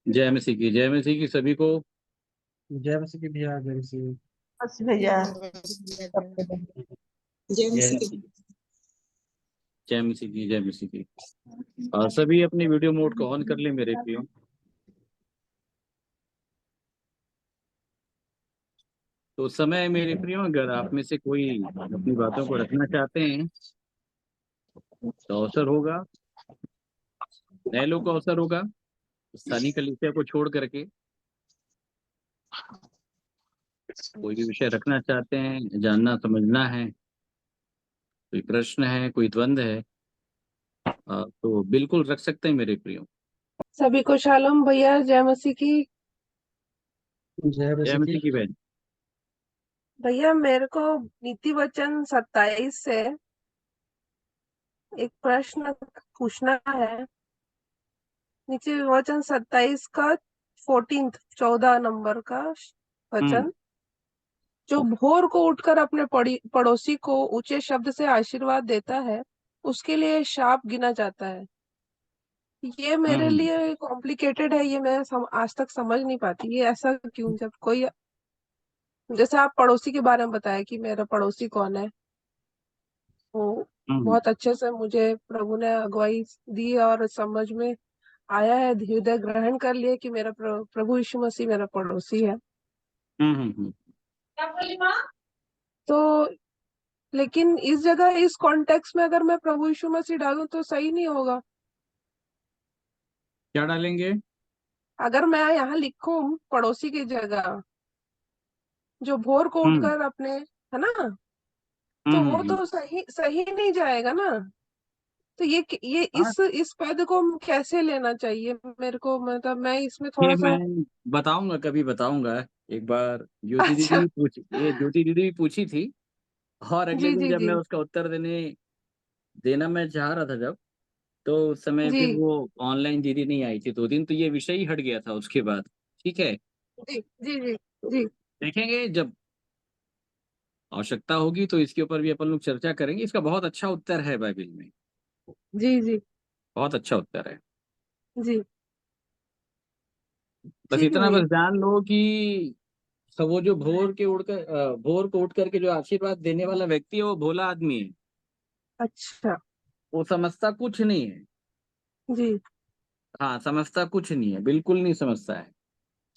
जय मसीह की सभी को। जय मसीह की भैया, जय मसीह। बस भैया जय जय मसीह मसीह की। जय मसीह की जय मसीह की। सभी अपने वीडियो मोड को ऑन कर ले मेरे प्रियो। तो समय है मेरे प्रियो, अगर आप में से कोई अपनी बातों को रखना चाहते हैं तो अवसर होगा, नए लोग को अवसर होगा। स्थानीय कलीसिया को छोड़ करके कोई भी विषय रखना चाहते हैं, जानना समझना है, कोई प्रश्न है, कोई द्वंद्व है, तो बिल्कुल रख सकते हैं मेरे प्रियो। सभी को शालोम भैया, जय मसीह की। जय जय मसीह की। मसीह की बहन। भैया मेरे को नीति वचन 27 से एक प्रश्न पूछना है। नीति वचन 27 का 14 नंबर का हम्म वचन, जो भोर को उठकर अपने पड़ोसी को ऊंचे शब्द से आशीर्वाद देता है, उसके लिए शाप गिना जाता है। ये मेरे हम्म लिए कॉम्प्लिकेटेड है, ये मैं आज तक समझ नहीं पाती ये ऐसा क्यों। जब कोई, जैसे आप पड़ोसी के बारे में बताया कि मेरा पड़ोसी कौन है, वो हम्म बहुत अच्छे से मुझे प्रभु ने अगुवाई दी और समझ में आया है, हृदय ग्रहण कर लिया कि मेरा प्रभु यीशु मसीह मेरा पड़ोसी है। हम्म। तो लेकिन इस जगह, इस कॉन्टेक्स्ट में अगर मैं प्रभु यीशु मसीह डालूं तो सही नहीं होगा। क्या डालेंगे? अगर मैं यहाँ लिखूं पड़ोसी की जगह, जो भोर को हम्म उठकर अपने, है ना, तो हम्म वो हम्म। तो सही सही नहीं जाएगा ना। तो ये हाँ, इस पद को कैसे लेना चाहिए मेरे को, मतलब मैं इसमें ये थोड़ा सा। मैं बताऊंगा, कभी बताऊंगा। एक बार ज्योति दीदी अच्छा। भी पूछी, ये ज्योति दीदी भी पूछी थी, और अगले जी दिन जी जब जी मैं उसका उत्तर देना मैं चाह रहा था जब, तो उस समय फिर जी वो ऑनलाइन दीदी नहीं आई थी 2 दिन, तो ये विषय ही हट गया था उसके बाद। ठीक है, जी जी जी जी देखेंगे जब आवश्यकता होगी तो इसके ऊपर भी अपन लोग चर्चा करेंगे। इसका बहुत अच्छा उत्तर है बाइबल में, जी जी बहुत अच्छा उत्तर है। जी। बस ठीक है इतना भैया। बस जान लो कि सब वो जो भोर को उठ करके जो आशीर्वाद देने वाला व्यक्ति है वो भोला आदमी है। अच्छा। वो समझता कुछ नहीं है। जी। हाँ, समझता कुछ नहीं है, बिल्कुल नहीं समझता है।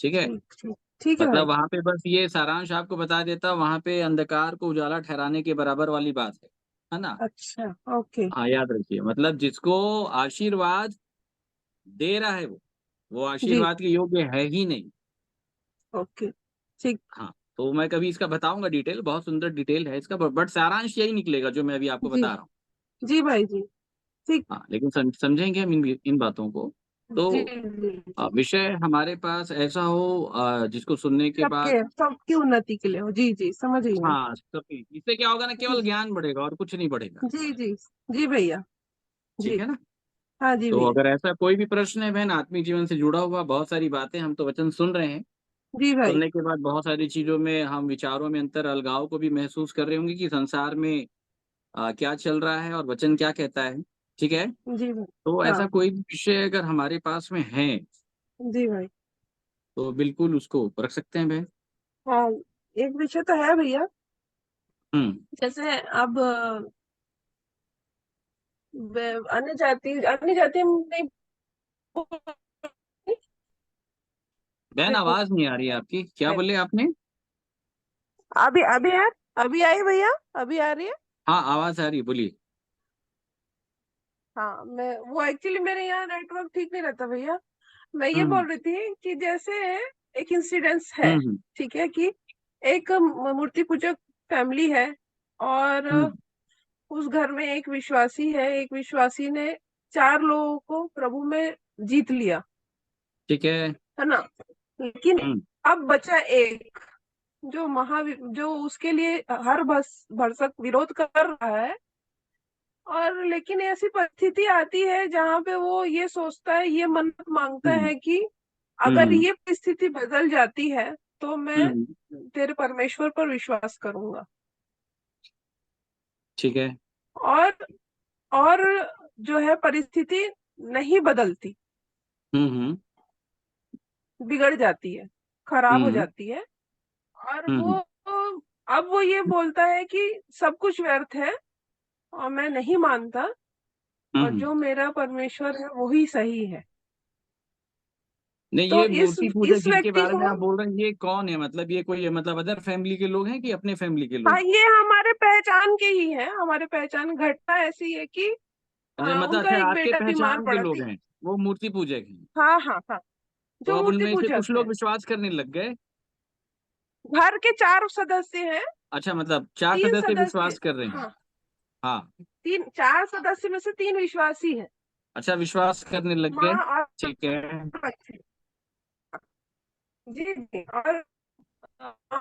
ठीक है, ठीक ठीक ठीक है भाई। मतलब वहां पे बस ये सारांश आपको बता देता, वहां पे अंधकार को उजाला ठहराने के बराबर वाली बात है ना। अच्छा। ओके। हाँ, याद रखिए, मतलब जिसको आशीर्वाद दे रहा है वो जी। आशीर्वाद के योग्य है ही नहीं। ओके। ठीक। हाँ, तो मैं कभी इसका बताऊंगा डिटेल, बहुत सुंदर डिटेल है इसका, बट सारांश यही निकलेगा जो मैं अभी आपको जी बता रहा हूँ। जी भाई जी। ठीक। हाँ, लेकिन समझेंगे हम इन बातों को। जी तो जी जी। विषय हमारे पास ऐसा हो जिसको सुनने के बाद, सबकी उन्नति के लिए हो। जी जी, समझ गई मैं। हाँ, सबकी, इससे क्या होगा ना, केवल जी ज्ञान बढ़ेगा और कुछ नहीं बढ़ेगा। जी जी जी भैया। ठीक जी। है ना। हाँ जी तो भैया। अगर ऐसा कोई भी प्रश्न है बहन, आत्मिक जीवन से जुड़ा हुआ, बहुत सारी बातें, हम तो वचन सुन रहे हैं, जी भाई। सुनने के बाद बहुत सारी चीजों में हम विचारों में अंतर, अलगाव को भी महसूस कर रहे होंगे कि संसार में क्या चल रहा है और वचन क्या कहता है। ठीक है, जी भाई। तो ऐसा हाँ। कोई भी विषय अगर हमारे पास में है जी भाई। तो बिल्कुल उसको रख सकते हैं बहन। हाँ, एक विषय तो है भैया। हम्म। जैसे अब अन्य जाति नहीं बहन, आवाज नहीं आ रही है आपकी, क्या बोले आपने? अभी अभी है। अभी आई भैया। अभी आ रही है। हाँ, आवाज आ रही है, बोलिए। हाँ, मैं वो एक्चुअली मेरे यहाँ नेटवर्क ठीक नहीं रहता भैया। मैं ये हम्म बोल रही थी कि जैसे एक इंसिडेंस है, हम्म ठीक है, कि एक मूर्ति पूजक फैमिली है, और हम्म। उस घर में एक विश्वासी है। एक विश्वासी ने 4 लोगों को प्रभु में जीत लिया, ठीक है। है ना। लेकिन हम्म अब बचा एक, जो उसके लिए हर भरसक विरोध कर रहा है। और लेकिन ऐसी परिस्थिति आती है जहां पे वो ये सोचता है, ये मन्नत मांगता हम्म है कि अगर हम्म ये परिस्थिति बदल जाती है तो मैं हम्म। तेरे परमेश्वर पर विश्वास करूंगा। ठीक है। और और जो है परिस्थिति नहीं बदलती, हम्म। बिगड़ जाती है, खराब हो हम्म जाती है। और हम्म अब वो ये बोलता है कि सब कुछ व्यर्थ है और मैं नहीं मानता, और हम्म। जो मेरा परमेश्वर है वही सही है। नहीं, तो ये मूर्ति पूजक इस जिनके व्यक्ति बारे में को, आप बोल रहे हैं, ये कौन है? मतलब ये कोई मतलब अदर फैमिली के लोग हैं कि अपने फैमिली के हाँ, लोग? ये हमारे पहचान के ही हैं, हमारे पहचान। घटना ऐसी है कि अच्छा, मतलब उनका अच्छा, एक आपके बेटा बीमार पहचान के पड़ा लोग थी। हैं, वो मूर्ति पूजक हैं। हाँ, हाँ, हाँ, तो जो अब मूर्ति उनमें से पूजक कुछ है। लोग विश्वास करने लग गए। घर के 4 सदस्य हैं, अच्छा, मतलब 4 3 सदस्य सदस्य, विश्वास कर रहे हैं। हाँ, हाँ। 4 सदस्य में से 3 विश्वासी हैं, अच्छा, विश्वास करने लग गए। माँ और ठीक है। बच्चे। जी, जी। और अ,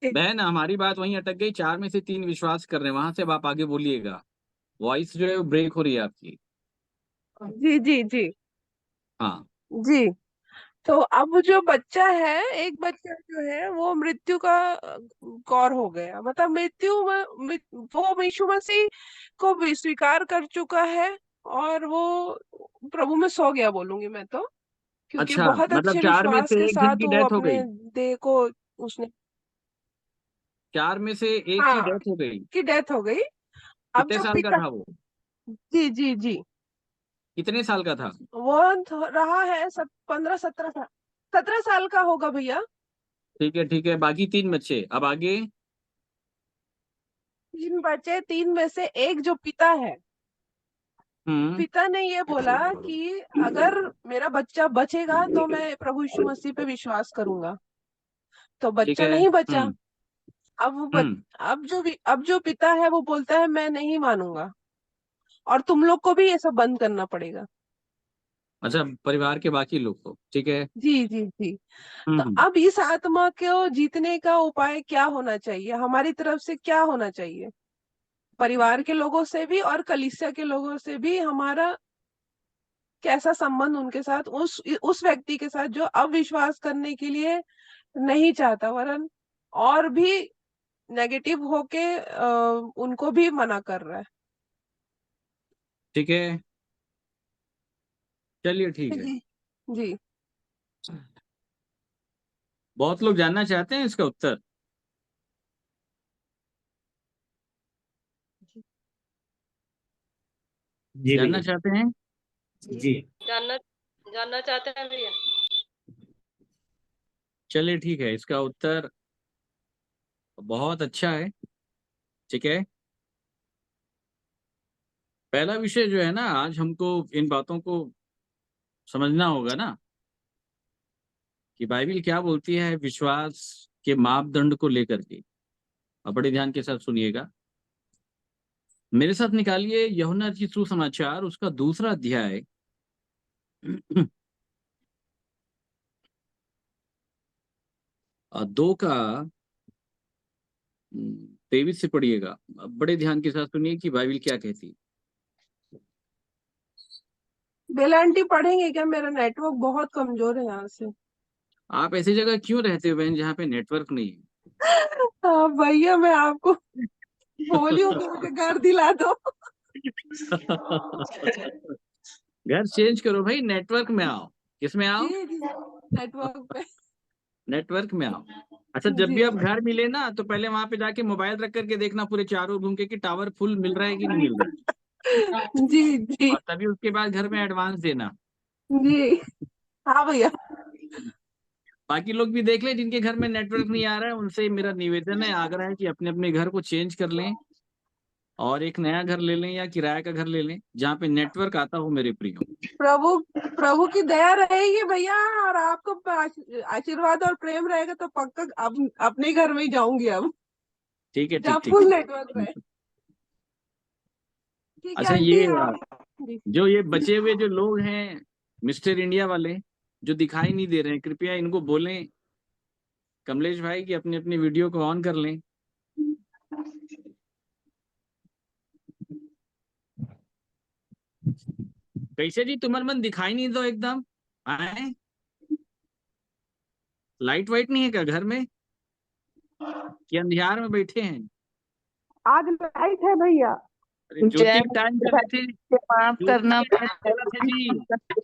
बहन, हमारी बात वहीं अटक गई, 4 में से 3 विश्वास कर रहे हैं, वहां से अब आप आगे बोलिएगा। वॉइस जो है वो ब्रेक हो रही है आपकी। जी, जी, जी, हाँ। जी। तो अब जो बच्चा है, एक बच्चा जो है वो मृत्यु का कौर हो गया, मतलब वो यीशु मसीह को भी स्वीकार कर चुका है, और वो प्रभु में सो गया बोलूंगी मैं तो, क्योंकि अच्छा, बहुत मतलब अच्छे 4 में विश्वास से के एक जन साथ की वो डेथ हो अपने गई। देह को उसने, 4 में से एक की हाँ, डेथ हो गई। की डेथ हो गई। अब कितने जो साल का पिता, था वो? जी, जी, जी, कितने साल का था? वो रहा है 15-17 साल, 17 साल का होगा भैया। ठीक है, ठीक है, बाकी 3 बच्चे, अब आगे। 3 बचे, 3 में से एक जो पिता है, हम्म। पिता ने ये बोला कि अगर मेरा बच्चा बचेगा तो मैं प्रभु यीशु मसीह पे विश्वास करूंगा। तो ठीक बच्चा है। नहीं बचा। हम्म अब हम्म। अब जो पिता है वो बोलता है मैं नहीं मानूंगा, और तुम लोग को भी ये सब बंद करना पड़ेगा। अच्छा, परिवार के बाकी लोग को, ठीक है। जी, जी, जी। तो हम्म। अब इस आत्मा को जीतने का उपाय क्या होना चाहिए, हमारी तरफ से क्या होना चाहिए? परिवार के लोगों से भी और कलीसिया के लोगों से भी हमारा कैसा संबंध उनके साथ, उस व्यक्ति के साथ जो अविश्वास करने के लिए नहीं चाहता, वरन और भी नेगेटिव होके उनको भी मना कर रहा है। ठीक है, चलिए, ठीक है। जी, जी। बहुत लोग जानना चाहते हैं इसका उत्तर। जी जानना भैया। चाहते हैं? जी। जानना जानना चाहते हैं भैया? चलिए, ठीक है, इसका उत्तर बहुत अच्छा है। ठीक है। पहला विषय जो है ना, आज हमको इन बातों को समझना होगा ना, कि बाइबिल क्या बोलती है विश्वास के मापदंड को लेकर के। अब बड़े ध्यान के साथ सुनिएगा। मेरे साथ निकालिए यूहन्ना की सुसमाचार, उसका 2 अध्याय। 2 का 23 से पढ़िएगा। अब बड़े ध्यान के साथ सुनिए कि बाइबिल क्या कहती है। बेला आंटी पढ़ेंगे क्या? मेरा नेटवर्क बहुत कमजोर है यहाँ से। आप ऐसी जगह क्यों रहते हो बहन जहाँ पे नेटवर्क नहीं हाँ भैया, मैं आपको बोली हूँ कि मुझे घर दिला दो। है? घर चेंज करो भाई, नेटवर्क में आओ। किसमें जी, आओ? जी, नेटवर्क पे। नेटवर्क में आओ। अच्छा, जब जी, भी आप घर मिले ना, तो पहले वहां पे जाके मोबाइल रख करके देखना पूरे चारों घूम के कि टावर फुल मिल रहा है कि नहीं मिल रहा है। जी, जी, और तभी उसके बाद घर में एडवांस देना। जी। हाँ भैया। बाकी लोग भी देख लें जिनके घर में नेटवर्क नहीं आ रहा है, उनसे मेरा निवेदन है, आग्रह है कि अपने अपने घर को चेंज कर लें और एक नया घर ले लें या किराए का घर ले लें जहाँ पे नेटवर्क आता हो, मेरे प्रियो। प्रभु प्रभु की दया रहेगी भैया, और आपको आशीर्वाद और प्रेम रहेगा तो पक्का अपने घर में ही जाऊंगी अब, ठीक है, जहाँ ठीक ठीक। फुल नेटवर्क रहे। ठीक है अच्छा, आंटी, ये आप। जी। जो ये बचे हुए जो लोग हैं, मिस्टर इंडिया वाले, जो दिखाई नहीं दे रहे हैं, कृपया इनको बोलें कमलेश भाई कि अपनी अपनी वीडियो को ऑन कर लें। कैसे जी, तुम्हारे मन दिखाई नहीं दो एकदम? आए, लाइट वाइट नहीं है क्या घर में, कि अंधियार में बैठे हैं? आज लाइट है भैया। अरे जय ज्योति टाइम कर रहे थे, मुझे माफ ज्योति करना, के टाइम कर रहे थे जी।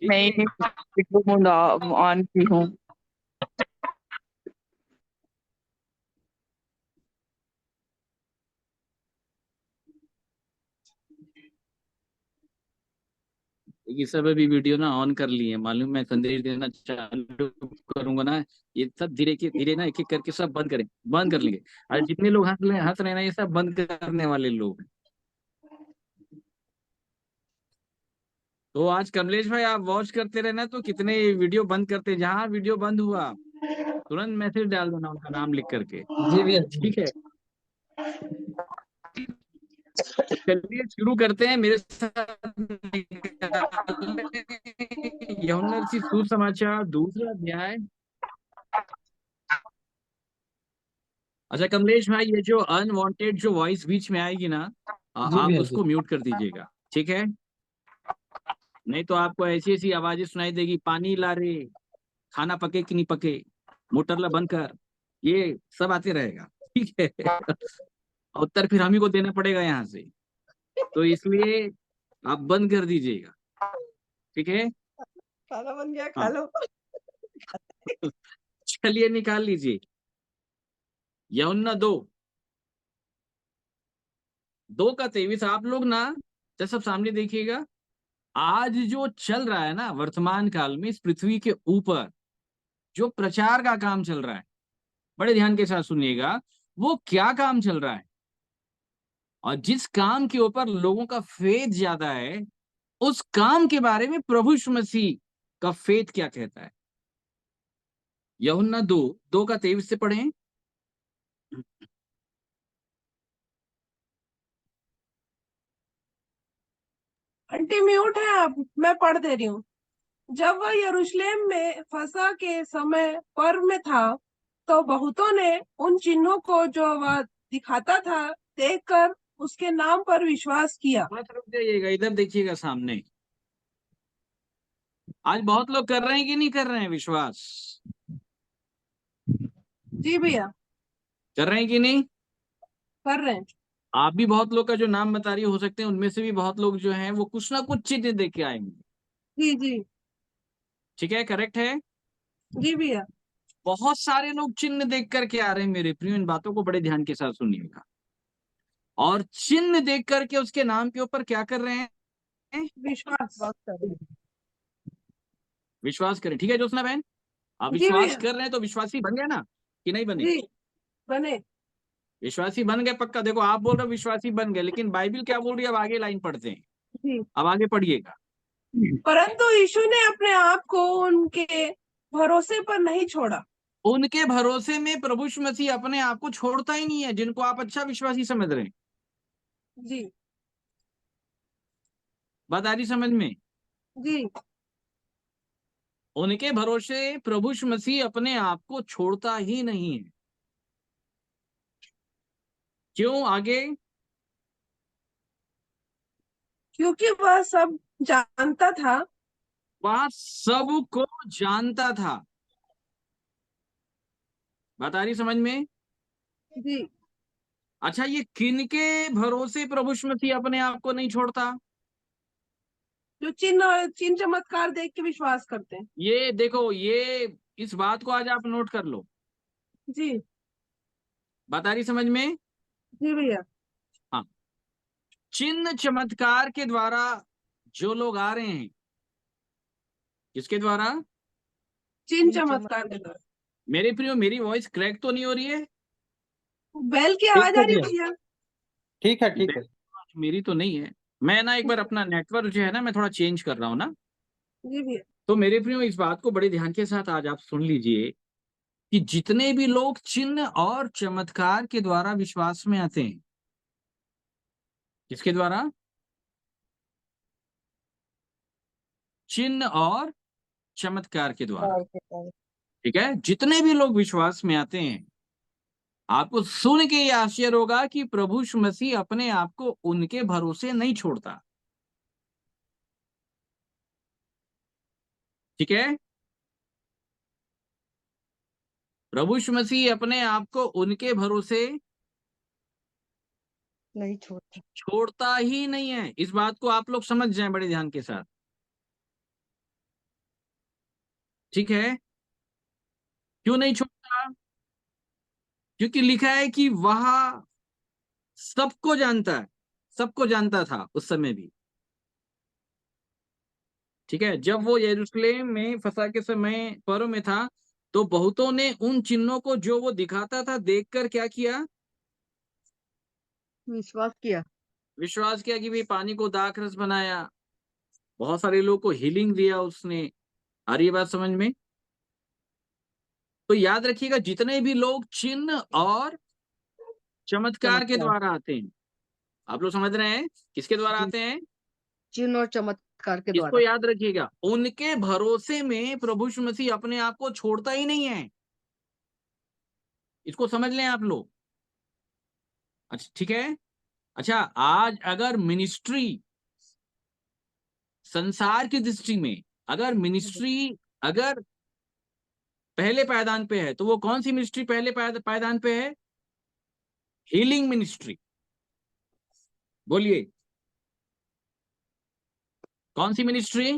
मैं ठीक है। ही ऑन की हूँ। ये सब अभी वीडियो ना ऑन कर लिए, मालूम, मैं संदेश देना चालू करूंगा ना, ये सब धीरे के धीरे ना एक एक करके सब बंद करें, बंद कर लेंगे। और जितने लोग हंस रहे हैं ना, ये सब बंद करने वाले लोग हैं। तो आज कमलेश भाई आप वॉच करते रहना, तो कितने वीडियो बंद करते हैं, जहां वीडियो बंद हुआ तुरंत मैसेज डाल देना उनका नाम लिख करके। जी भैया जी। ठीक है, तो चलिए शुरू करते हैं। मेरे साथ यूहन्ना रचित सुसमाचार दूसरा अध्याय। अच्छा कमलेश भाई, ये जो अनवांटेड जो वॉइस बीच में आएगी ना, जी आप भैया जी। उसको म्यूट कर दीजिएगा, ठीक है? नहीं तो आपको ऐसी ऐसी आवाजें सुनाई देगी, पानी ला रे, खाना पके कि नहीं पके, मोटर ला बंद कर, ये सब आते रहेगा। ठीक है। और उत्तर फिर हम ही को देना पड़ेगा यहाँ से, तो इसलिए आप बंद कर दीजिएगा, ठीक है? खाना बन गया, खा हाँ, लो। चलिए निकाल लीजिए। यूहन्ना 2:23 आप लोग ना, जब सब सामने देखिएगा, आज जो चल रहा है ना वर्तमान काल में इस पृथ्वी के ऊपर, जो प्रचार का काम चल रहा है, बड़े ध्यान के साथ सुनिएगा, वो क्या काम चल रहा है, और जिस काम के ऊपर लोगों का फेथ ज्यादा है, उस काम के बारे में प्रभु यीशु मसीह का फेथ क्या कहता है। यूहन्ना 2:23 से पढ़ें। आंटी म्यूट है आप, मैं पढ़ दे रही हूँ। जब वह यरूशलेम में फसह के समय पर्व में था, तो बहुतों ने उन चिन्हों को जो वह दिखाता था देखकर उसके नाम पर विश्वास किया। बस रुक जाइएगा, इधर देखिएगा सामने। आज बहुत लोग कर रहे हैं कि नहीं कर रहे हैं विश्वास? जी भैया, कर रहे हैं कि नहीं? कर रहे हैं। आप भी बहुत लोग का जो नाम बता रही हो सकते हैं उनमें से भी बहुत लोग जो हैं वो कुछ ना कुछ चिन्ह देख के आएंगे। जी जी। ठीक है, करेक्ट है। जी भैया। बहुत सारे लोग चिन्ह देख करके आ रहे हैं मेरे प्रिय, इन बातों को बड़े ध्यान के साथ सुनिएगा। और चिन्ह देख करके उसके नाम के ऊपर क्या कर रहे हैं? विश्वास। विश्वास करें। ठीक है ज्योत्सना बहन, आप जी विश्वास भैया। कर रहे हैं तो विश्वासी बन गया ना कि नहीं बने? जी, बने। विश्वासी बन गए पक्का। देखो आप बोल रहे हो विश्वासी बन गए, लेकिन बाइबिल क्या बोल रही है, अब आगे लाइन पढ़ते हैं, जी। अब आगे पढ़िएगा। परंतु यीशु ने अपने आप को उनके भरोसे पर नहीं छोड़ा। उनके भरोसे में प्रभु यीशु मसीह अपने आप को छोड़ता ही नहीं है, जिनको आप अच्छा विश्वासी समझ रहे हैं। जी बात आ रही समझ में? जी। उनके भरोसे प्रभु यीशु मसीह अपने आप को छोड़ता ही नहीं है। क्यों? आगे। क्योंकि वह सब जानता था। वह सबको जानता था। बात आ रही समझ में? जी। अच्छा, ये किनके भरोसे प्रभु यीशु मसीह अपने आप को नहीं छोड़ता? जो चिन्ह चमत्कार देख के विश्वास करते हैं। ये देखो, ये इस बात को आज आप नोट कर लो। जी। बात आ रही समझ में? जी भैया। हाँ, चिन्ह चमत्कार के द्वारा जो लोग आ रहे हैं, किसके द्वारा? चिन्ह चमत्कार के द्वारा। मेरे प्रियो, मेरी वॉइस क्रैक तो नहीं हो रही है? बैल की ठीक आवाज है आ रही है भैया, भैया? ठीक है ठीक है। मेरी तो नहीं है। मैं ना एक बार अपना नेटवर्क जो है ना, मैं थोड़ा चेंज कर रहा हूँ ना। जी भैया। तो मेरे प्रियो, इस बात को बड़े ध्यान के साथ आज आप सुन लीजिए कि जितने भी लोग चिन्ह और चमत्कार के द्वारा विश्वास में आते हैं, किसके द्वारा? चिन्ह और चमत्कार के द्वारा। ठीक है, जितने भी लोग विश्वास में आते हैं, आपको सुन के ये आश्चर्य होगा कि प्रभु यीशु मसीह अपने आप को उनके भरोसे नहीं छोड़ता। ठीक है, प्रभु यीशु मसीह अपने आप को उनके भरोसे नहीं छोड़ता। छोड़ता ही नहीं है। इस बात को आप लोग समझ जाएं बड़े ध्यान के साथ, ठीक है? क्यों नहीं छोड़ता? क्योंकि लिखा है कि वह सबको जानता है, सबको जानता था उस समय भी, ठीक है? जब वो यरूशलेम में फसह के समय पर्व में था, तो बहुतों ने उन चिन्हों को जो वो दिखाता था देखकर क्या किया? विश्वास किया। विश्वास किया कि भाई पानी को दाख रस बनाया। बहुत सारे लोगों को हीलिंग दिया उसने। आ रही है बात समझ में? तो याद रखिएगा, जितने भी लोग चिन्ह और चमत्कार के चमत्कार। द्वारा आते हैं, आप लोग समझ रहे हैं किसके द्वारा जी, आते हैं? चिन्ह और चमत्कार के इसको द्वारा। याद रखिएगा, उनके भरोसे में प्रभु यीशु मसीह अपने आप को छोड़ता ही नहीं है। इसको समझ लें आप लोग। अच्छा, ठीक है। अच्छा, आज अगर मिनिस्ट्री संसार की दृष्टि में, अगर मिनिस्ट्री अगर पहले पायदान पे है, तो वो कौन सी मिनिस्ट्री पहले पायदान पे है? Healing ministry. बोलिए, कौन सी ministry?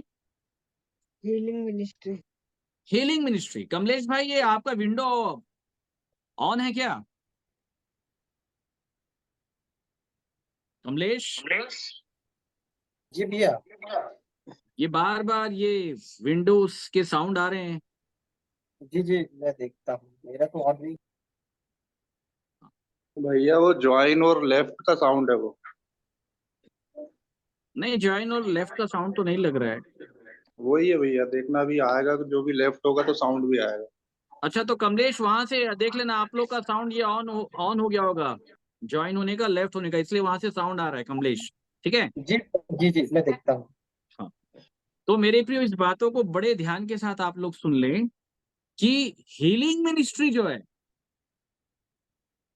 Healing ministry. Healing ministry. Kamlesh भाई, ये आपका विंडो ऑन है क्या? कमलेश, जी भैया। ये बार बार ये विंडोज के साउंड आ रहे हैं। जी जी, मैं देखता हूँ, मेरा तो ऑन नहीं। भैया वो ज्वाइन और लेफ्ट का साउंड है वो। नहीं, ज्वाइन और लेफ्ट का साउंड तो नहीं लग रहा है। वही है भैया, देखना भी आएगा, जो भी लेफ्ट होगा तो साउंड भी आएगा। अच्छा, तो कमलेश वहां से देख लेना, आप लोग का साउंड ये ऑन हो गया होगा, ज्वाइन होने का, लेफ्ट होने का, इसलिए वहां से साउंड आ रहा है कमलेश, ठीक है? जी जी जी, मैं देखता हूँ। हाँ। तो मेरे प्रियो, इस बातों को बड़े ध्यान के साथ आप लोग सुन लें कि हीलिंग मिनिस्ट्री जो है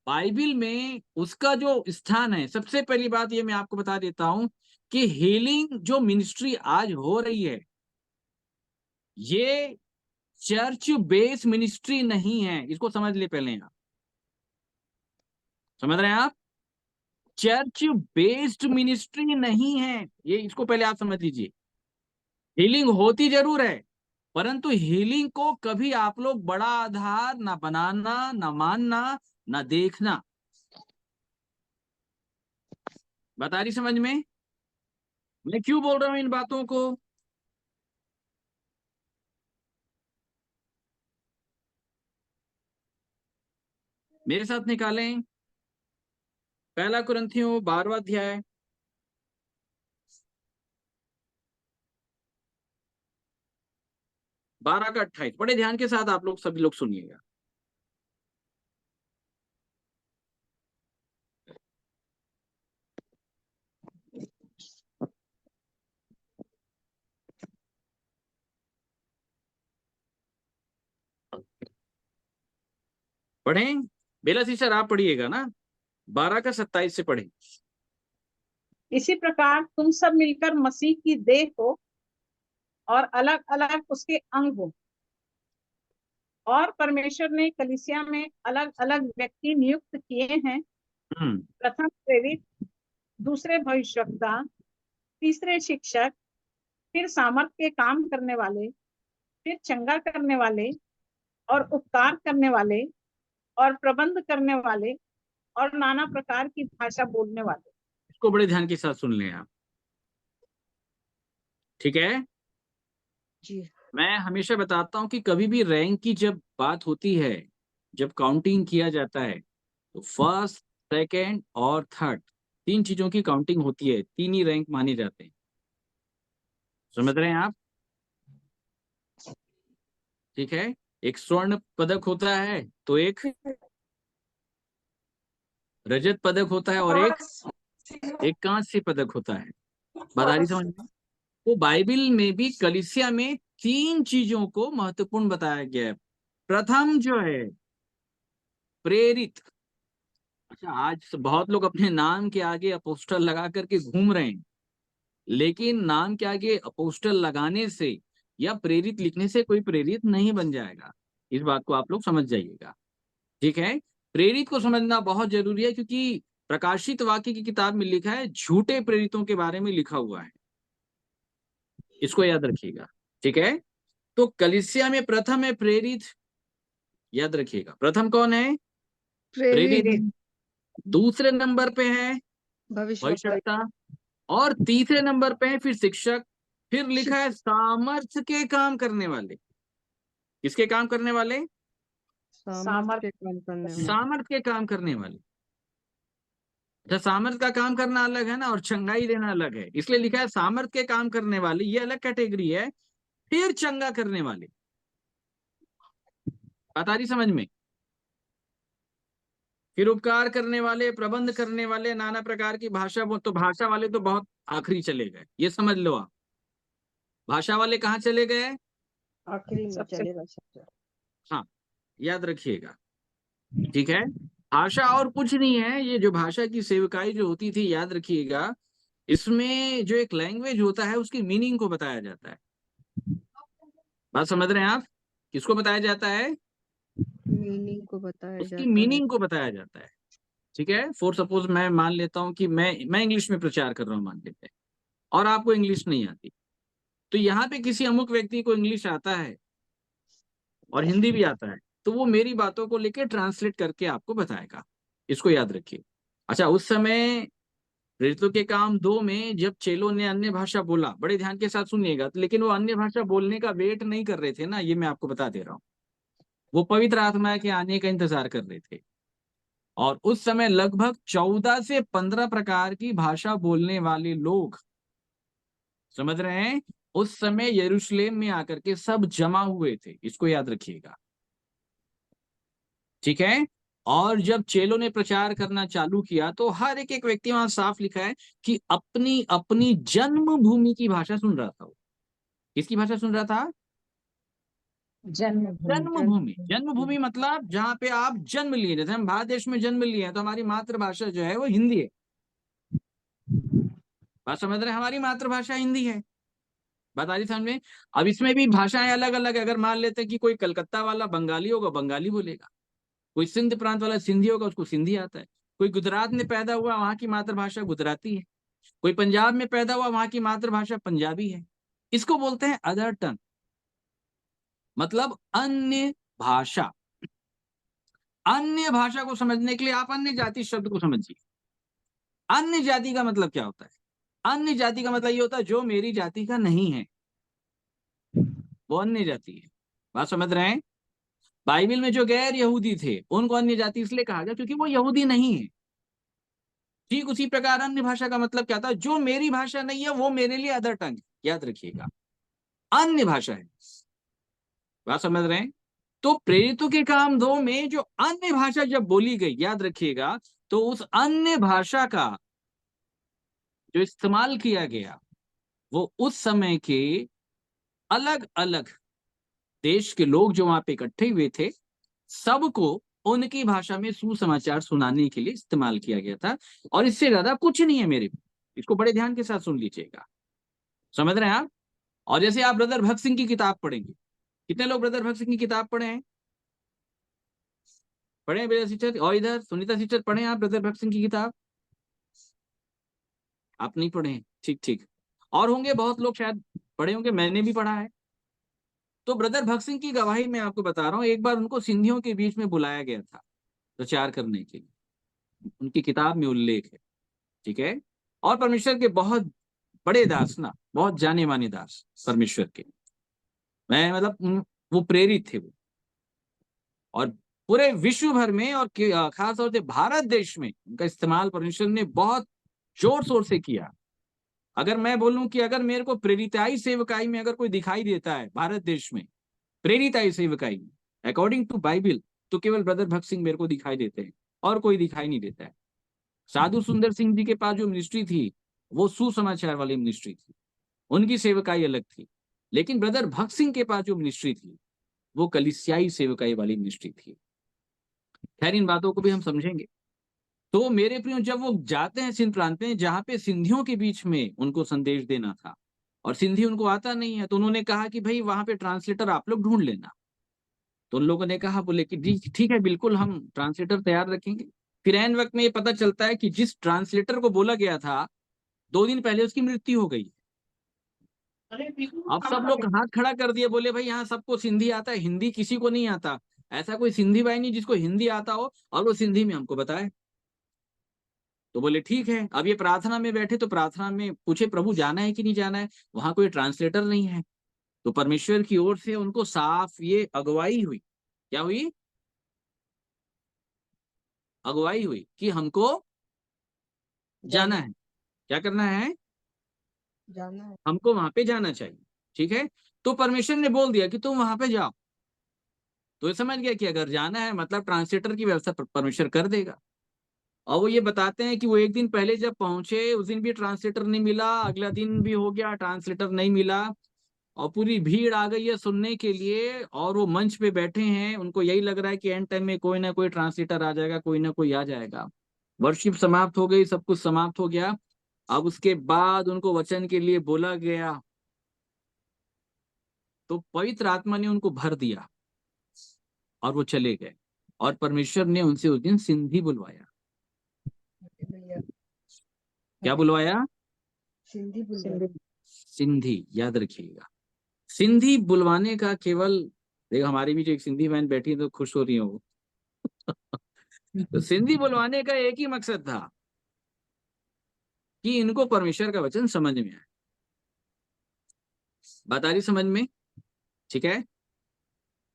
बाइबल में, उसका जो स्थान है, सबसे पहली बात ये मैं आपको बता देता हूं कि हीलिंग जो मिनिस्ट्री आज हो रही है, ये चर्च बेस्ड मिनिस्ट्री नहीं है। इसको समझ ले पहले आप। समझ रहे हैं आप? चर्च बेस्ड मिनिस्ट्री नहीं है ये, इसको पहले आप समझ लीजिए। हीलिंग होती जरूर है, परंतु हीलिंग को कभी आप लोग बड़ा आधार ना बनाना, ना मानना, ना देखना। बता रही समझ में मैं क्यों बोल रहा हूं इन बातों को? मेरे साथ निकालें पहला कुरिन्थियों 12वां अध्याय, 12 का 28। बड़े ध्यान के साथ आप लोग सभी लोग सुनिएगा। पढ़ें? बेला सिस्टर आप पढ़िएगा ना, 12 का 27 से पढ़ें। इसी प्रकार तुम सब मिलकर मसीह की देह हो और अलग अलग उसके अंग हो। और परमेश्वर ने कलीसिया में अलग अलग व्यक्ति नियुक्त किए हैं, प्रथम प्रेरित, दूसरे भविष्यवक्ता, तीसरे शिक्षक, फिर सामर्थ के काम करने वाले, फिर चंगा करने वाले, और उपकार करने वाले, और प्रबंध करने वाले, और नाना प्रकार की भाषा बोलने वाले। इसको बड़े ध्यान के साथ सुन लें आप, ठीक है? जी। मैं हमेशा बताता हूं कि कभी भी रैंक की जब बात होती है, जब काउंटिंग किया जाता है, तो फर्स्ट, सेकंड और थर्ड, तीन चीजों की काउंटिंग होती है, तीन ही रैंक माने जाते हैं। समझ रहे हैं आप? ठीक है। एक स्वर्ण पदक होता है, तो एक रजत पदक होता है, और एक कांस्य पदक होता है। बात समझ में? तो बाइबल में भी कलीसिया में तीन चीजों को महत्वपूर्ण बताया गया है। प्रथम जो है प्रेरित। अच्छा, आज बहुत लोग अपने नाम के आगे अपोस्टल लगा करके घूम रहे हैं, लेकिन नाम के आगे अपोस्टल लगाने से या प्रेरित लिखने से कोई प्रेरित नहीं बन जाएगा। इस बात को आप लोग समझ जाइएगा, ठीक है? प्रेरित को समझना बहुत जरूरी है, क्योंकि प्रकाशित वाक्य की किताब में लिखा है, झूठे प्रेरितों के बारे में लिखा हुआ है। इसको याद रखिएगा, ठीक है। तो कलीसिया में प्रथम है प्रेरित, याद रखिएगा, प्रथम कौन है? प्रेरित, प्रेरित। दूसरे नंबर पे है भविष्यवक्ता, भविष्यवक्ता, और तीसरे नंबर पे है फिर शिक्षक। फिर लिखा है सामर्थ्य के काम करने वाले। किसके काम करने वाले? सामर्थ्य के काम करने वाले। सामर्थ्य के काम करने वाले। अच्छा, सामर्थ्य का काम करना अलग है ना, और चंगाई देना अलग है, इसलिए लिखा है सामर्थ्य के काम करने वाले, ये अलग कैटेगरी है। फिर चंगा करने वाले। बात आ रही समझ में? फिर उपकार करने वाले, प्रबंध करने वाले, नाना प्रकार की भाषा, वो तो भाषा वाले तो बहुत आखिरी चले गए, ये समझ लो आप। भाषा वाले कहाँ चले गए? आखिरी में सबसे चलेगा सबसे। हाँ, याद रखिएगा, ठीक है। भाषा और कुछ नहीं है, ये जो भाषा की सेवकाई जो होती थी, याद रखिएगा, इसमें जो एक लैंग्वेज होता है उसकी मीनिंग को बताया जाता है। बात समझ रहे हैं आप? किसको बताया जाता है? मीनिंग को बताया उसकी जाता है। मीनिंग को बताया जाता है, ठीक है। फॉर सपोज मैं मान लेता हूं कि मैं इंग्लिश में प्रचार कर रहा हूं, मान लेते हैं, और आपको इंग्लिश नहीं आती, तो यहाँ पे किसी अमुक व्यक्ति को इंग्लिश आता है और हिंदी भी आता है, तो वो मेरी बातों को लेकर ट्रांसलेट करके आपको बताएगा। इसको याद रखिए। अच्छा, उस समय प्रेरितों के काम 2 में जब चेलों ने अन्य भाषा बोला, बड़े ध्यान के साथ सुनिएगा, लेकिन वो अन्य भाषा बोलने का वेट नहीं कर रहे थे ना, ये मैं आपको बता दे रहा हूँ। वो पवित्र आत्मा के आने का इंतजार कर रहे थे। और उस समय लगभग 14 से 15 प्रकार की भाषा बोलने वाले लोग, समझ रहे हैं, उस समय यरूशलेम में आकर के सब जमा हुए थे। इसको याद रखिएगा, ठीक है। और जब चेलों ने प्रचार करना चालू किया, तो हर एक व्यक्ति, वहां साफ लिखा है कि अपनी अपनी जन्मभूमि की भाषा सुन रहा था। वो किसकी भाषा सुन रहा था? जन्मभूमि। जन्मभूमि। जन्मभूमि मतलब जहां पे आप जन्म लिए। जैसे हम भारत देश में जन्म लिए हैं, तो हमारी मातृभाषा जो है वो हिंदी है। बात समझ रहे हैं? हमारी मातृभाषा हिंदी है। बात आ रही समझ में? अब इसमें भी भाषाएं अलग अलग है। अगर मान लेते हैं कि कोई कलकत्ता वाला बंगाली होगा, बंगाली बोलेगा। कोई सिंध प्रांत वाला सिंधी होगा, उसको सिंधी आता है। कोई गुजरात में पैदा हुआ, वहां की मातृभाषा गुजराती है। कोई पंजाब में पैदा हुआ, वहां की मातृभाषा पंजाबी है। इसको बोलते हैं अदर टंग, मतलब अन्य भाषा। अन्य भाषा को समझने के लिए आप अन्य जाति शब्द को समझिए। अन्य जाति का मतलब क्या होता है? अन्य जाति का मतलब ये होता है जो मेरी जाति का नहीं है, वो अन्य जाति है। बात समझ रहे हैं? बाइबल में जो गैर यहूदी थे, उनको अन्य जाति इसलिए कहा गया क्योंकि वो यहूदी नहीं है। ठीक उसी प्रकार अन्य भाषा का मतलब क्या था? जो मेरी भाषा नहीं है, वो मेरे लिए अदर टंग। याद रखिएगा, अन्य भाषा है। बात समझ रहे हैं? तो प्रेरितों के काम 2 में जो अन्य भाषा जब बोली गई, याद रखिएगा, तो उस अन्य भाषा का जो इस्तेमाल किया गया, वो उस समय के अलग अलग देश के लोग जो वहां पे इकट्ठे हुए थे, सबको उनकी भाषा में सुसमाचार सुनाने के लिए इस्तेमाल किया गया था। और इससे ज्यादा कुछ नहीं है मेरे। इसको बड़े ध्यान के साथ सुन लीजिएगा, समझ रहे हैं आप? और जैसे आप ब्रदर भक्त सिंह की किताब पढ़ेंगे, कितने लोग ब्रदर भक्त सिंह की किताब पढ़े हैं? पढ़े हैं ब्रदर सिस्टर? और इधर सुनीता सिस्टर, पढ़े हैं आप ब्रदर भक्त सिंह की किताब? आप नहीं पढ़े हैं, ठीक ठीक। और होंगे बहुत लोग शायद पढ़े होंगे, मैंने भी पढ़ा है। तो ब्रदर भक्त सिंह की गवाही मैं आपको बता रहा हूँ। एक बार उनको सिंधियों के बीच में बुलाया गया था प्रचार करने के लिए, उनकी किताब में उल्लेख है, ठीक है। और परमेश्वर के बहुत बड़े दास ना, बहुत जाने माने दास परमेश्वर के, मैं मतलब वो प्रेरित थे वो। और पूरे विश्व भर में और खास तौर से भारत देश में उनका इस्तेमाल परमेश्वर ने बहुत जोर शोर से किया। अगर मैं बोलूं कि अगर मेरे को प्रेरिताई सेवकाई में अगर कोई दिखाई देता है भारत देश में, प्रेरिताई सेवकाई में अकॉर्डिंग टू बाइबल, तो केवल ब्रदर भक्त सिंह मेरे को दिखाई देते हैं, और कोई दिखाई नहीं देता है। साधु सुंदर सिंह जी के पास जो मिनिस्ट्री थी, वो सुसमाचार वाली मिनिस्ट्री थी, उनकी सेवकाई अलग थी। लेकिन ब्रदर भक्त सिंह के पास जो मिनिस्ट्री थी, वो कलीसियाई सेवकाई वाली मिनिस्ट्री थी। खैर, इन बातों को भी हम समझेंगे। तो मेरे प्रियो, जब वो जाते हैं सिंध प्रांत में, जहां पे सिंधियों के बीच में उनको संदेश देना था, और सिंधी उनको आता नहीं है, तो उन्होंने कहा कि भाई वहां पे ट्रांसलेटर आप लोग ढूंढ लेना। तो उन लोगों ने कहा, बोले कि ठीक है, बिल्कुल हम ट्रांसलेटर तैयार रखेंगे। फिर ऐन वक्त में ये पता चलता है कि जिस ट्रांसलेटर को बोला गया था 2 दिन पहले उसकी मृत्यु हो गई। अब सब लोग हाथ खड़ा कर दिए, बोले भाई यहाँ सबको सिंधी आता है, हिंदी किसी को नहीं आता। ऐसा कोई सिंधी भाई नहीं जिसको हिंदी आता हो और वो सिंधी में हमको बताए। तो बोले ठीक है। अब ये प्रार्थना में बैठे तो प्रार्थना में पूछे प्रभु जाना है कि नहीं जाना है, वहां कोई ट्रांसलेटर नहीं है। तो परमेश्वर की ओर से उनको साफ ये अगुवाई हुई। क्या हुई? अगुवाई हुई कि हमको जाना है। क्या करना है? जाना है। हमको वहां पे जाना चाहिए। ठीक है, तो परमेश्वर ने बोल दिया कि तुम वहां पे जाओ। तो ये समझ गया कि अगर जाना है मतलब ट्रांसलेटर की व्यवस्था परमेश्वर कर देगा। और वो ये बताते हैं कि वो एक दिन पहले जब पहुंचे उस दिन भी ट्रांसलेटर नहीं मिला, अगला दिन भी हो गया ट्रांसलेटर नहीं मिला, और पूरी भीड़ आ गई है सुनने के लिए, और वो मंच पे बैठे हैं, उनको यही लग रहा है कि एंड टाइम में कोई ना कोई ट्रांसलेटर आ जाएगा, कोई ना कोई आ जाएगा। वर्शिप समाप्त हो गई, सब कुछ समाप्त हो गया। अब उसके बाद उनको वचन के लिए बोला गया तो पवित्र आत्मा ने उनको भर दिया और वो चले गए। और परमेश्वर ने उनसे उस दिन सिंधी बुलवाया। भैया क्या बुलवाया? सिंधी बुलवाई। सिंधी, याद रखिएगा। सिंधी बुलवाने का केवल, देखो हमारी भी जो एक सिंधी बहन बैठी है तो खुश हो रही हो। तो सिंधी बुलवाने का एक ही मकसद था कि इनको परमेश्वर का वचन समझ में आए। बात आ रही समझ में? ठीक है,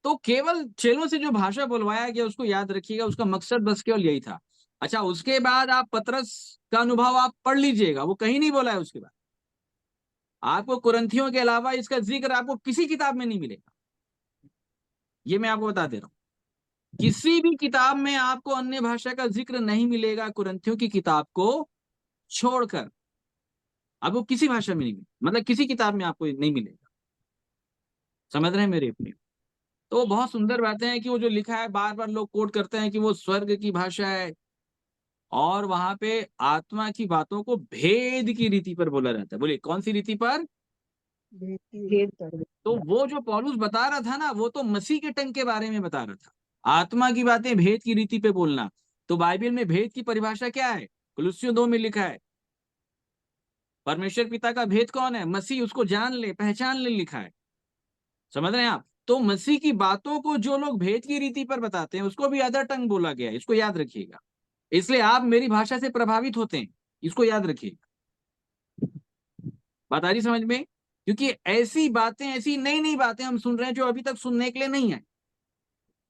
तो केवल चेलों से जो भाषा बुलवाया गया उसको याद रखिएगा, उसका मकसद बस केवल यही था। अच्छा, उसके बाद आप पतरस का अनुभव आप पढ़ लीजिएगा, वो कहीं नहीं बोला है उसके बाद। आपको कुरिन्थियों के अलावा इसका जिक्र आपको किसी किताब में नहीं मिलेगा, ये मैं आपको बता दे रहा हूं। किसी भी किताब में आपको अन्य भाषा का जिक्र नहीं मिलेगा कुरिन्थियों की किताब को छोड़कर। आपको किसी भाषा में नहीं मिलेगा, मतलब किसी किताब में आपको नहीं मिलेगा। समझ रहे हैं मेरे अपने? तो बहुत सुंदर बातें हैं कि वो जो लिखा है, बार बार लोग कोट करते हैं कि वो स्वर्ग की भाषा है, और वहां पे आत्मा की बातों को भेद की रीति पर बोला जाता है। बोलिए कौन सी रीति पर? भेद कर। तो वो जो पौलुस बता रहा था ना, वो तो मसीह के टंग के बारे में बता रहा था। आत्मा की बातें भेद की रीति पे बोलना, तो बाइबल में भेद की परिभाषा क्या है? कुलुस्सियों 2 में लिखा है, परमेश्वर पिता का भेद कौन है? मसीह, उसको जान ले, पहचान ले, लिखा है। समझ रहे हैं आप? तो मसीह की बातों को जो लोग भेद की रीति पर बताते हैं उसको भी अदर टंग बोला गया है, इसको याद रखिएगा। इसलिए आप मेरी भाषा से प्रभावित होते हैं, इसको याद रखिएगा। बात आ रही समझ में? क्योंकि ऐसी बातें, ऐसी नई नई बातें हम सुन रहे हैं जो अभी तक सुनने के लिए नहीं है।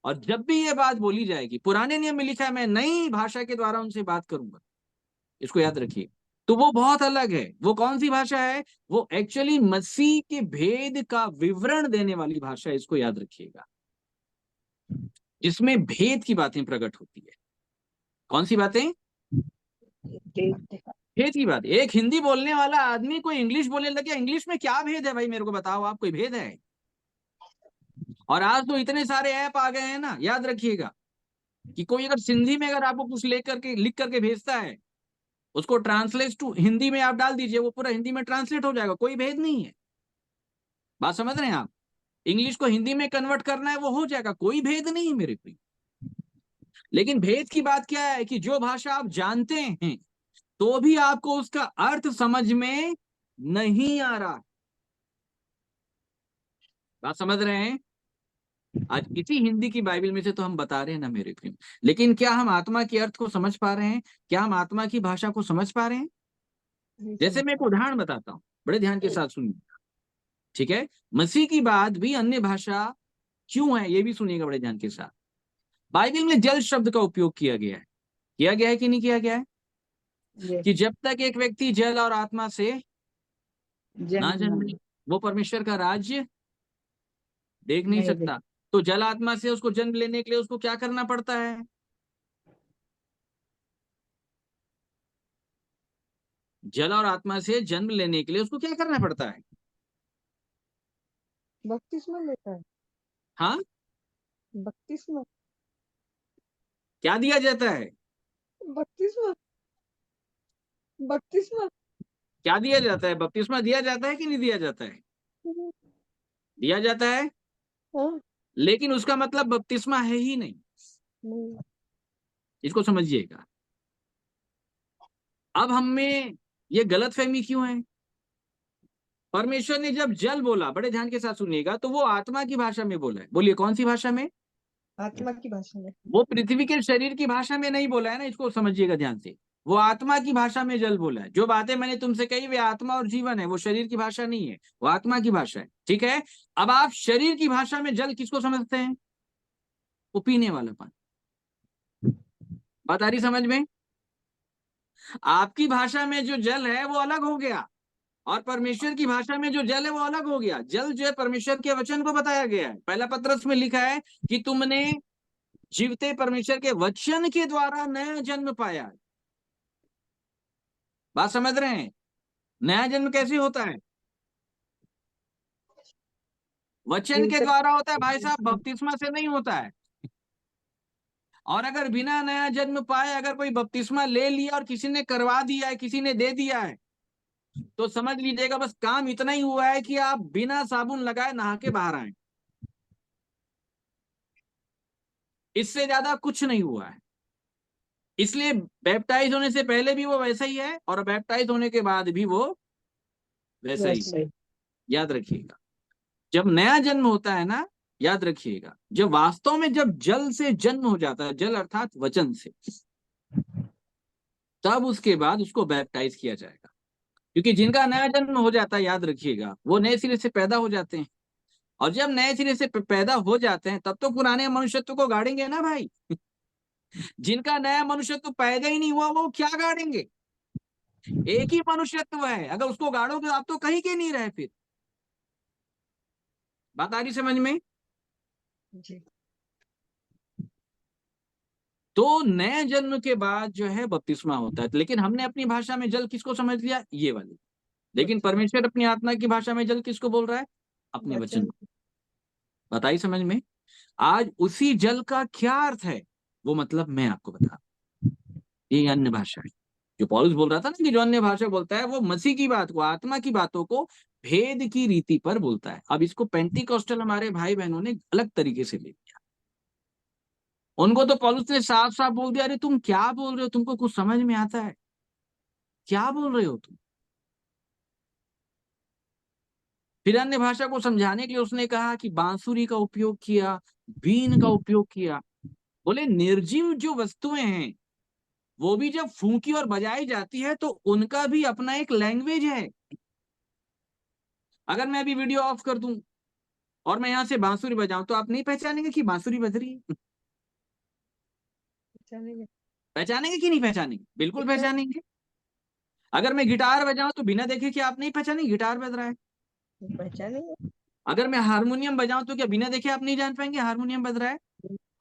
और जब भी ये बात बोली जाएगी, पुराने नियम में लिखा है मैं नई भाषा के द्वारा उनसे बात करूंगा, इसको याद रखिए। तो वो बहुत अलग है। वो कौन सी भाषा है? वो एक्चुअली मसीह के भेद का विवरण देने वाली भाषा है, इसको याद रखिएगा, जिसमें भेद की बातें प्रकट होती है। कौन सी बातें? भेद की बात। एक हिंदी बोलने वाला आदमी कोई इंग्लिश बोलने लगे, इंग्लिश में क्या भेद है भाई? मेरे को बताओ, आप कोई भेद है? और आज तो इतने सारे ऐप आ गए हैं ना, याद रखिएगा कि कोई अगर सिंधी में अगर आपको कुछ लेकर के लिख करके भेजता है, उसको ट्रांसलेट टू हिंदी में आप डाल दीजिए, वो पूरा हिंदी में ट्रांसलेट हो जाएगा, कोई भेद नहीं है। बात समझ रहे हैं आप? इंग्लिश को हिंदी में कन्वर्ट करना है, वो हो जाएगा, कोई भेद नहीं है मेरे को। लेकिन भेद की बात क्या है कि जो भाषा आप जानते हैं तो भी आपको उसका अर्थ समझ में नहीं आ रहा। बात समझ रहे हैं? आज इसी हिंदी की बाइबल में से तो हम बता रहे हैं ना मेरे प्रिय, लेकिन क्या हम आत्मा के अर्थ को समझ पा रहे हैं? क्या हम आत्मा की भाषा को समझ पा रहे हैं? जैसे मैं एक उदाहरण बताता हूं, बड़े ध्यान के साथ सुनिए। ठीक है, मसीह की बात भी अन्य भाषा क्यों है ये भी सुनिएगा बड़े ध्यान के साथ। बाइबल में जल शब्द का उपयोग किया गया है, किया गया है कि नहीं किया गया है? कि जब तक एक व्यक्ति जल और आत्मा से ना जन्मे वो परमेश्वर का राज्य देख नहीं सकता। तो जल आत्मा से उसको जन्म लेने के लिए उसको क्या करना पड़ता है? जल और आत्मा से जन्म लेने के लिए उसको क्या करना पड़ता है? बपतिस्मा लेता है। हाँ, बपतिस्मा। क्या दिया जाता है? बपतिस्मा। बपतिस्मा। क्या दिया जाता है? बपतिस्मा दिया जाता है कि नहीं दिया जाता है? दिया जाता है, हाँ। लेकिन उसका मतलब बपतिस्मा है ही नहीं। नहीं। इसको समझिएगा। अब हमें ये गलतफहमी क्यों है? परमेश्वर ने जब जल बोला, बड़े ध्यान के साथ सुनिएगा, तो वो आत्मा की भाषा में बोला है। बोलिए कौन सी भाषा में? आत्मा की भाषा में। वो पृथ्वी के शरीर की भाषा में नहीं बोला है ना, इसको समझिएगा ध्यान से। वो आत्मा की भाषा में जल बोला है। जो बातें मैंने तुमसे कही वे आत्मा और जीवन है, वो शरीर की भाषा नहीं है, वो आत्मा की भाषा है। ठीक है, अब आप शरीर की भाषा में जल किसको समझते हैं? वो पीने वाला पानी। बात आ रही समझ में? आपकी भाषा में जो जल है वो अलग हो गया, और परमेश्वर की भाषा में जो जल है वो अलग हो गया। जल जो है परमेश्वर के वचन को बताया गया है। पहला पत्रस में लिखा है कि तुमने जीवते परमेश्वर के वचन के द्वारा नया जन्म पाया है। बात समझ रहे हैं? नया जन्म कैसे होता है? वचन के द्वारा होता है भाई साहब, बपतिस्मा से नहीं होता है। और अगर बिना नया जन्म पाए अगर कोई बपतिस्मा ले लिया और किसी ने करवा दिया है, किसी ने दे दिया है, तो समझ लीजिएगा बस काम इतना ही हुआ है कि आप बिना साबुन लगाए नहा के बाहर आए, इससे ज्यादा कुछ नहीं हुआ है। इसलिए बैप्टाइज होने से पहले भी वो वैसा ही है, और बैप्टाइज होने के बाद भी वो वैसा ही है। याद रखिएगा, जब नया जन्म होता है ना, याद रखिएगा, जब वास्तव में जब जल से जन्म हो जाता है, जल अर्थात वचन से, तब उसके बाद उसको बैप्टाइज किया जाएगा। क्योंकि जिनका नया जन्म हो जाता है, याद रखिएगा, वो नए सिरे से पैदा हो जाते हैं। और जब नए सिरे से पैदा हो जाते हैं तब तो पुराने मनुष्यत्व को गाड़ेंगे ना भाई। जिनका नया मनुष्यत्व पैदा ही नहीं हुआ वो क्या गाड़ेंगे? एक ही मनुष्यत्व है, अगर उसको गाड़ोगे आप तो कहीं के नहीं रहे। फिर बात आ रही समझ में? जी। तो नए जन्म के बाद जो है बपतिस्मा होता है। लेकिन हमने अपनी भाषा में जल किसको समझ लिया? ये वाली। लेकिन परमेश्वर अपनी आत्मा की भाषा में जल किसको बोल रहा है? अपने वचन को। बताइए समझ में? आज उसी जल का क्या अर्थ है वो मतलब मैं आपको बता, ये अन्य भाषा है। जो पौलुस बोल रहा था ना कि जो अन्य भाषा बोलता है वो मसीह की बात को, आत्मा की बातों को भेद की रीति पर बोलता है। अब इसको पेंटिकॉस्टल हमारे भाई बहनों ने अलग तरीके से ले लिया। उनको तो पौलुस ने साफ साफ बोल दिया, अरे तुम क्या बोल रहे हो, तुमको कुछ समझ में आता है? क्या बोल रहे हो तुम? फिर अन्य भाषा को समझाने के लिए उसने कहा कि बांसुरी का उपयोग किया, बीन का उपयोग किया। बोले निर्जीव जो वस्तुएं हैं वो भी जब फूंकी और बजाई जाती है तो उनका भी अपना एक लैंग्वेज है। अगर मैं अभी वीडियो ऑफ कर दूं और मैं यहां से बांसुरी बजाऊं तो आप नहीं पहचानेंगे कि बांसुरी बज रही है? पहचानेंगे कि नहीं पहचानेंगे? बिल्कुल पहचानेंगे। अगर मैं गिटार बजाऊं तो बिना देखे कि आप नहीं पहचानेंगे गिटार बज रहा है? पहचानेंगे। अगर मैं हारमोनियम बजाऊं तो क्या बिना देखे आप नहीं जान पाएंगे हारमोनियम बज रहा है?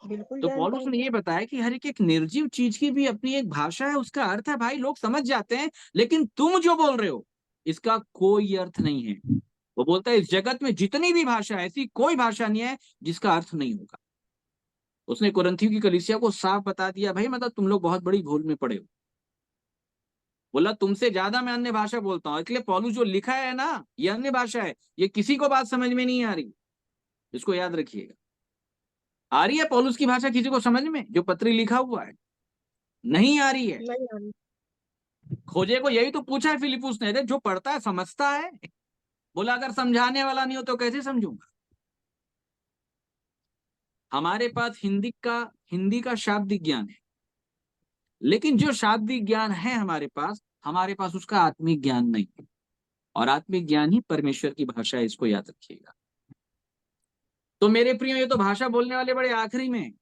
बिल्कुल तो जान पौलुस ने पाएंगे। ये बताया कि हर एक निर्जीव चीज की भी अपनी एक भाषा है, उसका अर्थ है। भाई लोग समझ जाते हैं, लेकिन तुम जो बोल रहे हो इसका कोई अर्थ नहीं है। वो बोलता है इस जगत में जितनी भी भाषा है, ऐसी कोई भाषा नहीं है जिसका अर्थ नहीं होगा। उसने कुरिन्थियों की कलीसिया को साफ बता दिया, भाई मतलब तुम लोग बहुत बड़ी भूल में पड़े हो। बोला तुमसे ज्यादा मैं अन्य भाषा बोलता हूँ। इसलिए पौलुस जो लिखा है ना, ये अन्य भाषा है, ये किसी को बात समझ में नहीं आ रही, इसको याद रखिएगा। आ रही है पौलुस की भाषा किसी को समझ में? जो पत्री लिखा हुआ है नहीं आ रही है। नहीं आ रही। खोजे को यही तो पूछा है फिलिपुस ने, जो पढ़ता है समझता है। बोला अगर समझाने वाला नहीं हो तो कैसे समझूंगा? हमारे पास हिंदी का शाब्दिक ज्ञान है, लेकिन जो शाब्दिक ज्ञान है हमारे पास उसका आत्मिक ज्ञान नहीं है। और आत्मिक ज्ञान ही परमेश्वर की भाषा है, इसको याद रखिएगा। तो मेरे प्रियो, ये तो भाषा बोलने वाले बड़े आखिरी में।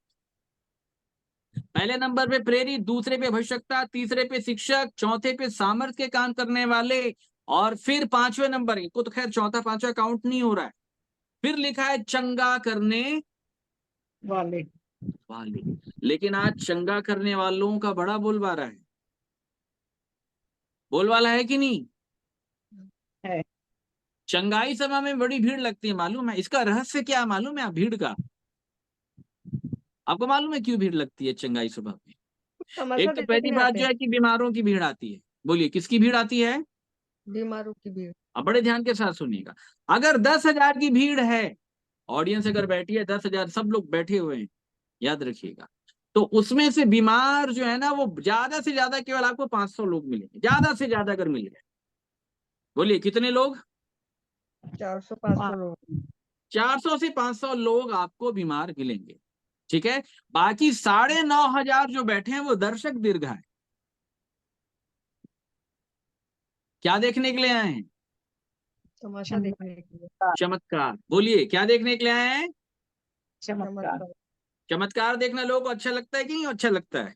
पहले नंबर पे प्रेरित, दूसरे पे भविष्यता, तीसरे पे शिक्षक, चौथे पे सामर्थ्य के काम करने वाले, और फिर पांचवें नंबर, इनको तो खैर चौथा पांचवा काउंट नहीं हो रहा है, फिर लिखा है चंगा करने वाले। वाले। लेकिन आज चंगा करने वालों का बड़ा बोलबाला है। बोलबाला है कि नहीं? है। चंगाई सभा में बड़ी भीड़ लगती है, मालूम है? इसका रहस्य क्या है मालूम है? आप भीड़ का आपको मालूम है क्यों भीड़ लगती है चंगाई सभा में? तमाशा एक तो पहली देखने बात आते जो हैं। है कि बीमारों की भीड़ आती है। बोलिए किसकी भीड़ आती है? बीमारों की भीड़। अब बड़े ध्यान के साथ सुनिएगा। अगर 10,000 की भीड़ है, ऑडियंस अगर बैठी है 10,000, सब लोग बैठे हुए हैं, याद रखिएगा, तो उसमें से बीमार जो है ना वो ज्यादा से ज्यादा केवल आपको 500 लोग मिलेंगे, ज्यादा से ज्यादा अगर मिल गए। बोलिए कितने लोग? 400-500 लोग। 400 से 500 लोग आपको बीमार मिलेंगे, ठीक है। बाकी 9,500 जो बैठे हैं वो दर्शक दीर्घ हैं। क्या देखने के लिए आए हैं? तमाशा देखने के लिए। चमत्कार। बोलिए क्या देखने के लिए आए हैं? चमत्कार। चमत्कार। चमत्कार देखना लोगों को अच्छा लगता है कि नहीं अच्छा लगता है?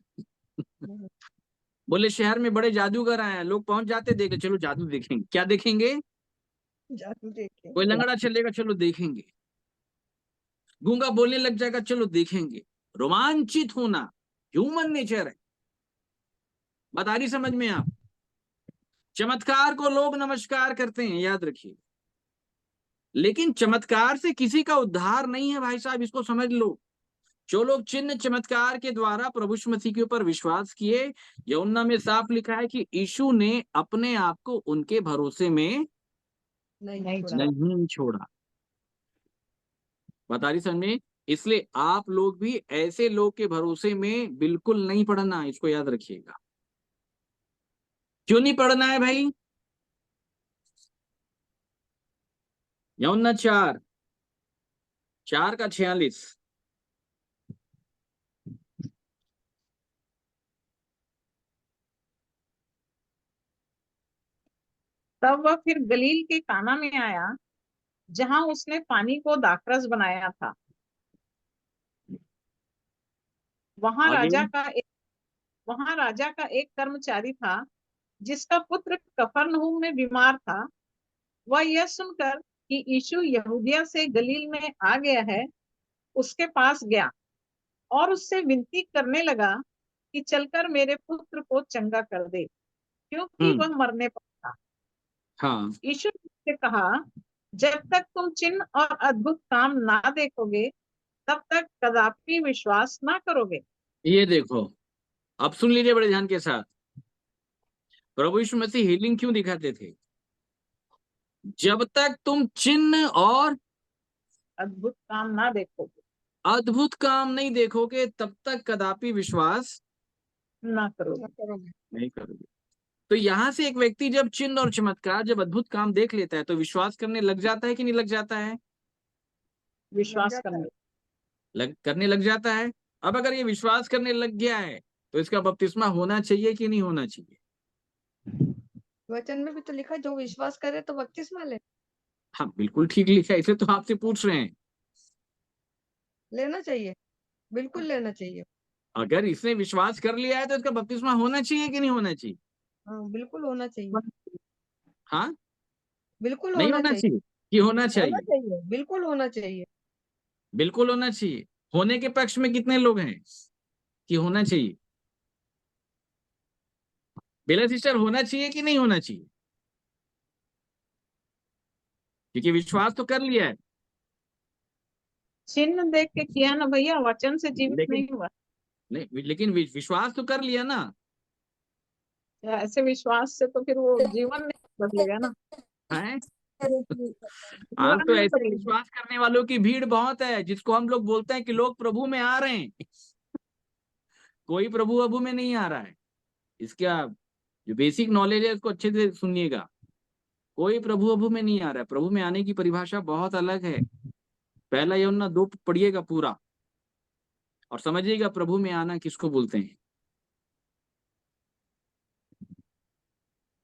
हम्म, बोले शहर में बड़े जादूगर आए हैं, लोग पहुंच जाते देखे, चलो जादू देखेंगे। क्या देखेंगे? जादू कोई देखेंगे। लंगड़ा चलेगा, चलो देखेंगे। गूंगा बोलने लग जाएगा, चलो देखेंगे। रोमांचित होना ह्यूमन नेचर है। बात आ रही समझ में आप? चमत्कार को लोग नमस्कार करते हैं, याद रखिए। लेकिन चमत्कार से किसी का उद्धार नहीं है भाई साहब, इसको समझ लो। जो लोग चिन्ह चमत्कार के द्वारा प्रभु यीशु मसीह के ऊपर विश्वास किए, यूहन्ना में साफ लिखा है कि यीशु ने अपने आप को उनके भरोसे में नहीं छोड़ा। नहीं छोड़ा। बता रही समझ में? इसलिए आप लोग भी ऐसे लोग के भरोसे में बिल्कुल नहीं पड़ना, इसको याद रखिएगा। क्यों नहीं पढ़ना है भाई? यूहन्ना 4:46। तब वह फिर गलील के काना में आया, जहां उसने पानी को दाखरस बनाया था। वहां आगे राजा का एक वहां राजा का एक कर्मचारी था, जिसका पुत्र कफरनहूम में बीमार था। वह यह सुनकर कि यीशु यहूदिया से गलील में आ गया है, उसके पास गया और उससे विनती करने लगा कि चलकर मेरे पुत्र को चंगा कर दे, क्योंकि हम्म। वह मरने पर था। हाँ, यीशु ने उससे कहा, जब तक तुम चिन्ह और अद्भुत काम ना देखोगे, तब तक कदापि विश्वास ना करोगे। ये देखो, अब सुन लीजिए बड़े ध्यान के साथ। प्रभु यीशु मसीह हीलिंग क्यों दिखाते थे? जब तक तुम चिन्ह और अद्भुत काम ना देखोगे, अद्भुत काम नहीं देखोगे, तब तक कदापि विश्वास ना ना करोगे। करोगे। नहीं करोगे। तो यहां से एक व्यक्ति जब चिन्ह और चमत्कार, जब अद्भुत काम देख लेता है, तो विश्वास करने लग जाता है कि नहीं लग जाता है? लग विश्वास जाता है। करने। करने लग जाता है। अब अगर ये विश्वास करने लग गया है, तो इसका बपतिस्मा होना चाहिए कि नहीं होना चाहिए? वचन में भी तो लिखा है, जो विश्वास करे तो बपतिस्मा ले। हाँ बिल्कुल ठीक लिखा है, इसलिए तो आपसे पूछ रहे हैं। लेना चाहिए, बिल्कुल लेना चाहिए। अगर इसने विश्वास कर लिया है तो इसका बपतिस्मा होना चाहिए कि नहीं होना चाहिए? हाँ, बिल्कुल होना चाहिए। हाँ, बिल्कुल नहीं होना होना चाहिए। चाहिए कि होना होना चाहिए? चाहिए, बिल्कुल होना चाहिए। बिल्कुल होना चाहिए। होने के पक्ष में कितने लोग हैं कि होना चाहिए? बेला सिस्टर, होना चाहिए कि नहीं होना चाहिए? क्योंकि विश्वास तो कर लिया है। चिन्ह देख के किया ना भैया, वचन से जीवित लेकिन नहीं हुआ। नहीं, लेकिन विश्वास तो कर लिया ना। ऐसे विश्वास से तो फिर वो जीवन नहीं बदलेगा ना। है, आज जीवन तो नहीं ऐसे बदलेगा। विश्वास करने वालों की भीड़ बहुत है, जिसको हम लोग बोलते हैं कि लोग प्रभु में आ रहे हैं। कोई प्रभु अभु में नहीं आ रहा है। इसका जो बेसिक नॉलेज है उसको अच्छे से सुनिएगा। कोई प्रभु अभु में नहीं आ रहा है। प्रभु में आने की परिभाषा बहुत अलग है। पहला यूहन्ना 2 पढ़िएगा पूरा, और समझिएगा प्रभु में आना किसको बोलते हैं।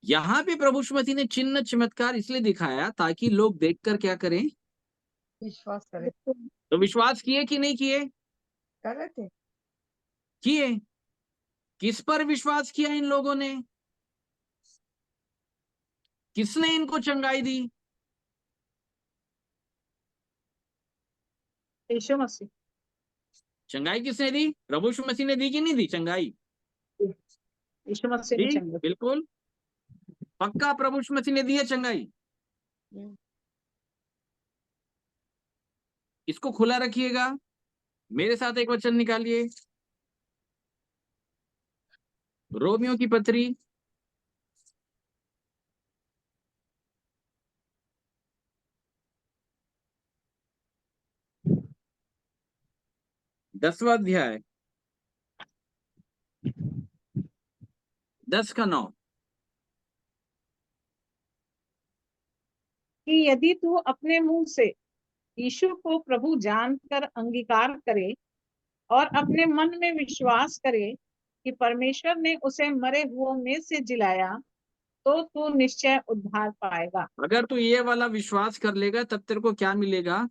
यहाँ पे प्रभु यीशु मसीह ने चिन्ह चमत्कार इसलिए दिखाया ताकि लोग देखकर क्या करें? विश्वास करे। तो विश्वास किए कि नहीं किए? कर रहे थे। किए। किस पर विश्वास किया इन लोगों ने? किसने इनको चंगाई दी? यीशु मसीह। चंगाई किसने दी? प्रभु यीशु मसीह ने दी कि नहीं दी चंगाई? यीशु मसीह ने दी, चंगा। बिल्कुल पक्का प्रभु यीशु मसीह ने दी है चंगाई। हम्म, इसको खुला रखिएगा। मेरे साथ एक वचन निकालिए, रोमियो की पत्री 10वां अध्याय 10:9। कि यदि तू अपने मुंह से यीशु को प्रभु जानकर अंगीकार करे और अपने मन में विश्वास करे कि परमेश्वर ने उसे मरे हुओं में से जिलाया, तो तू निश्चय उद्धार पाएगा। अगर तू ये वाला विश्वास कर लेगा तब तेरे को क्या मिलेगा?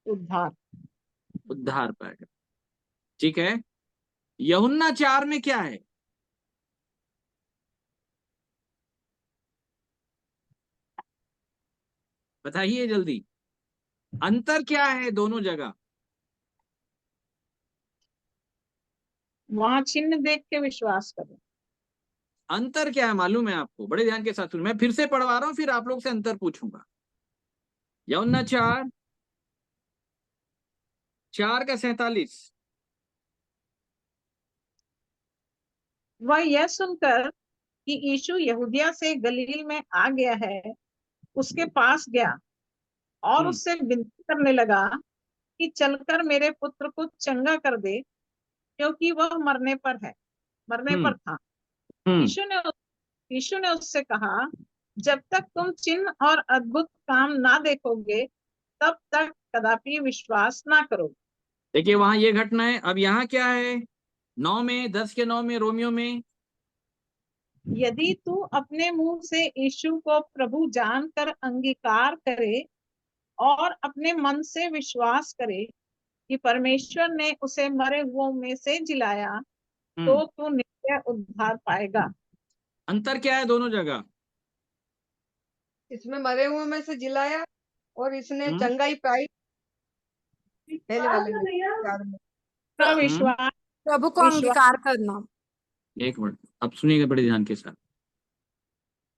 उद्धार। उद्धार पाएगा। ठीक है। यूहन्ना 4 में क्या है? बताइए जल्दी, अंतर क्या है दोनों जगह? वहां चिन्ह देख के विश्वास करो। अंतर क्या है मालूम है आपको? बड़े ध्यान के साथ सुनो, मैं फिर से पढ़वा रहा हूं, फिर आप लोग से अंतर पूछूंगा। यूहन्ना 4:47। वह यह सुनकर कि यीशु यहूदिया से गलील में आ गया है, उसके पास गया और उससे विनती करने लगा कि चलकर मेरे पुत्र को चंगा कर दे, क्योंकि वह मरने पर था। हम्म यीशु ने उससे कहा, जब तक तुम चिन्ह और अद्भुत काम ना देखोगे, तब तक कदापि विश्वास ना करोगे। देखिए वहां ये घटना है। अब यहाँ क्या है? 9 में, 10:9 में, रोमियो में, यदि तू अपने मुंह से यीशु को प्रभु जानकर अंगीकार करे और अपने मन से विश्वास करे कि परमेश्वर ने उसे मरे हुओं में से जिलाया, तो तू निश्चय उद्धार पाएगा। अंतर क्या है दोनों जगह? इसमें मरे हुए में से जिलाया और इसने हम्म। चंगाई पाई पहले वाले में, चार में। तो विश्वास प्रभु को विश्वास अंगीकार करना। एक मिनट, अब सुनिएगा बड़े ध्यान के साथ।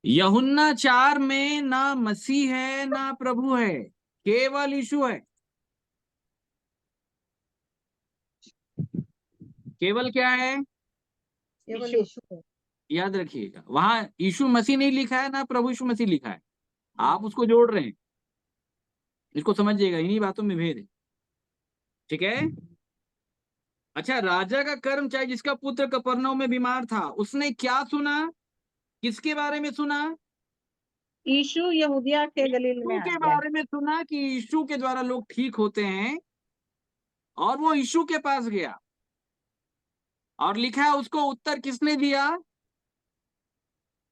यूहन्ना 4 में ना मसीह है ना प्रभु है, केवल यीशु है। केवल क्या है? केवल यीशु है। याद रखिएगा, वहां यीशु मसीह नहीं लिखा है ना प्रभु यीशु मसीह लिखा है, आप उसको जोड़ रहे हैं। इसको समझिएगा, इन्हीं बातों में भेद है। ठीक है। अच्छा, राजा का कर्मचारी जिसका पुत्र कफरनहूम में बीमार था, उसने क्या सुना? किसके बारे में सुना? यीशु यहूदिया के गलील में यीशु आ के गया। बारे में सुना कि यीशु के द्वारा लोग ठीक होते हैं, और वो यीशु के पास गया। और लिखा है उसको उत्तर किसने दिया?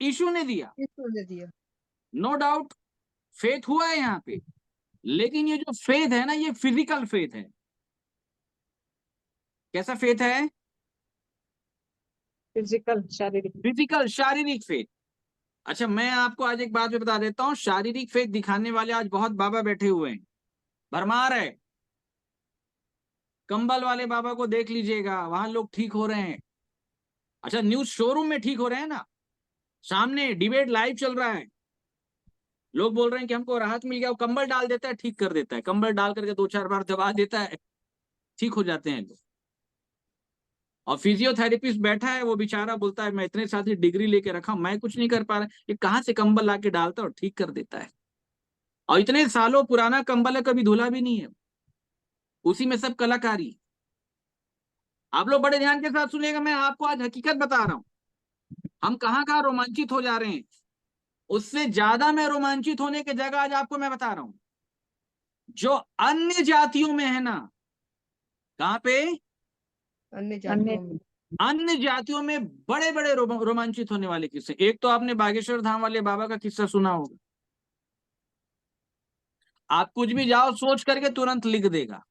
यीशु ने दिया। यीशु ने दिया। नो डाउट फेथ हुआ है यहाँ पे, लेकिन ये जो फेथ है ना, ये फिजिकल फेथ है। कैसा फेथ है? फिजिकल, शारीरिक। फिजिकल, शारीरिक फेथ। अच्छा, मैं आपको आज एक बात भी बता देता हूँ, शारीरिक फेथ दिखाने वाले आज बहुत बाबा बैठे हुए हैं, भरमार है। कंबल वाले बाबा को देख लीजिएगा, वहां लोग ठीक हो रहे हैं। अच्छा, न्यूज शोरूम में ठीक हो रहे हैं ना, सामने डिबेट लाइव चल रहा है, लोग बोल रहे हैं कि हमको राहत मिल गया। वो कंबल डाल देता है, ठीक कर देता है, कंबल डाल करके 2-4 बार दबा देता है, ठीक हो जाते हैं लोग। और फिजियोथेरेपिस्ट बैठा है, वो बेचारा बोलता है मैं इतने साल से डिग्री लेके रखा, मैं कुछ नहीं कर पा रहा, ये कहाँ से कंबल लाके डालता है और ठीक कर देता है। और इतने सालों पुराना कंबल है, कभी धुला भी नहीं है, उसी में सब कलाकारी। आप लोग बड़े ध्यान के साथ सुनिएगा, मैं आपको आज हकीकत बता रहा हूं। हम कहाँ कहाँ रोमांचित हो जा रहे हैं, उससे ज्यादा मैं रोमांचित होने की जगह आज आपको मैं बता रहा हूं, जो अन्य जातियों में है ना। कहाँ पे? अन्य जातियों में। अन्य जातियों में बड़े बड़े रोमांचित होने वाले किस्से। एक तो आपने बागेश्वर धाम वाले बाबा का किस्सा सुना होगा, आप कुछ भी जाओ सोच करके तुरंत लिख देगा।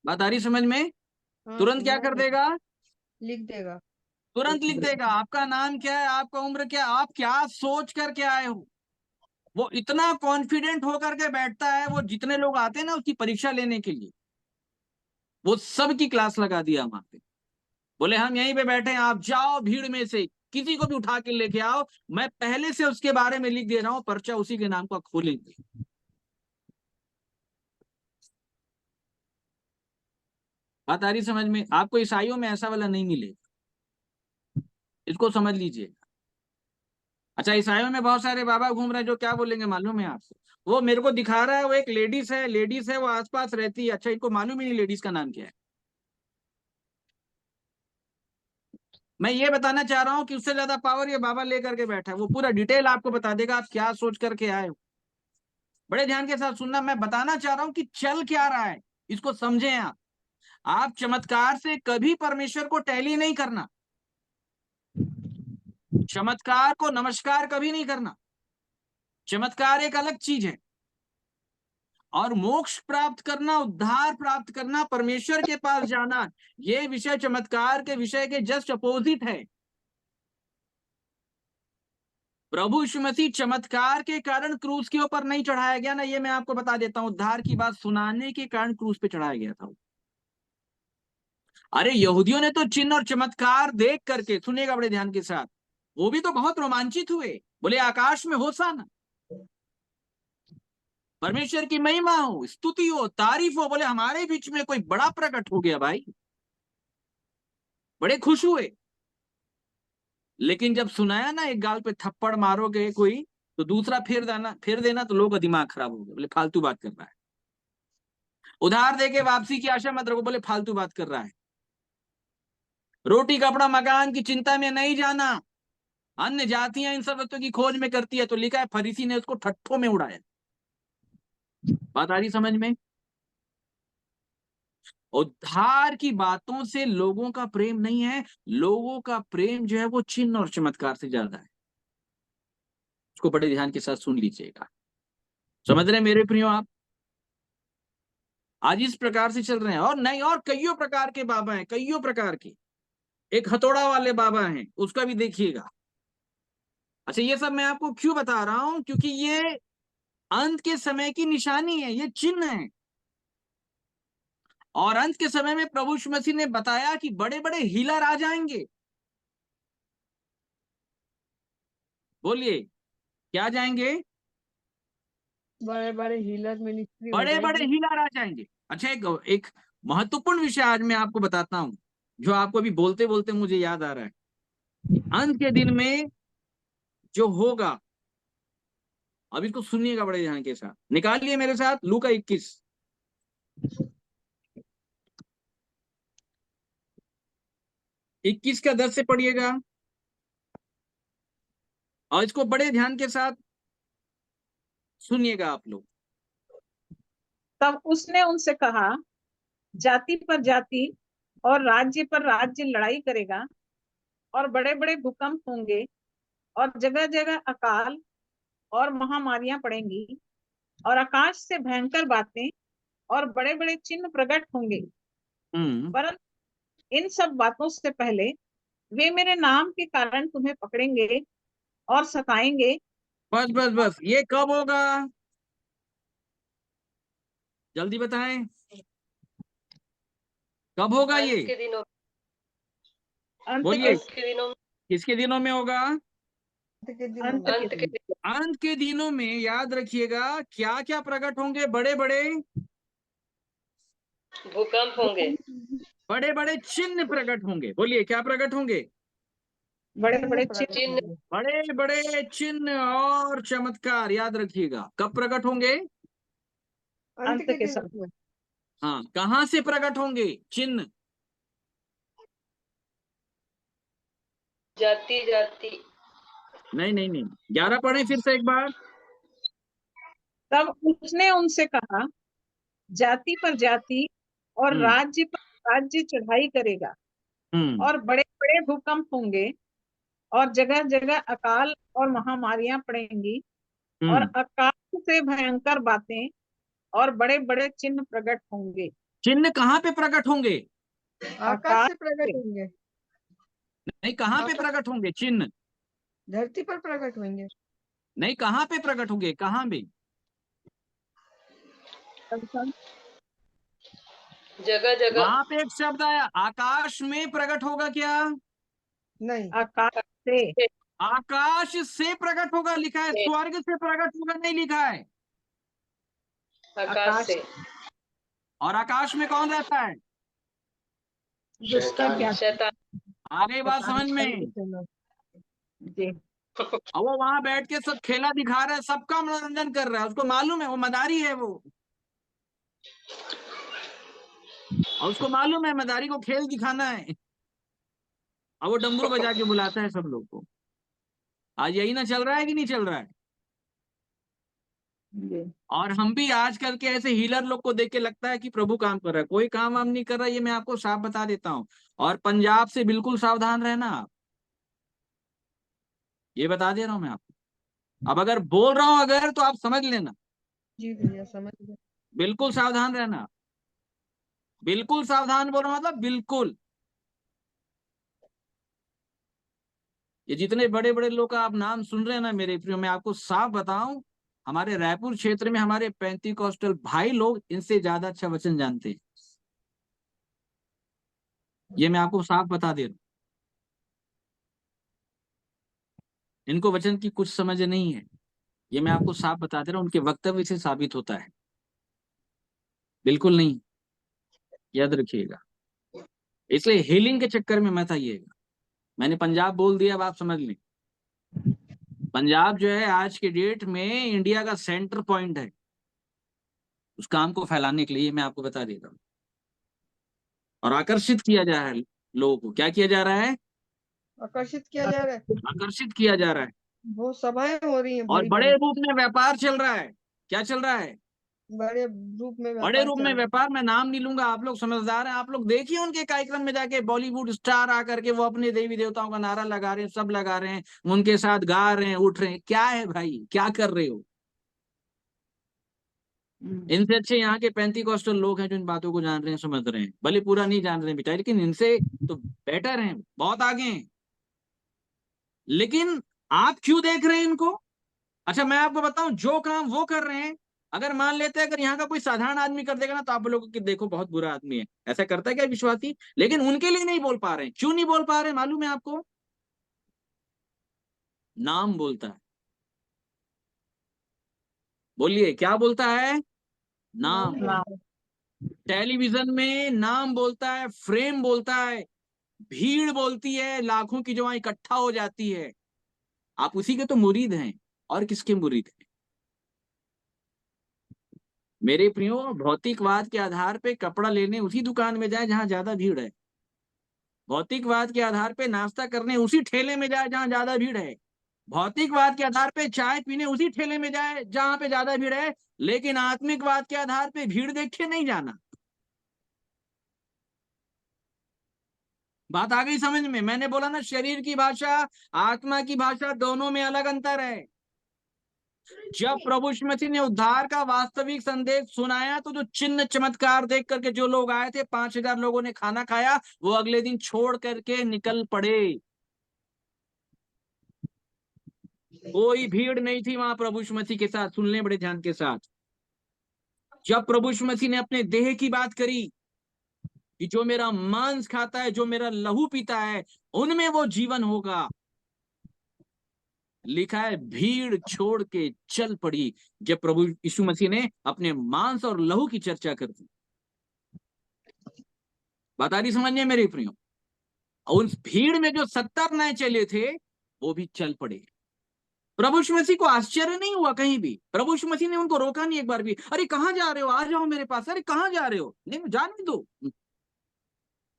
बात आ रही समझ में? तुरंत क्या कर देगा? लिख देगा। तुरंत लिख देगा। आपका नाम क्या है, आपका उम्र क्या है, आप क्या सोच करके आए हो, वो इतना कॉन्फिडेंट होकर के बैठता है। वो जितने लोग आते हैं ना उसकी परीक्षा लेने के लिए, वो सब की क्लास लगा दिया वहां पे। बोले हम यहीं पे बैठे हैं, आप जाओ भीड़ में से किसी को भी उठा के लेके आओ, मैं पहले से उसके बारे में लिख दे रहा हूं, पर्चा उसी के नाम का खोलेंगे। बात आ रही समझ में? आपको ईसाइयों में ऐसा वाला नहीं मिलेगा, इसको समझ लीजिए। अच्छा, ईसाइयों में बहुत सारे बाबा घूम रहे हैं जो क्या बोलेंगे मालूम है आपको? वो मेरे को दिखा रहा है, वो एक लेडीज है वो आसपास रहती है। अच्छा, इनको मालूम ही नहीं लेडीज का नाम क्या है। मैं ये बताना चाह रहा हूं कि उससे ज्यादा पावर ये बाबा लेकर के बैठा है, वो पूरा डिटेल आपको बता देगा आप क्या सोच करके आए हो। बड़े ध्यान के साथ सुनना, मैं बताना चाह रहा हूं कि चल क्या रहा है, इसको समझें आप चमत्कार से कभी परमेश्वर को टैली नहीं करना, चमत्कार को नमस्कार कभी नहीं करना। चमत्कार एक अलग चीज है, और मोक्ष प्राप्त करना, उद्धार प्राप्त करना, परमेश्वर के पास जाना, ये विषय चमत्कार के विषय के जस्ट अपोजिट है। प्रभु यीशु मसीह चमत्कार के कारण क्रूस के ऊपर नहीं चढ़ाया गया ना, ये मैं आपको बता देता हूं। उद्धार की बात सुनाने के कारण क्रूस पे चढ़ाया गया था। अरे यहूदियों ने तो चिन्ह और चमत्कार देख करके, सुनिएगा बड़े ध्यान के साथ, वो भी तो बहुत रोमांचित हुए, बोले आकाश में होशाना, परमेश्वर की महिमा हो, स्तुति हो, तारीफ हो, बोले हमारे बीच में कोई बड़ा प्रकट हो गया भाई, बड़े खुश हुए। लेकिन जब सुनाया ना एक गाल पे थप्पड़ मारोगे कोई तो दूसरा फेर देना तो लोगों का दिमाग खराब हो गया, बोले फालतू बात कर रहा है। उधार देके वापसी की आशा मत रखो, बोले फालतू बात कर रहा है। रोटी कपड़ा मकान की चिंता में नहीं जाना, अन्य जातियां इन सब वस्तुओं की खोज में करती है, तो लिखा है फरीसी ने उसको ठट्ठों में उड़ाया। बात आ रही समझ में? उद्धार की बातों से लोगों का प्रेम नहीं है, लोगों का प्रेम जो है वो चिन्ह और चमत्कार से ज्यादा है। उसको बड़े ध्यान के साथ सुन लीजिएगा। समझ रहे मेरे प्रियो आप? आज इस प्रकार से चल रहे हैं, और नहीं, और कईयों प्रकार के बाबा हैं, कईयों प्रकार के। एक हथौड़ा वाले बाबा हैं, उसका भी देखिएगा। अच्छा, ये सब मैं आपको क्यों बता रहा हूं? क्योंकि ये अंत के समय की निशानी है, ये चिन्ह है। और अंत के समय में प्रभु यीशु मसीह ने बताया कि बड़े बड़े हीलर आ जाएंगे। बोलिए, क्या जाएंगे? बड़े बड़े हीलर मिनिस्ट्री हो बड़े बड़े जाएगी। हीलर आ जाएंगे। अच्छा, एक महत्वपूर्ण विषय आज मैं आपको बताता हूं, जो आपको अभी बोलते बोलते मुझे याद आ रहा है। अंत के दिन में जो होगा, अब इसको सुनिएगा बड़े ध्यान के साथ, निकालिए मेरे साथ लूका 21। इक्कीस का 10 से पढ़िएगा, और इसको बड़े ध्यान के साथ सुनिएगा आप लोग। तब उसने उनसे कहा, जाति पर जाति और राज्य पर राज्य लड़ाई करेगा, और बड़े बड़े भूकंप होंगे, और जगह जगह अकाल और महामारियां पड़ेंगी, और आकाश से भयंकर बातें और बड़े बड़े चिन्ह प्रकट होंगे। परंतु इन सब बातों से पहले वे मेरे नाम के कारण तुम्हें पकड़ेंगे और सताएंगे। बस बस बस, ये कब होगा? जल्दी बताएं, कब होगा ये? अंत के दिनों, बोलिए, अंत के दिनों, किसके दिनों में होगा? अंत के दिनों में। अंत के दिनों, अंत के दिनों में याद रखिएगा, क्या क्या प्रकट होंगे? बड़े बड़े भूकंप होंगे, बड़े बड़े चिन्ह प्रकट होंगे। बोलिए, क्या प्रकट होंगे? बड़े बड़े प्रकट चिन्ह, होंगे। बड़े बड़े चिन्ह और चमत्कार, याद रखिएगा, कब प्रकट होंगे? अंत के के दिनों समय। में। हाँ, कहां से प्रकट होंगे चिन्ह? जाति जाति, नहीं नहीं नहीं, 11 पढ़े फिर से एक बार। तब उसने उनसे कहा, जाति पर जाति और राज्य पर राज्य चढ़ाई करेगा, और बड़े बड़े भूकंप होंगे, और जगह जगह अकाल और महामारियां पड़ेंगी, और आकाश से भयंकर बातें और बड़े बड़े चिन्ह प्रकट होंगे। चिन्ह कहाँ पे प्रकट होंगे? आकाश से प्रकट होंगे। नहीं, कहाँ पे प्रकट होंगे चिन्ह? धरती पर प्रकट होंगे। नहीं, कहाँ पे प्रकट होंगे? कहाँ पे? जगह जगह, वहां पे एक शब्द आया, आकाश में प्रकट होगा। क्या? नहीं, आकाश से, आकाश से प्रकट होगा लिखा है, स्वर्ग से प्रकट होगा नहीं लिखा है। आकाश से। और आकाश में कौन रहता है? दुष्टा क्या शैतान, आगे बात समझ में? जी, और वो वहां बैठ के सब खेला दिखा रहा है, सबका मनोरंजन कर रहा है, उसको मालूम है वो मदारी है वो, और उसको मालूम है मदारी को खेल दिखाना है। अब वो डमरू बजा के बुलाता है सब लोग को। आज यही ना चल रहा है कि नहीं चल रहा है? जी। और हम भी आजकल के ऐसे हीलर लोग को देख के लगता है कि प्रभु काम कर रहा है, कोई काम वाम नहीं कर रहा, ये मैं आपको साफ बता देता हूँ। और पंजाब से बिल्कुल सावधान रहना आप, ये बता दे रहा हूं मैं आपको। अब अगर बोल रहा हूं अगर, तो आप समझ लेना, जी भैया समझ गए। बिल्कुल सावधान रहना, बिल्कुल सावधान बोल रहा हूं, मतलब बिल्कुल। ये जितने बड़े बड़े लोग का आप नाम सुन रहे हैं ना मेरे प्रियो, मैं आपको साफ बताऊं, हमारे रायपुर क्षेत्र में हमारे पेंतीकोस्टल भाई लोग इनसे ज्यादा अच्छा वचन जानते हैं। ये मैं आपको साफ बता दे रहा हूं, इनको वचन की कुछ समझ नहीं है, ये मैं आपको साफ बता दे रहा हूं, उनके वक्तव्य से साबित होता है, बिल्कुल नहीं, याद रखिएगा। इसलिए हीलिंग के चक्कर में मत आइएगा। मैंने पंजाब बोल दिया, अब आप समझ लें। पंजाब जो है आज के डेट में इंडिया का सेंटर पॉइंट है उस काम को फैलाने के लिए, मैं आपको बता देता हूँ। और आकर्षित किया जा रहा है लोगों को, क्या किया जा रहा है? आकर्षित किया जा रहा है। आकर्षित किया जा रहा है, वो सभाएं हो रही हैं और बड़ी बड़े बड़ी, रूप में व्यापार चल रहा है। क्या चल रहा है? बड़े रूप में बड़े व्यापार रूप चल में रहा है। व्यापार, मैं नाम नहीं लूंगा, आप लोग समझदार हैं, आप लोग देखिए उनके कार्यक्रम में जाके बॉलीवुड स्टार आकर के वो अपने देवी देवताओं का नारा लगा रहे हैं, सब लगा रहे हैं, उनके साथ गा रहे हैं, उठ रहे हैं। क्या है भाई, क्या कर रहे हो? इनसे अच्छे यहाँ के पेंतीकोस्टल लोग हैं जो इन बातों को जान रहे हैं, समझ रहे हैं, भले पूरा नहीं जान रहे हैं बेचारे, लेकिन इनसे तो बेटर हैं, बहुत आगे हैं। लेकिन आप क्यों देख रहे हैं इनको? अच्छा मैं आपको बताऊं, जो काम वो कर रहे हैं, अगर मान लेते हैं अगर यहाँ का कोई साधारण आदमी कर देगा ना, तो आप लोगों की देखो बहुत बुरा आदमी है, ऐसा करता है क्या विश्वासी? लेकिन उनके लिए नहीं बोल पा रहे हैं। क्यों नहीं बोल पा रहे हैं मालूम है आपको? नाम बोलता है। बोलिए क्या बोलता है? नाम। नाम। टेलीविजन में नाम बोलता है, फ्रेम बोलता है, भीड़ बोलती है, लाखों की जो वहां इकट्ठा हो जाती है। आप उसी के तो मुरीद हैं, और किसके मुरीद हैं? मेरे प्रियो, भौतिकवाद के आधार पे कपड़ा लेने उसी दुकान में जाए जहां ज्यादा भीड़ है। भौतिकवाद के आधार पे नाश्ता करने उसी ठेले में जाए जहां ज्यादा भीड़ है। भौतिकवाद के आधार पे चाय पीने उसी ठेले में जाए जहां पे ज्यादा भीड़ है। लेकिन आत्मिकवाद के आधार पे भीड़ देख के नहीं जाना। बात आ गई समझ में? मैंने बोला ना, शरीर की भाषा, आत्मा की भाषा, दोनों में अलग अंतर है। जब प्रभु यीशु मसीह ने उद्धार का वास्तविक संदेश सुनाया, तो जो चिन्ह चमत्कार देख करके जो लोग आए थे, 5,000 लोगों ने खाना खाया, वो अगले दिन छोड़ करके निकल पड़े। कोई भीड़ नहीं थी वहां प्रभु यीशु मसीह के साथ। सुन लें बड़े ध्यान के साथ, जब प्रभु यीशु मसीह ने अपने देह की बात करी कि जो मेरा मांस खाता है, जो मेरा लहू पीता है, उनमें वो जीवन होगा, लिखा है भीड़ छोड़ के चल पड़ी जब प्रभु यीशु मसीह ने अपने मांस और लहू की चर्चा कर दी। बता रही समझिए मेरे प्रियो? और उस भीड़ में जो 70 नए चले थे, वो भी चल पड़े। प्रभु यीशु मसीह को आश्चर्य नहीं हुआ कहीं भी। प्रभु यीशु मसीह ने उनको रोका नहीं एक बार भी, अरे कहां जा रहे हो, आ जाओ मेरे पास, अरे कहां जा रहे हो, नहीं जाने दो।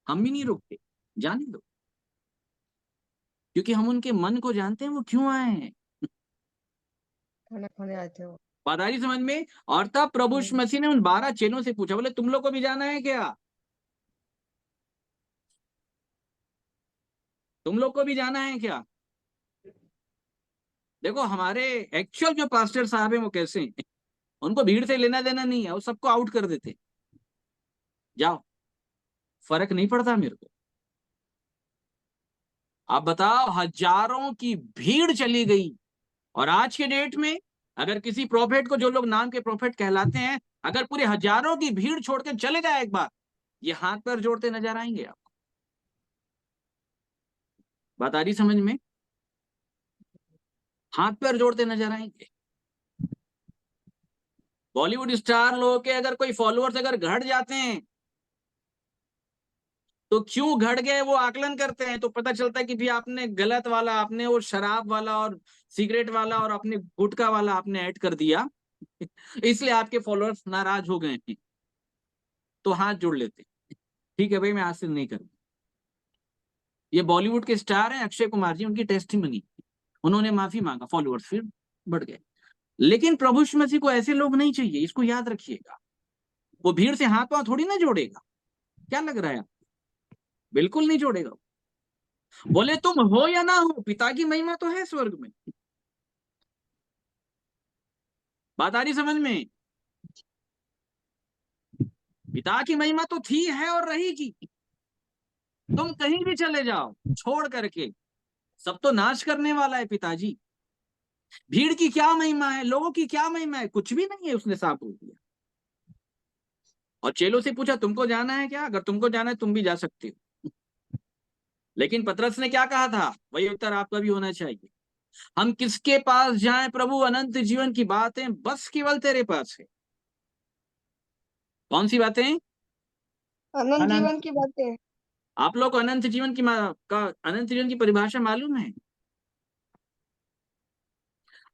हम भी नहीं रोकते, जाने दो, क्योंकि हम उनके मन को जानते हैं, वो क्यों आए हैं। खाना खाने आए थे वो। बात आ रही समझ में? और तब प्रभु यीशु मसीह ने उन 12 चेलों से पूछा, बोले तुम लोग को भी जाना है क्या? तुम लोग को भी जाना है क्या? देखो हमारे एक्चुअल जो पास्टर साहब हैं वो कैसे हैं, उनको भीड़ से लेना देना नहीं है, वो सबको आउट कर देते, जाओ, फर्क नहीं पड़ता मेरे को। आप बताओ, हजारों की भीड़ चली गई। और आज के डेट में अगर किसी प्रोफेट को, जो लोग नाम के प्रोफेट कहलाते हैं, अगर पूरे हजारों की भीड़ छोड़ के चले जाए एक बार, ये हाथ पैर जोड़ते नजर आएंगे आपको। बात आ रही समझ में? हाथ पैर जोड़ते नजर आएंगे। बॉलीवुड स्टार लोगों के अगर कोई फॉलोअर्स अगर घट जाते हैं, तो क्यों घट गए वो आकलन करते हैं, तो पता चलता है कि भी आपने गलत वाला, आपने वो शराब वाला और सिगरेट वाला और अपने गुटखा वाला आपने ऐड कर दिया, इसलिए आपके फॉलोअर्स नाराज हो गए हैं। तो हाथ जोड़ लेते, ठीक है भाई मैं आज से नहीं करूंगा, ये बॉलीवुड के स्टार हैं अक्षय कुमार जी, उनकी टेस्टिमनी, उन्होंने माफी मांगा, फॉलोअर्स फिर बढ़ गए। लेकिन प्रभु यीशु मसीह को ऐसे लोग नहीं चाहिए, इसको याद रखिएगा। वो भीड़ से हाथ पांव थोड़ी ना जोड़ेगा, क्या लग रहा है आपको? बिल्कुल नहीं जोड़ेगा। बोले तुम हो या ना हो, पिता की महिमा तो है स्वर्ग में। बात आ रही समझ में? पिता की महिमा तो थी, है और रहेगी। तुम कहीं भी चले जाओ छोड़ करके, सब तो नाश करने वाला है पिताजी। भीड़ की क्या महिमा है, लोगों की क्या महिमा है? कुछ भी नहीं है, उसने साफ बोल दिया। और चेलों से पूछा तुमको जाना है क्या? अगर तुमको जाना है तुम भी जा सकते हो। लेकिन पतरस ने क्या कहा था, वही उत्तर आपका भी होना चाहिए। हम किसके पास जाएं प्रभु? अनंत जीवन की बातें बस केवल तेरे पास है। कौन सी बातें? अनंत जीवन की बातें। आप लोग को अनंत जीवन की अनंत जीवन की परिभाषा मालूम है?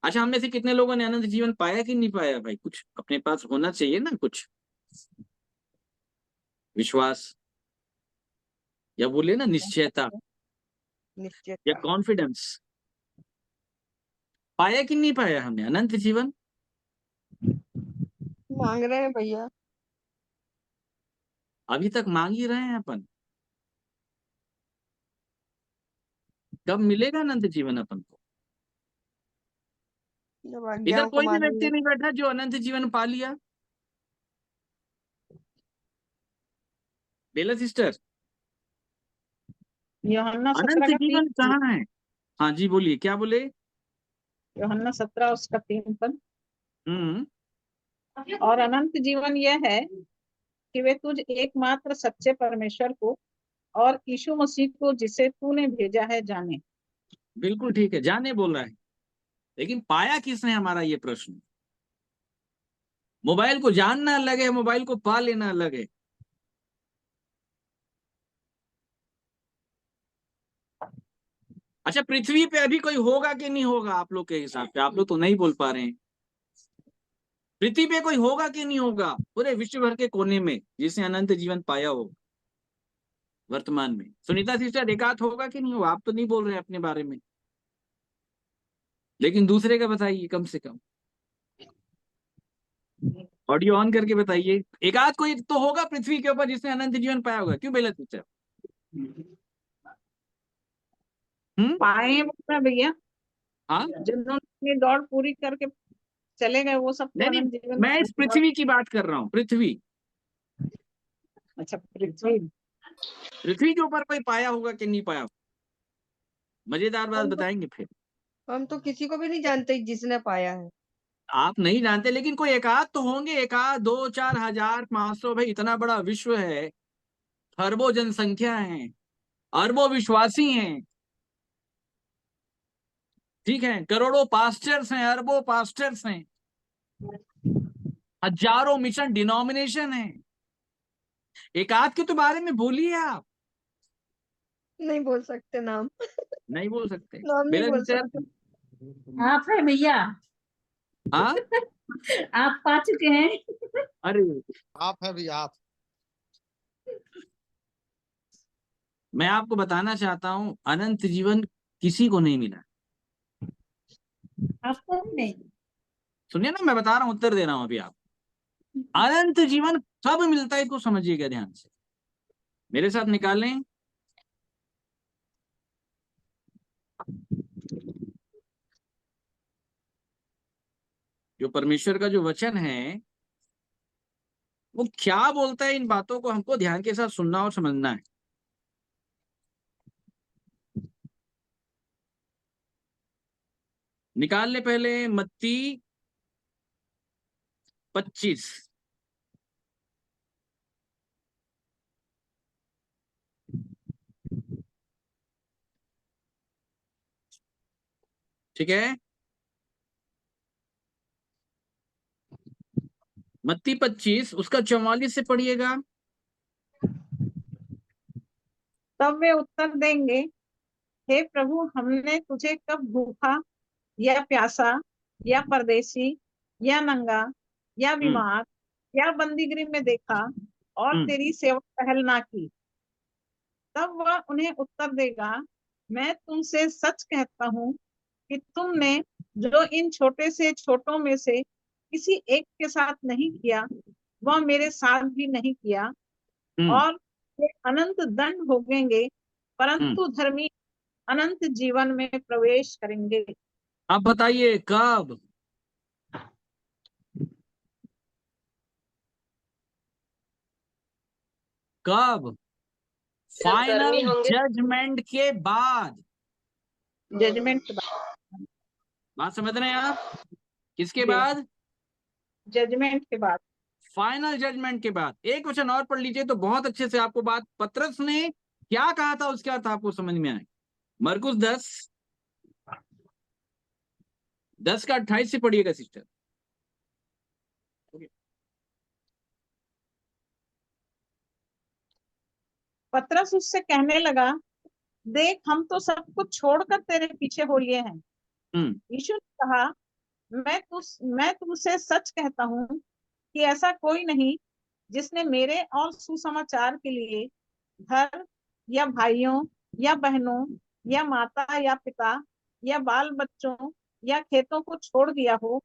अच्छा, हम में से कितने लोगों ने अनंत जीवन पाया कि नहीं पाया? भाई कुछ अपने पास होना चाहिए ना, कुछ विश्वास, या बोले ना निश्चयता, निश्चय या कॉन्फिडेंस। पाया कि नहीं पाया हमने अनंत जीवन? मांग रहे हैं भैया। अभी तक मांग ही रहे हैं अपन। कब मिलेगा अनंत जीवन अपन को? जब इधर आज्ञाओं को कोई भी व्यक्ति मानेंगे। नहीं बैठा जो अनंत जीवन पा लिया। बेला सिस्टर, यूहन्ना 17 अनंत का 3। जीवन कहाँ है? हाँ जी बोलिए, क्या बोले? यूहन्ना 17 उसका 3 पद। हम्म। और अनंत जीवन यह है कि वे तुझ एकमात्र सच्चे परमेश्वर को और यीशु मसीह को जिसे तूने भेजा है जाने। बिल्कुल ठीक है, जाने बोल रहा है, लेकिन पाया किसने? हमारा ये प्रश्न। मोबाइल को जानना अलग है, मोबाइल को पा लेना अलग है। अच्छा, पृथ्वी पे अभी कोई होगा कि नहीं होगा आप लोग के हिसाब से? आप लोग तो नहीं बोल पा रहे हैं। पृथ्वी पे कोई होगा कि नहीं होगा पूरे विश्व भर के कोने में जिसने अनंत जीवन पाया हो वर्तमान में? सुनीता सिस्टर, एकाध होगा कि नहीं होगा? आप तो नहीं बोल रहे अपने बारे में, लेकिन दूसरे का बताइए कम से कम। ऑडियो ऑन करके बताइए, एकाध कोई तो होगा पृथ्वी के ऊपर जिसने अनंत जीवन पाया होगा। क्यों बेला सिस्टर? पाए हैं बोल रहे हैं भैया। हाँ, जिन्होंने अपनी दौड़ पूरी करके चले गए वो सब तो नहीं नहीं, अनंत जीवन मैं इस पृथ्वी की बात कर रहा हूँ। पृथ्वी, अच्छा पृथ्वी। पृथ्वी के ऊपर कोई पाया होगा कि नहीं पाया? मजेदार बात बताएंगे फिर। हम तो किसी को भी नहीं जानते जिसने पाया है। आप नहीं जानते, लेकिन कोई एकाध तो होंगे, एकाध, 2, 4, 1000, 500। भाई इतना बड़ा विश्व है, अरबों जनसंख्या है, अरबों विश्वासी हैं, ठीक है, करोड़ों पास्टर्स हैं, अरबों पास्टर्स हैं, हजारों मिशन डिनोमिनेशन है। एकाध के तो बारे में बोलिए आप। नहीं बोल सकते नाम। नहीं बोल सकते? नाम नहीं बेला बोल सिस्टर? सकते। आप है भैया। हाँ, आप पा चुके हैं। अरे आप है भैया आप। मैं आपको बताना चाहता हूं, अनंत जीवन किसी को नहीं मिला। आपको भी नहीं। सुनिए ना, मैं बता रहा हूं, उत्तर दे रहा हूं अभी आप। अनंत जीवन कब मिलता है इसको समझिएगा ध्यान से, मेरे साथ निकालें। जो परमेश्वर का जो वचन है वो क्या बोलता है, इन बातों को हमको ध्यान के साथ सुनना और समझना है। निकाल ले पहले मत्ती 25। ठीक है, मत्ती 25 उसका 44 से पढ़िएगा। तब वे उत्तर देंगे, हे प्रभु हमने तुझे कब भूखा या प्यासा या परदेशी या नंगा या बीमार या बंदीगृह में देखा और हम्म। तेरी सेवा पहल ना की। तब वह उन्हें उत्तर देगा, मैं तुमसे सच कहता हूँ कि तुमने जो इन छोटे से छोटों में से किसी एक के साथ नहीं किया, वह मेरे साथ भी नहीं किया। और वे अनंत दंड भोगेंगे, परंतु धर्मी अनंत जीवन में प्रवेश करेंगे। अब बताइए कब? कब? जब फाइनल धर्मी होंगे, जजमेंट के बाद। जजमेंट के बाद। बात समझ रहे हैं आप? किसके जी। बाद? जजमेंट के बाद। फाइनल जजमेंट के बाद। एक क्वेश्चन और पढ़ लीजिए तो बहुत अच्छे से आपको बात पतरस ने क्या कहा था उसके अर्थ आपको समझ में आए। मरकुस 10 का 28 से पढ़िएगा सिस्टर। पतरस उससे कहने लगा, देख हम तो सब कुछ छोड़कर तेरे पीछे हो लिए हैं। यीशु ने कहा, मैं तुमसे सच कहता हूँ कि ऐसा कोई नहीं जिसने मेरे और सुसमाचार के लिए घर या भाइयों या बहनों या माता या पिता या बाल बच्चों या खेतों को छोड़ दिया हो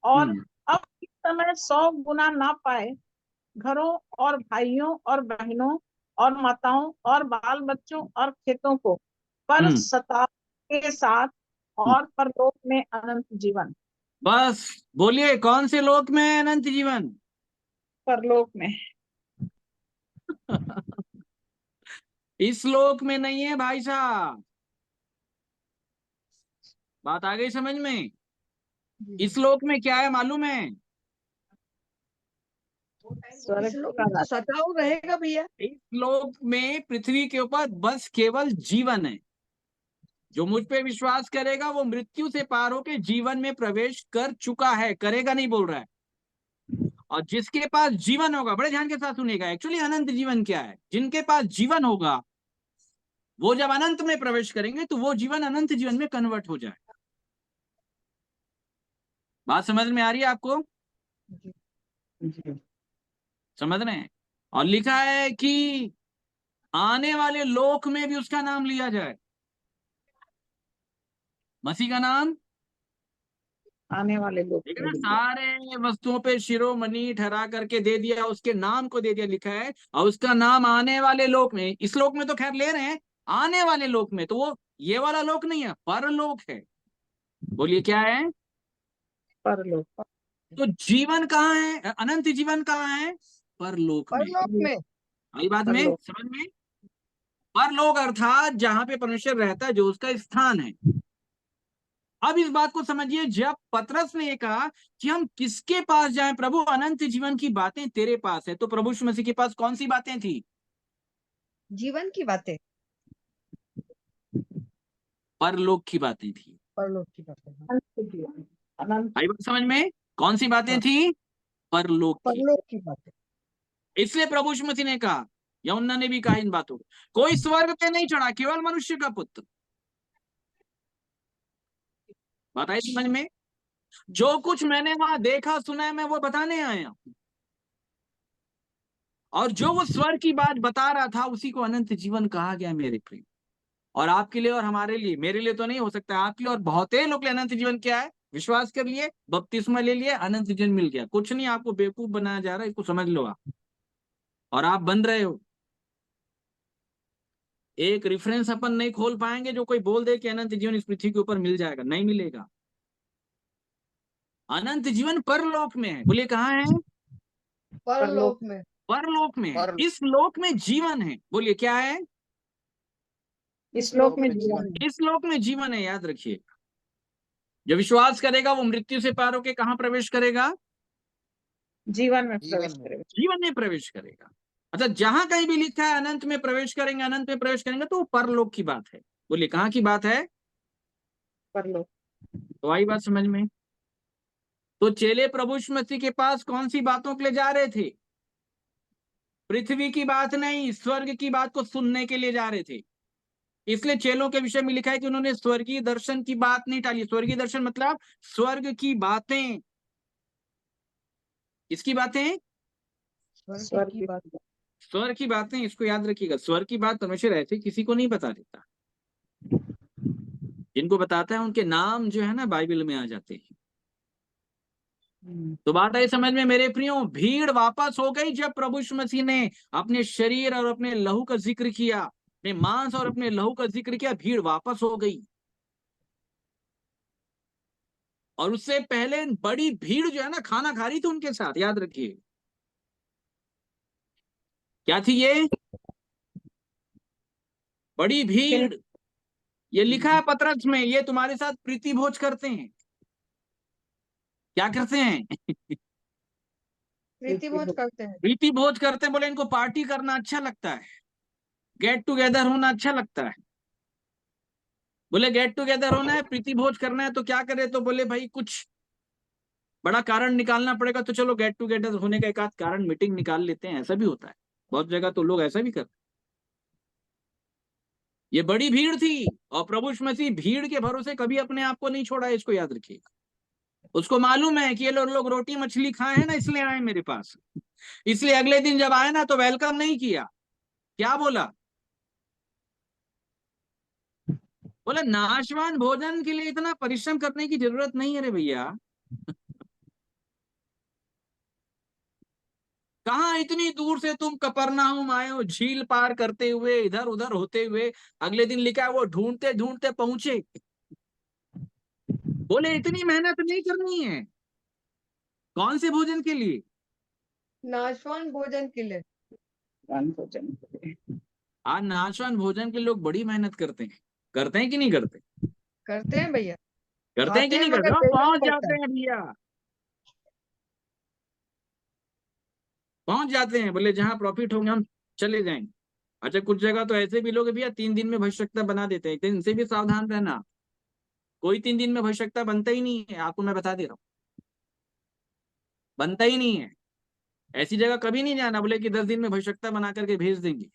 और अब इस समय 100 गुना ना पाए, घरों और भाइयों और बहनों और माताओं और बाल बच्चों और खेतों को, पर सता के साथ और परलोक में अनंत जीवन। बस बोलिए कौन से लोक में है अनंत जीवन? परलोक में। इस लोक में नहीं है भाई साहब। बात आ गई समझ में? इस लोक में क्या है मालूम है? सताऊ रहेगा भैया। इस लोक में पृथ्वी के ऊपर बस केवल जीवन है। जो मुझ पे विश्वास करेगा वो मृत्यु से पार होकर जीवन में प्रवेश कर चुका है, करेगा नहीं बोल रहा है। और जिसके पास जीवन होगा, बड़े ध्यान के साथ सुनिएगा, एक्चुअली अनंत जीवन क्या है? जिनके पास जीवन होगा वो जब अनंत में प्रवेश करेंगे तो वो जीवन अनंत जीवन में कन्वर्ट हो जाएगा। बात समझ में आ रही है आपको? समझ रहे हैं? और लिखा है कि आने वाले लोक में भी उसका नाम लिया जाए। मसीह का नाम आने वाले लोग ठीक है ना? सारे वस्तुओं पे शिरोमणि ठहरा करके दे दिया, उसके नाम को दे दिया, लिखा है और उसका नाम आने वाले लोक में। इस लोक में तो खैर ले रहे हैं, आने वाले लोक में तो वो ये वाला लोक नहीं है, परलोक है। बोलिए क्या है? परलोक। तो जीवन कहाँ है? अनंत जीवन कहाँ है? परलोक में। परलोक में। आई बात में समझ में? परलोक अर्थात जहां पे परमेश्वर रहता है, जो उसका स्थान है। अब इस बात को समझिए, जब पतरस ने ये कहा कि हम किसके पास जाएं प्रभु, अनंत जीवन की बातें तेरे पास है, तो प्रभु यीशु मसीह के पास कौन सी बातें थी? जीवन की बातें, परलोक की बातें थी। परलोक की बातें, अनंत। आई बात समझ में? कौन सी बातें थी? परलोक की। परलोक की बातें। इसलिए प्रभु यीशु मसीह ने कहा, यूहन्ना ने भी कहा इन बातों को, कोई स्वर्ग पे नहीं चढ़ा, केवल मनुष्य का पुत्र। बात आई समझ में? जो कुछ मैंने वहां देखा सुना है, मैं वो बताने आया हूं। और जो वो स्वर्ग की बात बता रहा था उसी को अनंत जीवन कहा गया मेरे प्रिय। और आपके लिए और हमारे लिए, मेरे लिए तो नहीं हो सकता, आपके लिए और बहुत लोग के लिए अनंत जीवन क्या है? विश्वास कर लिए, बपतिस्मा ले लिए, अनंत जीवन मिल गया। कुछ नहीं, आपको बेवकूफ बनाया जा रहा है, इसको समझ लो आप। और आप बन रहे हो। एक रेफरेंस अपन नहीं खोल पाएंगे जो कोई बोल दे कि अनंत जीवन इस पृथ्वी के ऊपर मिल जाएगा, नहीं मिलेगा। अनंत जीवन परलोक में है। बोलिए कहाँ है? परलोक में। परलोक में है। इस लोक में जीवन है। बोलिए क्या है? इस लोक में जीवन। इस लोक में जीवन है, याद रखिए। जो विश्वास करेगा वो मृत्यु से पार होकर कहाँ प्रवेश करेगा? जीवन में प्रवेश करेगा। जीवन में प्रवेश करेगा। अच्छा, जहां कहीं भी लिखा है अनंत में प्रवेश करेंगे, अनंत में प्रवेश करेंगे, तो वो परलोक की बात है। बोलिए कहाँ की बात है? परलोक। तो आई बात समझ में? तो चेले प्रभु यीशु मसीह के पास कौन सी बातों के लिए जा रहे थे? पृथ्वी की बात नहीं, स्वर्ग की बात को सुनने के लिए जा रहे थे। इसलिए चेलों के विषय में लिखा है कि उन्होंने स्वर्गीय दर्शन की बात नहीं टाली। स्वर्गीय दर्शन मतलब स्वर्ग की बातें। किसकी बातें? स्वर्ग की बातें। स्वर की बातें, इसको याद रखिएगा, स्वर की बात परमेश्वर ऐसे किसी को नहीं बता देता। जिनको बताता है उनके नाम जो है ना बाइबल में आ जाते हैं। तो बात आई समझ में मेरे प्रियो। भीड़ वापस हो गई जब प्रभु यीशु मसीह ने अपने शरीर और अपने लहू का जिक्र किया, अपने मांस और अपने लहू का जिक्र किया, भीड़ वापस हो गई। और उससे पहले बड़ी भीड़ जो है ना खाना खा रही थी उनके साथ, याद रखिए। क्या थी ये? बड़ी भीड़। ये लिखा है पतरस में, ये तुम्हारे साथ प्रीति भोज करते हैं। क्या करते हैं? प्रीति भोज करते हैं। प्रीति भोज करते हैं, बोले इनको पार्टी करना अच्छा लगता है, गेट टुगेदर होना अच्छा लगता है। बोले गेट टुगेदर होना है, प्रीति भोज करना है, तो क्या करे? तो बोले भाई कुछ बड़ा कारण निकालना पड़ेगा, तो चलो गेट टुगेदर होने का एक आध कारण मीटिंग निकाल लेते हैं। ऐसा भी होता है बहुत जगह, तो लोग ऐसा भी करते हैं। ये बड़ी भीड़ थी और प्रभु यीशु मसीह भीड़ के भरोसे कभी अपने आप को नहीं छोड़ा, इसको याद रखिएगा। उसको मालूम है कि ये लोग रोटी मछली खाए हैं ना, इसलिए आए मेरे पास। इसलिए अगले दिन जब आए ना तो वेलकम नहीं किया। क्या बोला? बोला नाशवान भोजन के लिए इतना परिश्रम करने की जरूरत नहीं है रे भैया। कहाँ इतनी दूर से तुम कपरनाहूम आए हो, झील पार करते हुए, इधर उधर होते हुए। अगले दिन लिखा है वो ढूंढते ढूंढते पहुंचे। बोले इतनी मेहनत नहीं करनी है। कौन से भोजन के लिए? नाशवान भोजन के लिए। आज नाशवान भोजन के लोग बड़ी मेहनत करते हैं। करते हैं कि नहीं करते? करते हैं भैया, करते हैं कि खाते हैं नहीं मगर करते? हाँ, देना पहुंच पड़ता जाते है। हैं भैया, पहुंच जाते हैं। बोले जहां प्रॉफिट होंगे हम चले जाएंगे। अच्छा, कुछ जगह तो ऐसे भी लोग हैं भैया 3 दिन में भविष्यता बना देते हैं, इनसे भी सावधान रहना। कोई 3 दिन में भविष्यता बनता ही नहीं है, आपको मैं बता दे रहा हूँ, बनता ही नहीं है। ऐसी जगह कभी नहीं जाना बोले कि 10 दिन में भविष्यता बना करके भेज देंगे।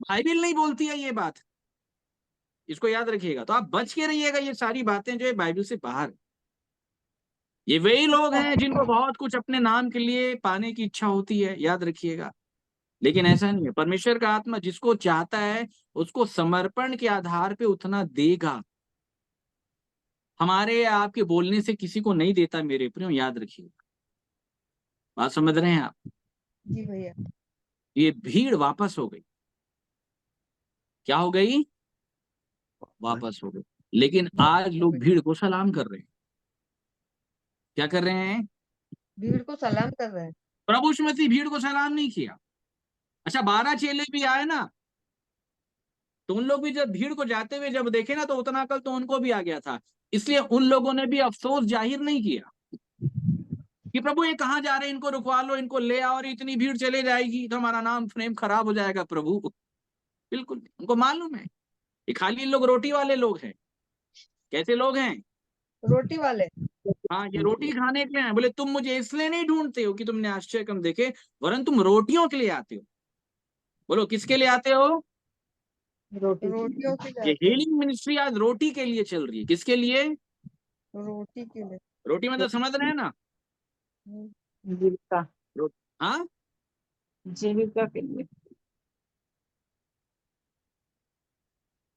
बाइबिल नहीं बोलती है ये बात, इसको याद रखिएगा। तो आप बच के रहिएगा, ये सारी बातें जो है बाइबल से बाहर है। ये वही लोग हैं जिनको बहुत कुछ अपने नाम के लिए पाने की इच्छा होती है, याद रखिएगा। लेकिन ऐसा नहीं है। परमेश्वर का आत्मा जिसको चाहता है उसको समर्पण के आधार पे उतना देगा। हमारे या आपके बोलने से किसी को नहीं देता मेरे प्रियो, याद रखिएगा। बात समझ रहे हैं आप? जी भैया। ये भीड़ वापस हो गई। क्या हो गई? वापस हो गई। लेकिन आज लोग भीड़ को सलाम कर रहे हैं। क्या कर रहे हैं? भीड़ को सलाम कर रहे हैं। प्रभु यीशु मसीह भीड़ को सलाम नहीं किया। अच्छा, 12 चेले भी आए ना, तो उन लोग भी जब भीड़ को जाते हुए जब देखे ना, तो उतना अकल तो उनको भी आ गया था। इसलिए उन लोगों ने भी अफसोस जाहिर नहीं किया कि प्रभु ये कहाँ जा रहे हैं, इनको रुकवा लो, इनको ले आओ, और इतनी भीड़ चले जाएगी तो हमारा नाम फ्रेम खराब हो जाएगा प्रभु। बिल्कुल नहीं। उनको मालूम है ये खाली लोग रोटी वाले लोग हैं। कैसे लोग हैं? रोटी वाले। हाँ, ये रोटी खाने के लिए हैं। बोले तुम मुझे इसलिए नहीं ढूंढते हो कि तुमने आश्चर्य कम देखे, वरन तुम रोटियों के लिए आते हो। बोलो किसके लिए आते हो? रोटियों के लिए ये आते हैं। हीलिंग मिनिस्ट्री आज रोटी के लिए चल रही है। किसके लिए? रोटी के लिए। रोटी मतलब समझ रहे हैं ना? जीविका, हाँ, जीविका के लिए।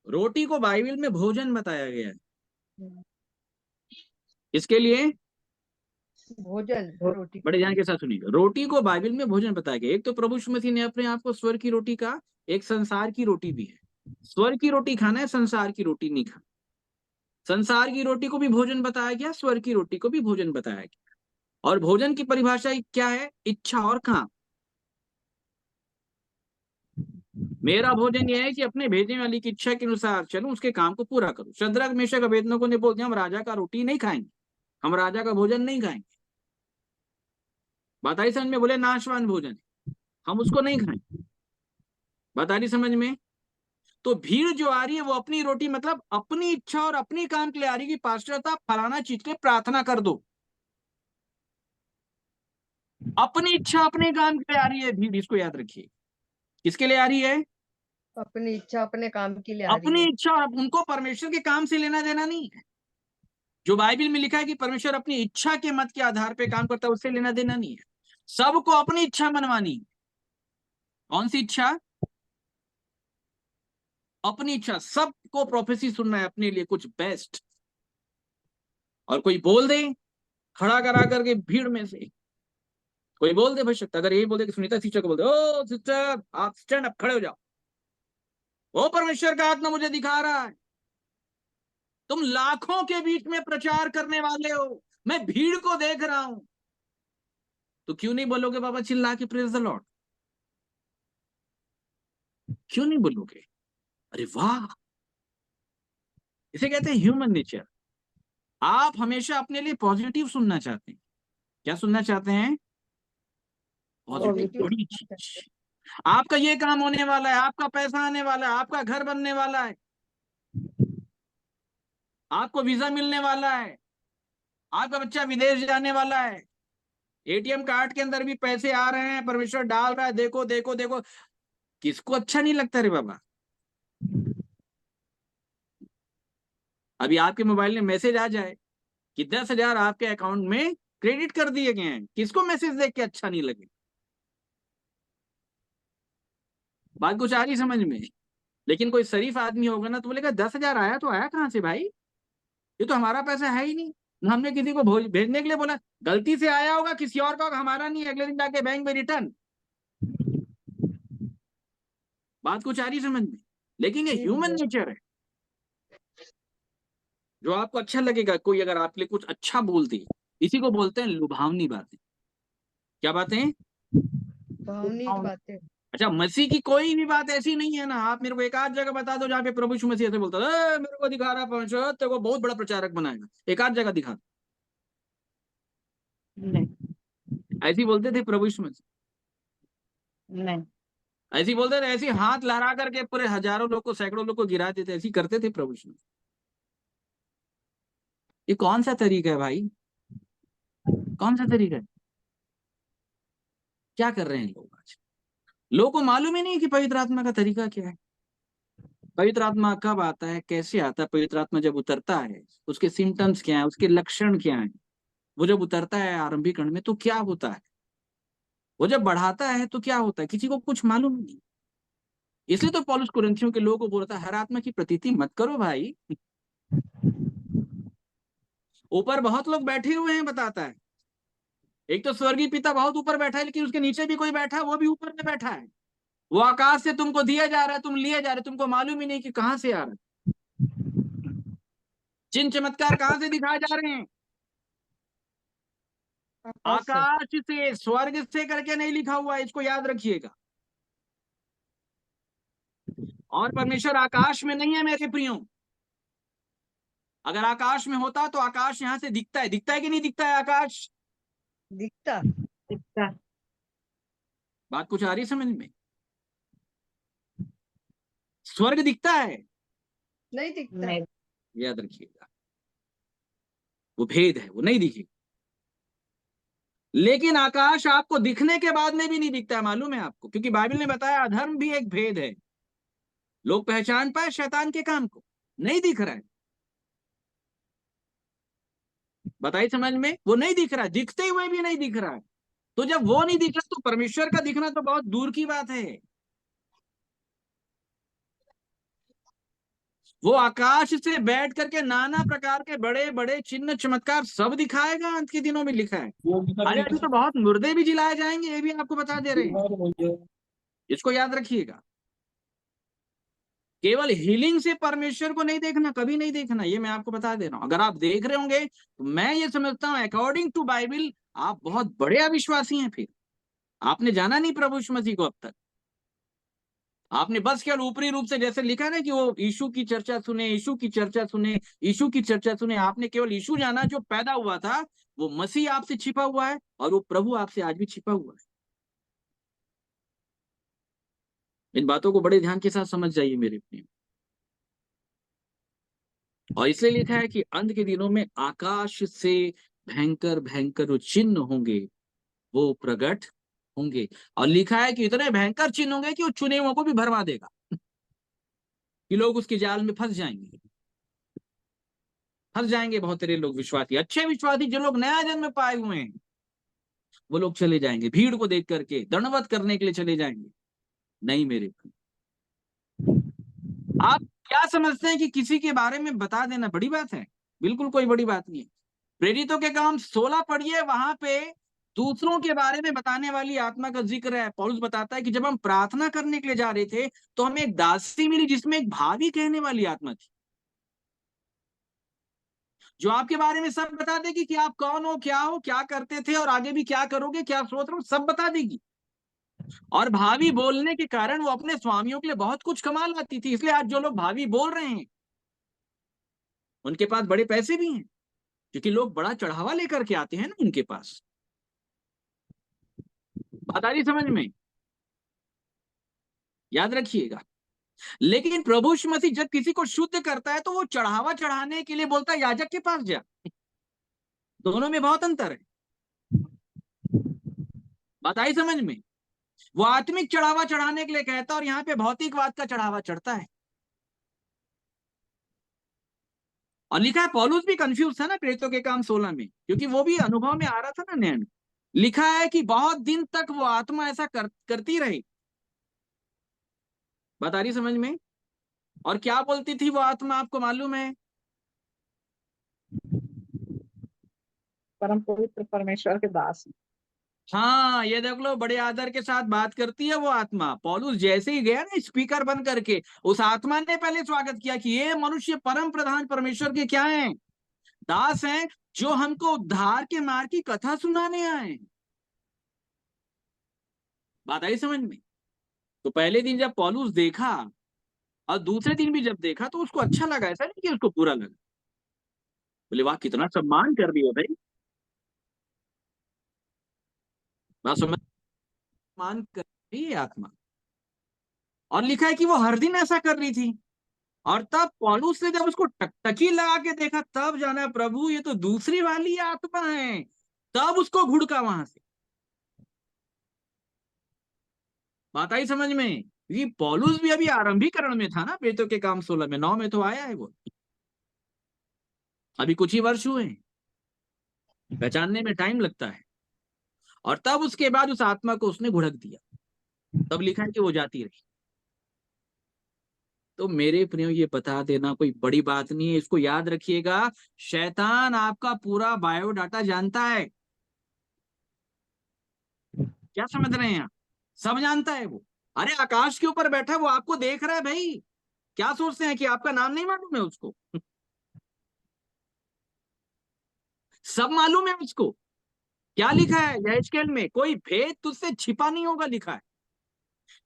रोटी को बाइबल में भोजन बताया गया है। इसके लिए भोजन, रोटी। बड़े ध्यान के साथ सुनिएगा, रोटी को बाइबल में भोजन बताया गया। एक तो प्रभु यीशु मसीह ने अपने आप को स्वर की रोटी कहा, एक संसार की रोटी भी है। स्वर की रोटी खाना है, संसार की रोटी नहीं खाना। संसार की रोटी को भी भोजन बताया गया, स्वर की रोटी को भी भोजन बताया गया। और भोजन की परिभाषा क्या है? इच्छा और काम। मेरा भोजन यह है कि अपने भेजने वाली की इच्छा के अनुसार चलूं, उसके काम को पूरा करूं। शद्रक मेशक अबेदनगो ने बोल दिया हम राजा का रोटी नहीं खाएंगे, हम राजा का भोजन नहीं खाएंगे। बात आई समझ में? बोले नाशवान भोजन हम उसको नहीं खाएंगे। बात आ रही समझ में? तो भीड़ जो आ रही है वो अपनी रोटी मतलब अपनी इच्छा और अपनी काम के लिए आ रही है कि पास्टर साहब फलाना चीज के लिए प्रार्थना कर दो। अपनी इच्छा अपने काम के लिए आ रही है भीड़, इसको याद रखिए। किसके लिए आ रही है? अपनी इच्छा अपने काम के लिए आ रही अपनी है। इच्छा। और उनको परमेश्वर के काम से लेना देना नहीं है। जो बाइबल में लिखा है कि परमेश्वर अपनी इच्छा के मत के आधार पे काम करता है, उससे लेना देना नहीं है। सबको अपनी इच्छा मनवानी है। कौन सी इच्छा? अपनी इच्छा। सबको प्रोफेसी सुनना है अपने लिए कुछ बेस्ट, और कोई बोल दे खड़ा करा करके भीड़ में से, कोई बोल दे भाई शक्ति, अगर यही बोल दे कि सुनीता सिस्टर को बोल दे, ओ सिस्टर आप स्टैंड अप, खड़े हो जाओ, वो परमेश्वर का आत्मा मुझे दिखा रहा है, तुम लाखों के बीच में प्रचार करने वाले हो, मैं भीड़ को देख रहा हूं, तो क्यों नहीं बोलोगे बाबा चिल्ला के प्रेज द लॉर्ड? क्यों नहीं बोलोगे? अरे वाह, इसे कहते हैं ह्यूमन नेचर। आप हमेशा अपने लिए पॉजिटिव सुनना चाहते हैं। क्या सुनना चाहते हैं? पॉजिटिव। बड़ी चीज, आपका ये काम होने वाला है, आपका पैसा आने वाला है, आपका घर बनने वाला है, आपको वीजा मिलने वाला है, आपका बच्चा विदेश जाने वाला है, एटीएम कार्ड के अंदर भी पैसे आ रहे हैं, परमेश्वर डाल रहा है, देखो देखो देखो। किसको अच्छा नहीं लगता रे बाबा? अभी आपके मोबाइल में मैसेज आ जाए कि 10,000 आपके अकाउंट में क्रेडिट कर दिए गए हैं, किसको मैसेज देख के अच्छा नहीं लगे? बात कुछ आ रही समझ में? लेकिन कोई शरीफ आदमी होगा ना तो बोलेगा 10,000 आया तो आया कहां से भाई, ये तो हमारा पैसा है ही नहीं, हमने किसी को भेजने के लिए बोला, गलती से आया होगा किसी और का होगा, हमारा नहीं, अगले दिन जाके बैंक में रिटर्न। बात कुछ आ रही समझ में? लेकिन ये ह्यूमन नेचर है। जो आपको अच्छा लगेगा, कोई अगर आपके लिए कुछ अच्छा बोल दे, इसी को बोलते हैं लुभावनी बातें। क्या बातें? भावनी बातें। अच्छा, मसीह की कोई भी बात ऐसी नहीं है ना, आप मेरे को एक आध जगह बता दो जहाँ पे प्रभु यीशु मसीह ऐसे बोलता है, मेरे को दिखा रहा परमेश्वर तेरे को बहुत बड़ा प्रचारक बनाएगा, एक आध जगह दिखा दो। नहीं ऐसी बोलते थे प्रभु यीशु मसीह? नहीं ऐसी बोलते थे, ऐसी हाथ लहरा करके पूरे हजारों लोग को, सैकड़ों लोग को गिरा देते, ऐसी करते थे प्रभु यीशु मसीह। ये कौन सा तरीका है भाई? कौन सा तरीका है? क्या कर रहे हैं लोग आज? लोगों को मालूम ही नहीं कि पवित्र आत्मा का तरीका क्या है। पवित्र आत्मा कब आता है, कैसे आता है? पवित्र आत्मा जब उतरता है, उसके सिम्टम्स क्या है, उसके लक्षण क्या है? वो जब उतरता है आरंभिक कण में तो क्या होता है? वो जब बढ़ाता है तो क्या होता है? किसी को कुछ मालूम नहीं। इसलिए तो पौलुस कुरिन्थियों के लोगों को बोलता है, हर आत्मा की प्रतीति मत करो भाई। ऊपर बहुत लोग बैठे हुए हैं, बताता है। एक तो स्वर्गीय पिता बहुत ऊपर बैठा है, लेकिन उसके नीचे भी कोई बैठा है, वो भी ऊपर में बैठा है। वो आकाश से तुमको दिया जा रहा है, तुम लिए जा रहे, तुमको मालूम ही नहीं कि कहां से आ रहा है। चिन्ह चमत्कार कहां से दिखाए जा रहे हैं? आकाश से, स्वर्ग से करके नहीं लिखा हुआ है, इसको याद रखिएगा। और परमेश्वर आकाश में नहीं है मेरे प्रियो। अगर आकाश में होता तो आकाश यहां से दिखता है, दिखता है कि नहीं दिखता है आकाश? दिखता। दिखता। बात कुछ आ रही समझ में? स्वर्ग दिखता है? नहीं दिखता। नहीं याद रखिएगा, वो भेद है, वो नहीं दिखेगा। लेकिन आकाश आपको दिखने के बाद में भी नहीं दिखता है, मालूम है आपको? क्योंकि बाइबल ने बताया अधर्म भी एक भेद है। लोग पहचान पाए शैतान के काम को, नहीं दिख रहा है। बताइए समझ में? वो नहीं दिख रहा है, दिखते हुए भी नहीं दिख रहा है। तो जब वो नहीं दिख रहा तो परमेश्वर का दिखना तो बहुत दूर की बात है। वो आकाश से बैठ करके नाना प्रकार के बड़े बड़े चिन्ह चमत्कार सब दिखाएगा, अंत के दिनों में लिखा है। अरे अभी तो बहुत मुर्दे भी जिलाए जाएंगे, ये भी आपको बता दे रहे हैं, इसको याद रखिएगा। केवल हीलिंग से परमेश्वर को नहीं देखना, कभी नहीं देखना, ये मैं आपको बता दे रहा हूं। अगर आप देख रहे होंगे तो मैं ये समझता हूं अकॉर्डिंग टू बाइबल आप बहुत बड़े अविश्वासी हैं। फिर आपने जाना नहीं प्रभु यीशु मसीह को अब तक। आपने बस केवल ऊपरी रूप से, जैसे लिखा ना कि वो यीशु की चर्चा सुने, यीशु की चर्चा सुने, यीशु की चर्चा सुने, आपने केवल यीशु जाना जो पैदा हुआ था। वो मसीह आपसे छिपा हुआ है और वो प्रभु आपसे आज भी छिपा हुआ है। इन बातों को बड़े ध्यान के साथ समझ जाइए मेरे प्रिय। और इसलिए लिखा है कि अंत के दिनों में आकाश से भयंकर भयंकर जो चिन्ह होंगे वो प्रकट होंगे। और लिखा है कि इतने भयंकर चिन्ह होंगे कि वो चुने हुओं को भी भरमा देगा, कि लोग उसके जाल में फंस जाएंगे। फंस जाएंगे बहुत सारे लोग, विश्वासी, अच्छे विश्वासी जो लोग नया जन्म पाए हुए हैं, वो लोग चले जाएंगे, भीड़ को देख करके दंडवत करने के लिए चले जाएंगे। नहीं मेरे प्रिय। आप क्या समझते हैं कि किसी के बारे में बता देना बड़ी बात है? बिल्कुल कोई बड़ी बात नहीं है। प्रेरितों के काम 16 पढ़िए, वहां पे दूसरों के बारे में बताने वाली आत्मा का जिक्र है। पौलुस बताता है कि जब हम प्रार्थना करने के लिए जा रहे थे तो हमें एक दासी मिली जिसमें एक भावी कहने वाली आत्मा थी, जो आपके बारे में सब बता देगी कि आप कौन हो, क्या करते थे और आगे भी क्या करोगे, क्या सोच रहे हो, सब बता देगी। और भावी बोलने के कारण वो अपने स्वामियों के लिए बहुत कुछ कमा लाती थी। इसलिए आज जो लोग भावी बोल रहे हैं उनके पास बड़े पैसे भी हैं, क्योंकि लोग बड़ा चढ़ावा लेकर के आते हैं ना उनके पास। बात आ रही समझ में? याद रखिएगा। लेकिन प्रभु यीशु मसीह जब किसी को शुद्ध करता है तो वो चढ़ावा चढ़ाने के लिए बोलता है याजक के पास जा। दोनों में बहुत अंतर है। बात आई समझ में? वो आत्मिक चढ़ावा चढ़ाने के लिए कहता है और यहाँ पे भौतिकवाद का चढ़ावा चढ़ता है। और लिखा है, पौलुस भी कंफ्यूज था ना प्रेरितों के काम 16 में, क्योंकि वो भी अनुभव में आ रहा था ना नया में। लिखा है कि बहुत दिन तक वो आत्मा ऐसा करती रही। बात आ रही समझ में? और क्या बोलती थी वो आत्मा, आपको मालूम है? परम पवित्र परमेश्वर के दास हैं। हाँ, ये देख लो, बड़े आदर के साथ बात करती है वो आत्मा। पौलुस जैसे ही गया ना स्पीकर बन करके, उस आत्मा ने पहले स्वागत किया कि ये मनुष्य परम प्रधान परमेश्वर के क्या हैं, दास हैं, जो हमको उद्धार के मार्ग की कथा सुनाने आए। बात आई समझ में? तो पहले दिन जब पौलुस देखा और दूसरे दिन भी जब देखा तो उसको अच्छा लगा, ऐसा नहीं कि उसको बुरा लगा। बोले वाह, कितना सम्मान कर रही हो भाई। बात समझ? सम्मान कर रही है आत्मा। और लिखा है कि वो हर दिन ऐसा कर रही थी। और तब पौलुस ने जब उसको टकटकी लगा के देखा, तब जाना प्रभु ये तो दूसरी वाली आत्मा है। तब उसको घुड़का वहां से। बात आई समझ में? ये पौलुस भी अभी आरंभीकरण में था ना, प्रेरितों के काम 16 में, 9 में तो आया है वो। अभी कुछ ही वर्ष हुए हैं, पहचानने में टाइम लगता है। और तब उसके बाद उस आत्मा को उसने घुड़क दिया। तब लिखा है कि वो जाती रही। तो मेरे प्रियो, ये बता देना कोई बड़ी बात नहीं है, इसको याद रखिएगा। शैतान आपका पूरा बायोडाटा जानता है। क्या समझ रहे हैं आप? सब जानता है वो। अरे आकाश के ऊपर बैठा वो आपको देख रहा है भाई। क्या सोचते हैं कि आपका नाम नहीं मालूम है उसको? सब मालूम है उसको। क्या लिखा है यहेजकेल में? कोई भेद तुझसे छिपा नहीं होगा, लिखा है।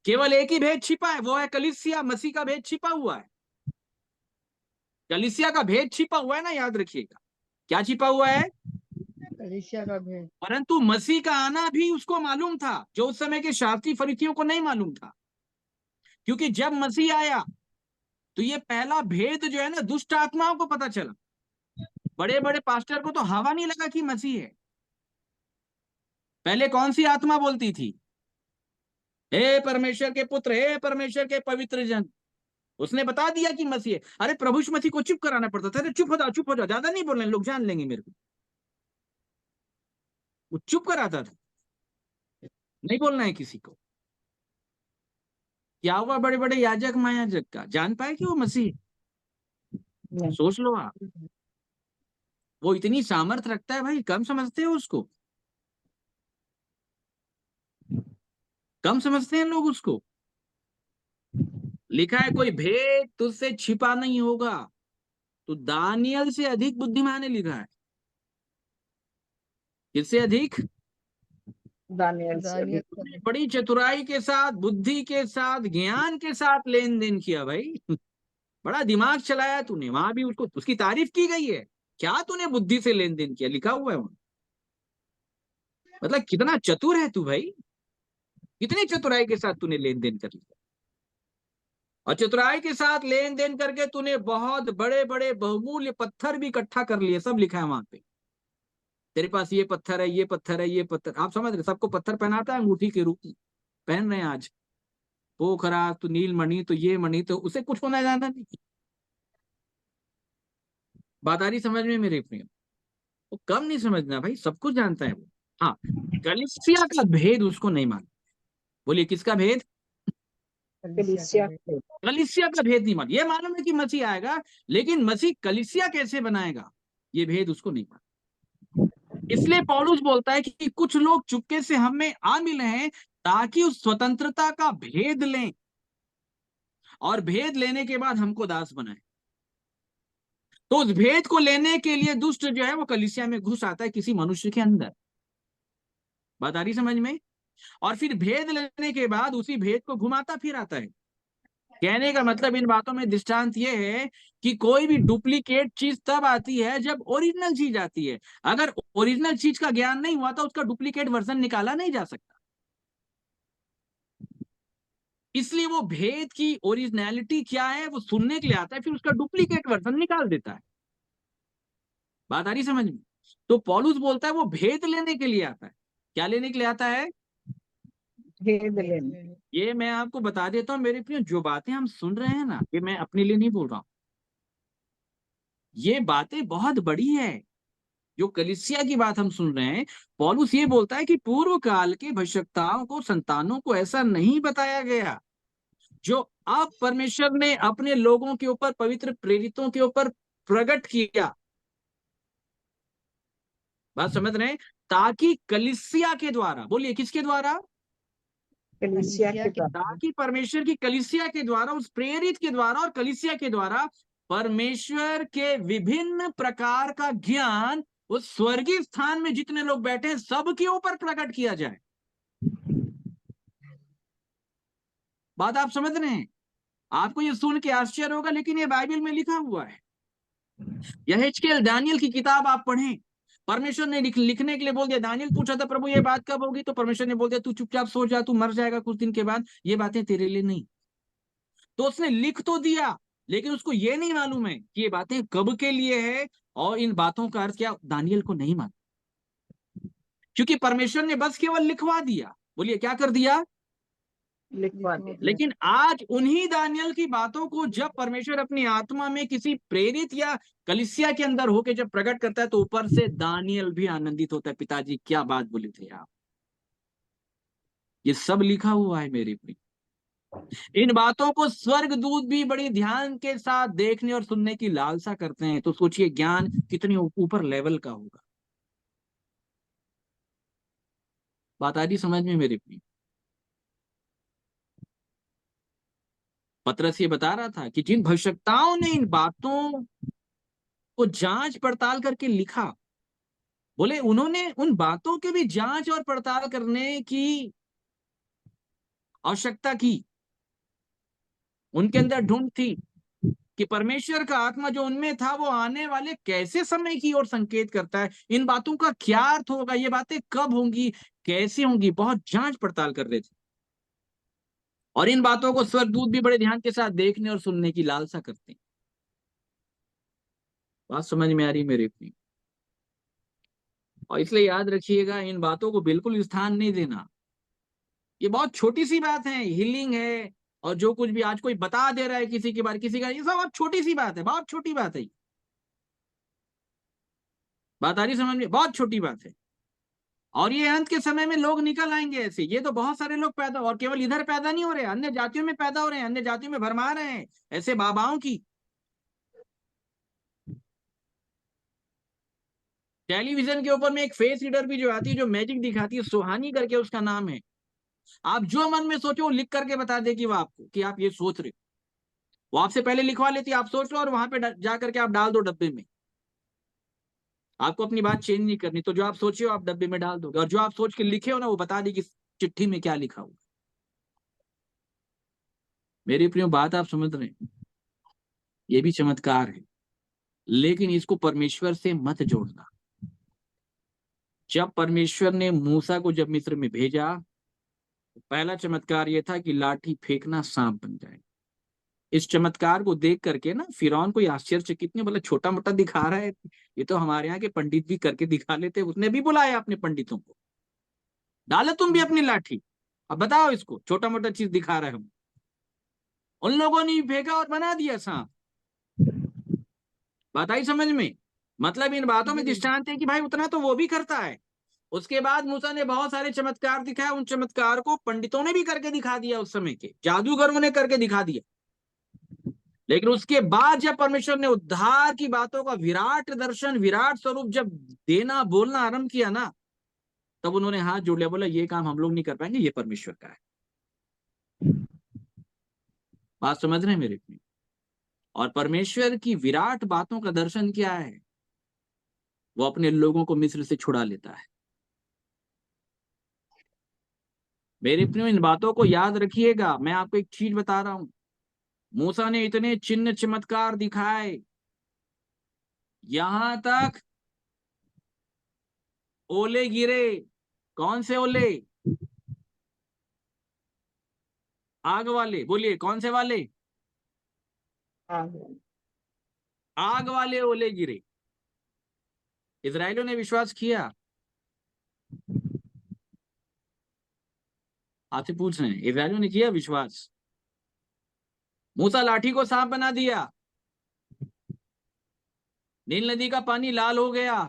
केवल एक ही भेद छिपा है, वो है कलीसिया। मसीह का भेद छिपा हुआ है। कलीसिया का भेद छिपा हुआ है ना, याद रखिएगा। क्या छिपा हुआ है? कलीसिया का भेद। परंतु मसीह का आना भी उसको मालूम था, जो उस समय के शास्त्री फरीसियों को नहीं मालूम था। क्योंकि जब मसीह आया तो ये पहला भेद जो है ना, दुष्ट आत्माओं को पता चला। बड़े बड़े पास्टर को तो हवा नहीं लगा कि मसीह है। पहले कौन सी आत्मा बोलती थी? हे परमेश्वर के पुत्र, हे परमेश्वर के पवित्र जन। उसने बता दिया कि मसीह है। अरे प्रभु यीशु मसीह को चुप कराना पड़ता था। अरे चुप हो जाओ, चुप हो जाओ, ज्यादा नहीं बोलने, लोग जान लेंगे मेरे को। वो चुप कराता था, नहीं बोलना है किसी को। क्या हुआ बड़े बड़े याजक महायाजक का? जान पाए कि वो मसीह? सोच लो आप। वो इतनी सामर्थ रखता है भाई, कम समझते हो उसको? कम समझते हैं लोग उसको। लिखा है कोई भेद तुझसे छिपा नहीं होगा। तो दानियल से अधिक बुद्धिमान है, लिखा है। किससे अधिक? दानियल से दानियल अधिक। का। बड़ी चतुराई के साथ, बुद्धि के साथ, ज्ञान के साथ लेन देन किया भाई। बड़ा दिमाग चलाया तूने। वहां भी उसको, उसकी तारीफ की गई है। क्या तूने बुद्धि से लेन देन किया, लिखा हुआ है वहां। मतलब कितना चतुर है तू भाई, कितनी चतुराई के साथ तूने लेन देन कर लिया। और चतुराई के साथ लेन देन करके तूने बहुत बड़े बड़े बहुमूल्य पत्थर भी इकट्ठा कर लिए। सब लिखा है वहां पे। तेरे पास ये पत्थर है, ये पत्थर है, ये पत्थर। आप समझ रहे? सबको पत्थर पहनाता है अंगूठी के रूप में, पहन रहे हैं आज। पोखरा तो नील मणि, तो ये मणि, तो उसे कुछ होना जाना नहीं। बात आ रही समझ में मेरे प्रिय? वो कम नहीं समझना भाई, सब कुछ जानता है वो। हाँ, कलीसिया का भेद उसको नहीं मालूम। बोलिए किसका भेद? कलीसिया के। कलीसिया का भेद नहीं मालूम। ये मालूम है कि मसीह आएगा, लेकिन मसीह कलीसिया कैसे बनाएगा ये भेद उसको नहीं मालूम। इसलिए पौलुस बोलता है कि कुछ लोग चुपके से हम में आ मिले हैं ताकि उस स्वतंत्रता का भेद लें, और भेद लेने के बाद हमको दास बनाए। तो उस भेद को लेने के लिए दुष्ट जो है वो कलीसिया में घुस आता है किसी मनुष्य के अंदर। बात आ रही समझ में? और फिर भेद लेने के बाद उसी भेद को घुमाता फिर आता है। कहने का मतलब इन बातों में दृष्टांत ये है कि कोई भी डुप्लीकेट चीज तब आती है जब ओरिजिनल चीज आती है। अगर ओरिजिनल चीज का ज्ञान नहीं हुआ तो उसका डुप्लीकेट वर्जन निकाला नहीं जा सकता। इसलिए वो भेद की ओरिजिनलिटी क्या है वो सुनने के लिए आता है, फिर उसका डुप्लीकेट वर्जन निकाल देता है। बात आ रही समझ में? तो पौलुस बोलता है वो भेद लेने के लिए आता है। क्या लेने के लिए आता है? भेद लेने। ये मैं आपको बता देता हूँ मेरे प्रियो, जो बातें हम सुन रहे हैं ना, ये मैं अपने लिए नहीं बोल रहा हूं, ये बातें बहुत बड़ी है। जो कलीसिया की बात हम सुन रहे हैं, पौलुस ये बोलता है कि पूर्व काल के भविष्यवक्ताओं को, संतानों को ऐसा नहीं बताया गया जो अब परमेश्वर ने अपने लोगों के ऊपर, पवित्र प्रेरितों के ऊपर प्रकट किया। बात समझ रहे हैं? ताकि कलीसिया के द्वारा, बोलिए किसके द्वारा? कलीसिया के द्वारा। ताकि परमेश्वर की कलीसिया के द्वारा, उस प्रेरित के द्वारा और कलीसिया के द्वारा परमेश्वर के विभिन्न प्रकार का ज्ञान उस स्वर्गीय स्थान में जितने लोग बैठे हैं सबके ऊपर प्रकट किया जाए। बात आप समझ रहे हैं? आपको ये सुन के आश्चर्य होगा, लेकिन ये बाइबल में लिखा हुआ है। यह हिजकियेल, दानियल की किताब आप पढ़ें, परमेश्वर ने लिखने के लिए बोल दिया। दानियल पूछा था प्रभु ये बात कब होगी, तो परमेश्वर ने बोल दिया तू चुपचाप सो जा, तू मर जाएगा कुछ दिन के बाद, ये बातें तेरे लिए नहीं। तो उसने लिख तो दिया, लेकिन उसको ये नहीं मालूम है कि ये बातें कब के लिए है और इन बातों का अर्थ क्या। दानियल को नहीं मालूम, क्योंकि परमेश्वर ने बस केवल लिखवा दिया। बोलिए क्या कर दिया? लिखवा दिया। लेकिन आज उन्हीं दानियल की बातों को जब परमेश्वर अपनी आत्मा में किसी प्रेरित या कलीसिया के अंदर होके जब प्रकट करता है, तो ऊपर से दानियल भी आनंदित होता है, पिताजी क्या बात बोले थे आप। ये सब लिखा हुआ है मेरे प्रिय। इन बातों को स्वर्गदूत भी बड़ी ध्यान के साथ देखने और सुनने की लालसा करते हैं। तो सोचिए ज्ञान कितनी ऊपर लेवल का होगा। बात आ रही समझ में मेरे प्रिय? पतरस ये बता रहा था कि जिन भविष्यवक्ताओं ने इन बातों को जांच पड़ताल करके लिखा, बोले उन्होंने उन बातों की भी जांच और पड़ताल करने की आवश्यकता की। उनके अंदर ढूंढ थी कि परमेश्वर का आत्मा जो उनमें था वो आने वाले कैसे समय की ओर संकेत करता है, इन बातों का क्या अर्थ होगा, ये बातें कब होंगी, कैसे होंगी, बहुत जांच पड़ताल कर रहे थे। और इन बातों को स्वर्गदूत भी बड़े ध्यान के साथ देखने और सुनने की लालसा करते हैं। बात समझ में आ रही मेरे प्रिय? और इसलिए याद रखिएगा, इन बातों को बिल्कुल स्थान नहीं देना। ये बहुत छोटी सी बात है, हीलिंग है और जो कुछ भी आज कोई बता दे रहा है किसी के बारे, किसी का, ये सब बहुत छोटी सी बात है, बहुत छोटी बात है। बात आ रही समझ में? बहुत छोटी बात है। और ये अंत के समय में लोग निकल आएंगे ऐसे। ये तो बहुत सारे लोग पैदा, और केवल इधर पैदा नहीं हो रहे, अन्य जातियों में पैदा हो रहे हैं, अन्य जातियों में भरमा रहे हैं ऐसे बाबाओं की। टेलीविजन के ऊपर में एक फेस रीडर भी जो आती है, जो मैजिक दिखाती है, सुहानी करके उसका नाम है। आप जो मन में सोचो वो लिख करके बता देगी वो आपको कि आप ये सोच रहे हो। वो आपसे पहले लिखवा लेती है, आप सोच लो और वहां पे जा करके आप डाल दो डब्बे में। आपको अपनी बात चेंज नहीं करनी, तो जो आप सोचे हो आप डब्बे में डाल दोगे, और जो आप सोच के लिखे हो ना वो बता देगी चिट्ठी में क्या लिखा हुआ। मेरे प्रियो बात आप समझ रहे हैं? ये भी चमत्कार है, लेकिन इसको परमेश्वर से मत जोड़ना। जब परमेश्वर ने मूसा को जब मिस्र में भेजा, तो पहला चमत्कार यह था कि लाठी फेंकना सांप बन जाए। इस चमत्कार को देख करके ना फिरौन को आश्चर्यचकित नहीं, बोला छोटा मोटा दिखा रहा है, ये तो हमारे यहाँ के पंडित भी करके दिखा लेते। उसने भी बुलाया अपने पंडितों को, डालो तुम भी अपनी लाठी, अब बताओ इसको, छोटा मोटा चीज दिखा रहे हम। उन लोगों ने फेंका और बना दिया सांप। बात आई समझ में? मतलब इन बातों में दृष्टांत है कि भाई उतना तो वो भी करता है, उसके बाद मूसा ने बहुत सारे चमत्कार दिखाए, उन चमत्कार को पंडितों ने भी करके दिखा दिया, उस समय के जादूगरों ने करके दिखा दिया। लेकिन उसके बाद जब परमेश्वर ने उद्धार की बातों का विराट दर्शन, विराट स्वरूप जब देना बोलना आरंभ किया ना, तब उन्होंने हाथ जोड़ लिया, बोला ये काम हम लोग नहीं कर पाएंगे, ये परमेश्वर का है। बात समझ रहे हैं मेरे प्रिय? और परमेश्वर की विराट बातों का दर्शन क्या है? वो अपने लोगों को मिस्र से छुड़ा लेता है। मेरे प्रियो, इन बातों को याद रखिएगा। मैं आपको एक चीज बता रहा हूं, मूसा ने इतने चिन्ह चमत्कार दिखाए, यहां तक ओले गिरे। कौन से ओले? आग वाले। बोलिए कौन से वाले? आग वाले ओले गिरे। इजराइलियों ने विश्वास किया? आपसे पूछ रहे हैं, इजराइलियों ने किया विश्वास? मूसा लाठी को सांप बना दिया, नील नदी का पानी लाल हो गया,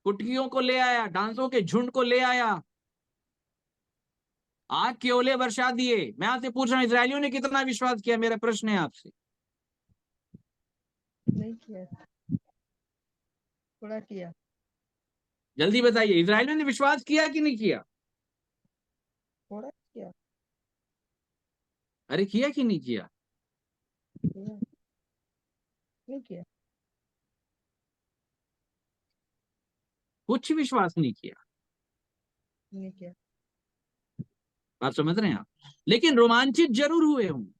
कुटकियों को ले आया, डांसों के झुंड को ले आया, आग के ओले बरसा दिए। मैं आपसे पूछ रहा हूं, इजराइलियों ने कितना विश्वास किया? मेरा प्रश्न है आपसे। नहीं किया, थोड़ा किया। जल्दी बताइए, इजराइलियों ने विश्वास किया कि नहीं किया? थोड़ा किया, अरे किया कि नहीं किया? किया। नहीं किया। कुछ विश्वास नहीं किया। नहीं किया। बात समझ रहे हैं आप? लेकिन रोमांचित जरूर हुए होंगे।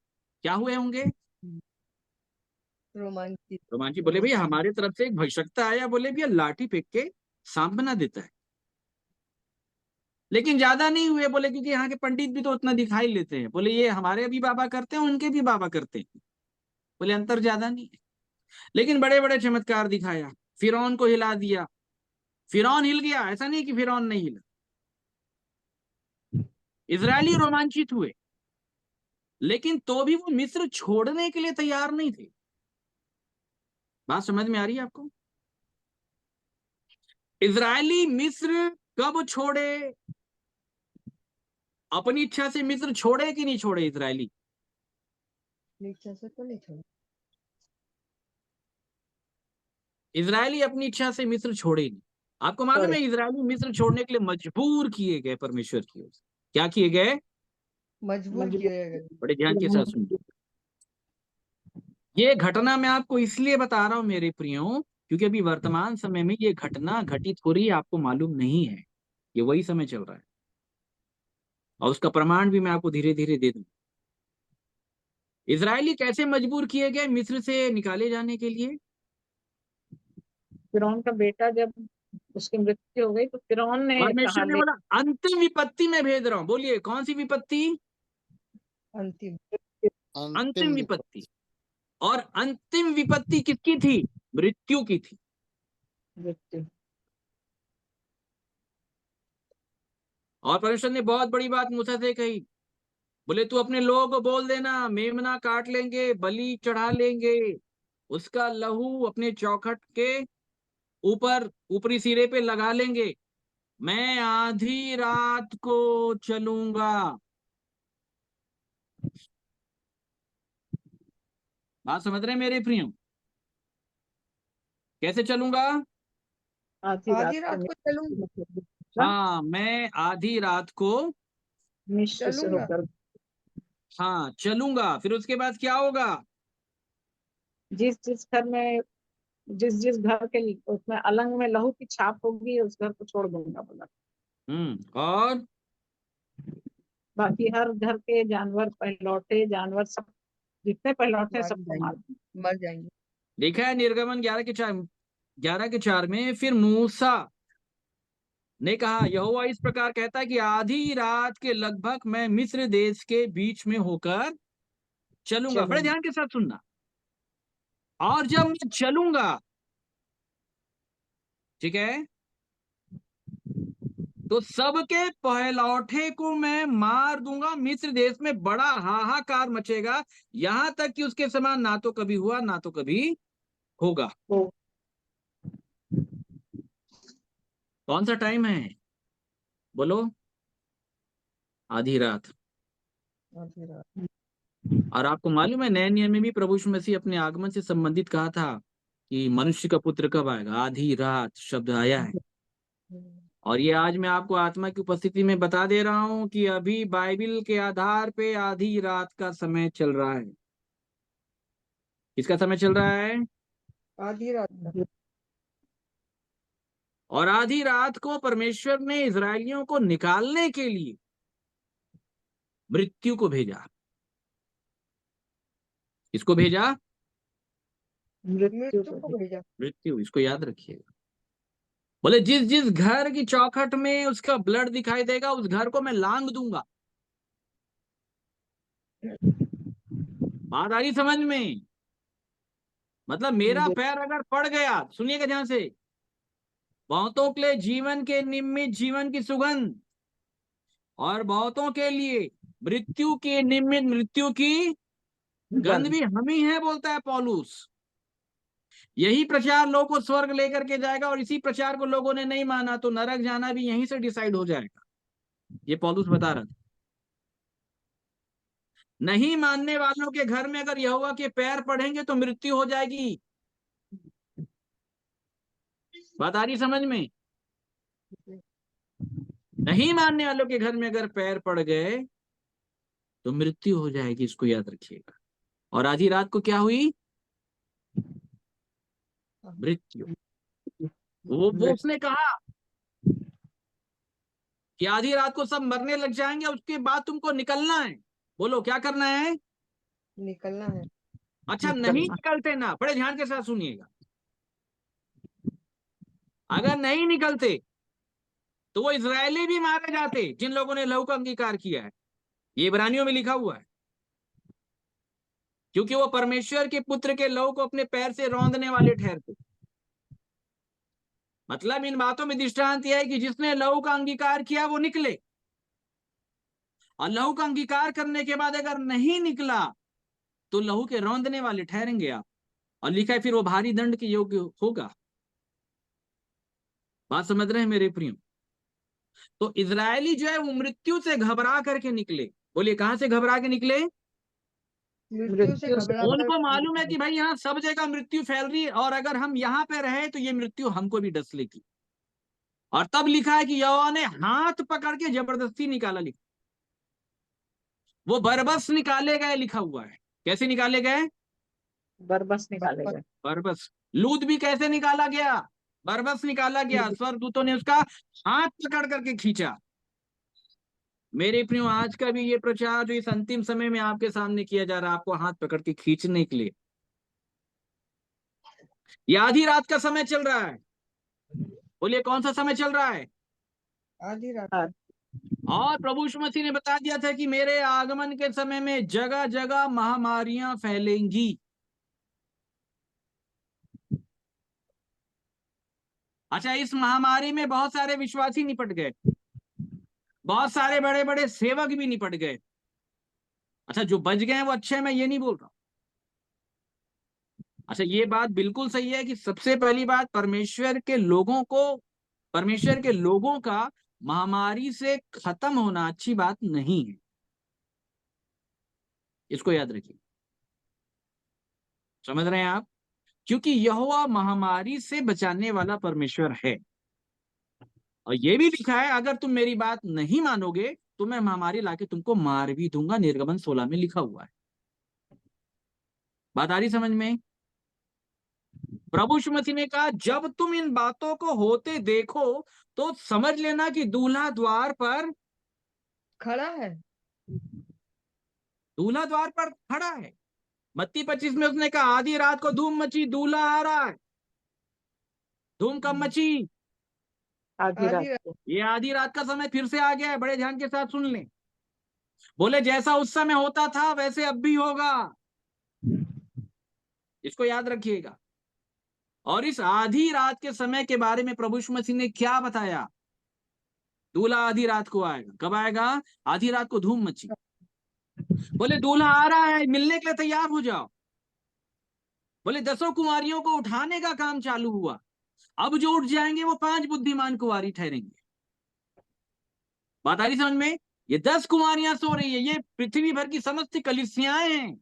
क्या हुए होंगे? रोमांचित। रोमांचित। बोले भैया हमारे तरफ से एक भविष्यवक्ता आया, बोले भैया लाठी फेंक के सांप बना देता है। लेकिन ज्यादा नहीं हुए, बोले क्योंकि यहाँ के पंडित भी तो उतना दिखाई लेते हैं। बोले ये हमारे भी बाबा करते हैं, उनके भी बाबा करते हैं। बोले अंतर ज्यादा नहीं है। लेकिन बड़े बड़े चमत्कार दिखाया, फिरौन को हिला दिया। फिरौन हिल गया, ऐसा नहीं कि फिरौन नहीं हिला। इजरायली रोमांचित हुए, लेकिन तो भी वो मिस्र छोड़ने के लिए तैयार नहीं थे। बात समझ में आ रही है आपको? इजरायली मिस्र कब छोड़े? अपनी इच्छा से मिस्र छोड़े कि नहीं छोड़े इजरायली? इच्छा से तो नहीं छोड़ा। इजरायली अपनी इच्छा से मिस्र छोड़े नहीं। आपको मालूम है इजरायली मिस्र छोड़ने के लिए मजबूर किए गए परमेश्वर की ओर से। क्या किए गए? मजबूर किया गया। बड़े ध्यान के साथ सुनिए। ये घटना मैं आपको इसलिए बता रहा हूं मेरे प्रियो, क्योंकि अभी वर्तमान समय में ये घटना घटित हो रही है, आपको मालूम नहीं है। ये वही समय चल रहा है, और उसका प्रमाण भी मैं आपको धीरे धीरे दे दूं। इजरायली कैसे मजबूर किए गए मिस्र से निकाले जाने के लिए? फिरौन का बेटा जब उसकी मृत्यु हो गई तो फिरौन ने परमेश्वर कहा ने बोला अंतिम विपत्ति में भेज रहा हूं। बोलिए कौन सी विपत्ति? अंतिम। अंतिम विपत्ति। और अंतिम विपत्ति किसकी थी? मृत्यु की थी। मृत्यु। और परमेश्वर ने बहुत बड़ी बात मूसा से कही, बोले तू अपने लोगों को बोल देना, मेमना काट लेंगे, बलि चढ़ा लेंगे, उसका लहू अपने चौखट के ऊपर ऊपरी सिरे पे लगा लेंगे, मैं आधी रात को चलूंगा। बात समझ रहे हैं मेरे प्रियो? कैसे चलूंगा? आधी रात को चलूंगा। हाँ, मैं आधी रात को मिस्र से होकर हाँ चलूंगा। फिर उसके बाद क्या होगा? जिस जिस घर में जिस घर के उसमें अलंग में लहू की छाप होगी उस घर को छोड़ दूंगा बोला। और बाकी हर घर के जानवर, पहलौठे जानवर, सब जितने पहलौठे सबको मर जाएंगे। लिखा है निर्गमन 11:4 में, फिर मूसा ने कहा यहोवा इस प्रकार कहता है कि आधी रात के लगभग मैं मिस्र देश के बीच में होकर चलूंगा। बड़े ध्यान के साथ सुनना। और जब मैं चलूंगा, ठीक है, तो सबके पहलौठे को मैं मार दूंगा। मिस्र देश में बड़ा हाहाकार मचेगा, यहां तक कि उसके समान ना तो कभी हुआ ना तो कभी होगा। कौन सा टाइम है? बोलो। आधी रात। आधी रात। और आपको मालूम है नए नियम में भी प्रभु यीशु मसीह अपने आगमन से संबंधित कहा था कि मनुष्य का पुत्र कब आएगा? आधी रात शब्द आया है। और ये आज मैं आपको आत्मा की उपस्थिति में बता दे रहा हूं कि अभी बाइबल के आधार पे आधी रात का समय चल रहा है। किसका समय चल रहा है? आधी रात का। और आधी रात को परमेश्वर ने इजरायलियों को निकालने के लिए मृत्यु को भेजा। किसको भेजा? मृत्यु को भेजा। मृत्यु। इसको याद रखिएगा। बोले जिस जिस घर की चौखट में उसका ब्लड दिखाई देगा उस घर को मैं लांग दूंगा। बात आ रही समझ में? मतलब मेरा पैर अगर पड़ गया, सुनिएगा ध्यान से, बहुतों के लिए जीवन के निमित्त जीवन की सुगंध और बहुतों के लिए मृत्यु के निमित्त मृत्यु की गंध भी हम ही है, बोलता है पौलुस। यही प्रचार लोगों को स्वर्ग लेकर के जाएगा और इसी प्रचार को लोगों ने नहीं माना तो नरक जाना भी यहीं से डिसाइड हो जाएगा। ये पौलुस बता रहा था। नहीं मानने वालों के घर में अगर यहोवा के पैर पड़ेंगे तो मृत्यु हो जाएगी। बात आ रही समझ में? नहीं मानने वालों के घर में अगर पैर पड़ गए तो मृत्यु हो जाएगी। इसको याद रखिएगा। और आधी रात को क्या हुई? मृत्यु। वो उसने कहा कि आधी रात को सब मरने लग जाएंगे, उसके बाद तुमको निकलना है। बोलो क्या करना है? निकलना है। अच्छा नहीं निकलते ना, बड़े ध्यान के साथ सुनिएगा। अगर नहीं निकलते तो वो इजरायली भी मारे जाते जिन लोगों ने लहू का अंगीकार किया है। ये इब्रानियों में लिखा हुआ है। क्योंकि वो परमेश्वर के पुत्र के लहू को अपने पैर से रौंदने वाले ठहरते। मतलब इन बातों में दृष्टांत यह है कि जिसने लहू का अंगीकार किया वो निकले, और लहू का अंगीकार करने के बाद अगर नहीं निकला तो लहू के रौंदने वाले ठहरेंगे आप। और लिखा है फिर वो भारी दंड के योग्य होगा। बात समझ रहे हैं मेरे प्रियो? तो इजरायली जो है वो मृत्यु से घबरा करके निकले। बोलिए कहां से घबरा के निकले? मृत्यु से घबरा कर उनको मालूम है कि भाई यहाँ सब जगह मृत्यु फैल रही है और अगर हम यहाँ पे रहे तो ये मृत्यु हमको भी डस लेगी। और तब लिखा है कि यहोवा ने हाथ पकड़ के जबरदस्ती निकाला। लिखा वो बरबस निकाले गए, लिखा हुआ है। कैसे निकाले गए? बरबस निकाले गए। बरबस। लूत भी कैसे निकाला गया? बरबस निकाला गया। स्वर्गदूतों ने उसका हाथ पकड़ करके खींचा। मेरे प्रियो आज का भी ये प्रचार जो इस अंतिम समय में आपके सामने किया जा रहा है, आपको हाथ पकड़ के खींचने के लिए। ये आधी रात का समय चल रहा है। बोलिए कौन सा समय चल रहा है? आधी रात। और प्रभु यीशु मसीह ने बता दिया था कि मेरे आगमन के समय में जगह जगह महामारियां फैलेंगी। अच्छा इस महामारी में बहुत सारे विश्वासी निपट गए, बहुत सारे बड़े बड़े सेवक भी निपट गए। अच्छा जो बच गए वो अच्छे, मैं ये नहीं बोल रहा। अच्छा ये बात बिल्कुल सही है कि सबसे पहली बात परमेश्वर के लोगों का महामारी से खत्म होना अच्छी बात नहीं है। इसको याद रखिए। समझ रहे हैं आप? क्योंकि यहोवा महामारी से बचाने वाला परमेश्वर है। और ये भी लिखा है अगर तुम मेरी बात नहीं मानोगे तो मैं महामारी लाके तुमको मार भी दूंगा। निर्गमन 16 में लिखा हुआ है। बात आ रही समझ में? प्रभु यीशु मसीह ने कहा जब तुम इन बातों को होते देखो तो समझ लेना कि दूल्हा द्वार पर खड़ा है। दूल्हा द्वार पर खड़ा है। मत्ती 25 में उसने कहा आधी रात को धूम मची, दूल्हा आ रहा है। धूम कब मची? आधी रात। ये आधी रात का समय फिर से आ गया है। बड़े ध्यान के साथ सुन लें। बोले जैसा उस समय होता था वैसे अब भी होगा। इसको याद रखिएगा। और इस आधी रात के समय के बारे में प्रभु यीशु मसीह ने क्या बताया? दूल्हा आधी रात को आएगा। कब आएगा? आधी रात को धूम मची। बोले दूल्हा आ रहा है, मिलने के लिए तैयार हो जाओ। बोले 10 कुंवारियों को उठाने का काम चालू हुआ। अब जो उठ जाएंगे वो 5 बुद्धिमान कुंवारी ठहरेंगे। बात आ रही समझ में? ये 10 कुंवारियां सो रही है, ये पृथ्वी भर की समस्त कलीसियाएं हैं।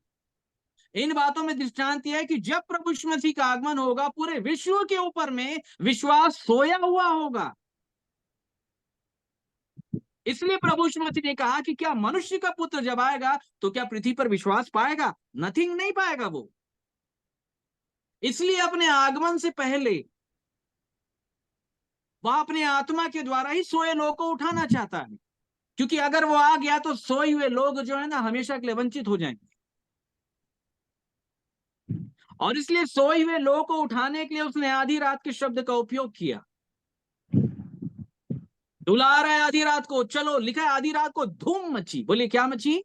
इन बातों में दृष्टांत यह है कि जब प्रभु यीशु मसीह का आगमन होगा, पूरे विश्व के ऊपर में विश्वास सोया हुआ होगा। इसलिए प्रभु यीशु मसीह ने कहा कि क्या मनुष्य का पुत्र जब आएगा तो क्या पृथ्वी पर विश्वास पाएगा? नथिंग, नहीं पाएगा वो। इसलिए अपने आगमन से पहले वह अपने आत्मा के द्वारा ही सोए लोग को उठाना चाहता है, क्योंकि अगर वो आ गया तो सोए हुए लोग जो है ना हमेशा के लिए वंचित हो जाएंगे। और इसलिए सोए हुए लोगों को उठाने के लिए उसने आधी रात के शब्द का उपयोग किया। दूल्हा आ रहा है आधी रात को, चलो, लिखा है आधी रात को धूम मची। बोलिए क्या मची?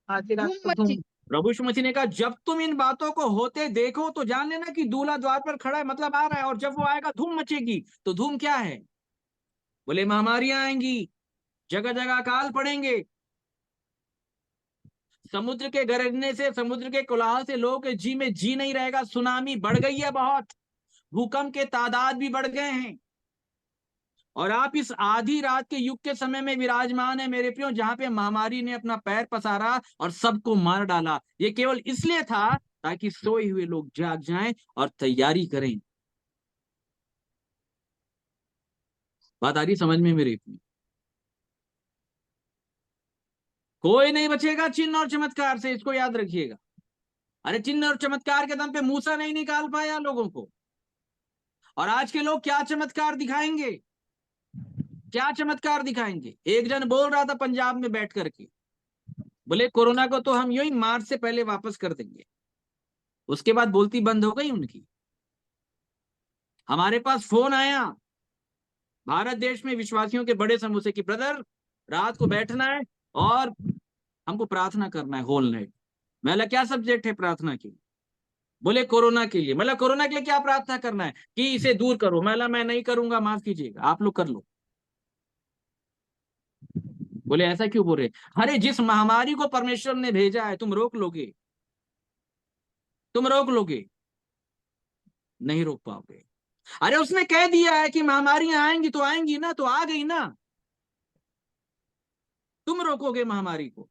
आधी रात को धूम मची। धूम। प्रभु यीशु मसीह ने कहा जब तुम इन बातों को होते देखो तो जान लेना कि दूल्हा द्वार पर खड़ा है, मतलब आ रहा है। और जब वो आएगा धूम मचेगी। तो धूम क्या है? बोले महामारियां आएंगी, जगह जगह अकाल पड़ेंगे, समुद्र के गरजने से, समुद्र के कोलाहल से लोगों के जी में जी नहीं रहेगा। सुनामी बढ़ गई है बहुत, भूकंप के तादाद भी बढ़ गए हैं। और आप इस आधी रात के युग के समय में विराजमान है मेरे प्रियो, जहां पे महामारी ने अपना पैर पसारा और सबको मार डाला। ये केवल इसलिए था ताकि सोए हुए लोग जाग जाएं और तैयारी करें। बात आ रही समझ में मेरे प्रियो? कोई नहीं बचेगा चिन्ह और चमत्कार से, इसको याद रखिएगा। अरे चिन्ह और चमत्कार के दम पे मूसा नहीं निकाल पाया लोगों को। और आज के लोग क्या चमत्कार दिखाएंगे? क्या चमत्कार दिखाएंगे? एक जन बोल रहा था पंजाब में बैठ करके, बोले कोरोना को तो हम यूं ही मार्च से पहले वापस कर देंगे। उसके बाद बोलती बंद हो गई उनकी। हमारे पास फोन आया भारत देश में विश्वासियों के बड़े समूह से कि ब्रदर रात को बैठना है और हमको प्रार्थना करना है होल नाइट। मैं क्या सब्जेक्ट है प्रार्थना के? बोले कोरोना के लिए। मतलब कोरोना के लिए क्या प्रार्थना करना है? कि इसे दूर करो। मैं नहीं करूंगा, माफ कीजिएगा, आप लोग कर लो। बोले ऐसा क्यों बोल रहे? अरे जिस महामारी को परमेश्वर ने भेजा है तुम रोक लोगे? तुम रोक लोगे? नहीं रोक पाओगे। अरे उसने कह दिया है कि महामारियां आएंगी तो आएंगी ना, तो आ गई ना। तुम रोकोगे महामारी को?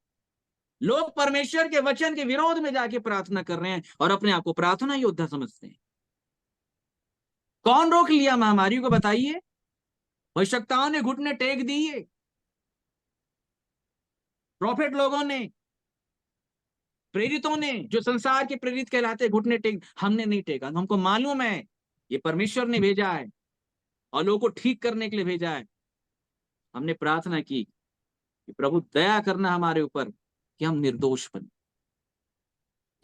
लोग परमेश्वर के वचन के विरोध में जाके प्रार्थना कर रहे हैं और अपने आप को प्रार्थना योद्धा समझते हैं। कौन रोक लिया महामारी को? बताइए। आवश्यकताओं ने घुटने टेक दिए, प्रॉफिट लोगों ने, प्रेरितों ने, जो संसार के प्रेरित कहलाते, घुटने टेक। हमने नहीं टेका। हमको मालूम है ये परमेश्वर ने भेजा है और लोगों को ठीक करने के लिए भेजा है। हमने प्रार्थना की कि प्रभु दया करना हमारे ऊपर कि हम निर्दोष बने।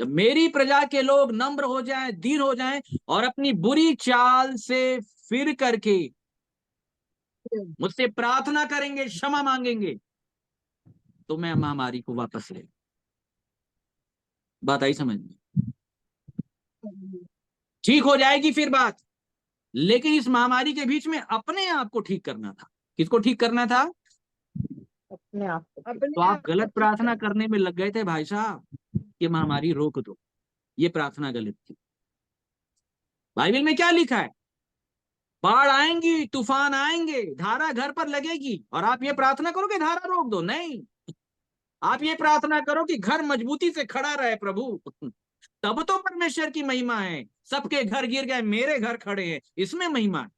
जब मेरी प्रजा के लोग नम्र हो जाएं, दीन हो जाएं और अपनी बुरी चाल से फिर करके मुझसे प्रार्थना करेंगे, क्षमा मांगेंगे, तो मैं महामारी को वापस ले। बात आई समझ में? ठीक हो जाएगी फिर बात। लेकिन इस महामारी के बीच में अपने आप को ठीक करना था। किसको ठीक करना था? अपने आप को। तो आप गलत प्रार्थना करने में लग गए थे भाई साहब कि महामारी रोक दो। ये प्रार्थना गलत थी। बाइबल में क्या लिखा है? बाढ़ आएंगी, तूफान आएंगे, धारा घर पर लगेगी, और आप ये प्रार्थना करो कि धारा रोक दो। नहीं, आप ये प्रार्थना करो कि घर मजबूती से खड़ा रहे प्रभु। तब तो परमेश्वर की महिमा है। सबके घर गिर गए, मेरे घर खड़े हैं, इसमें महिमा है।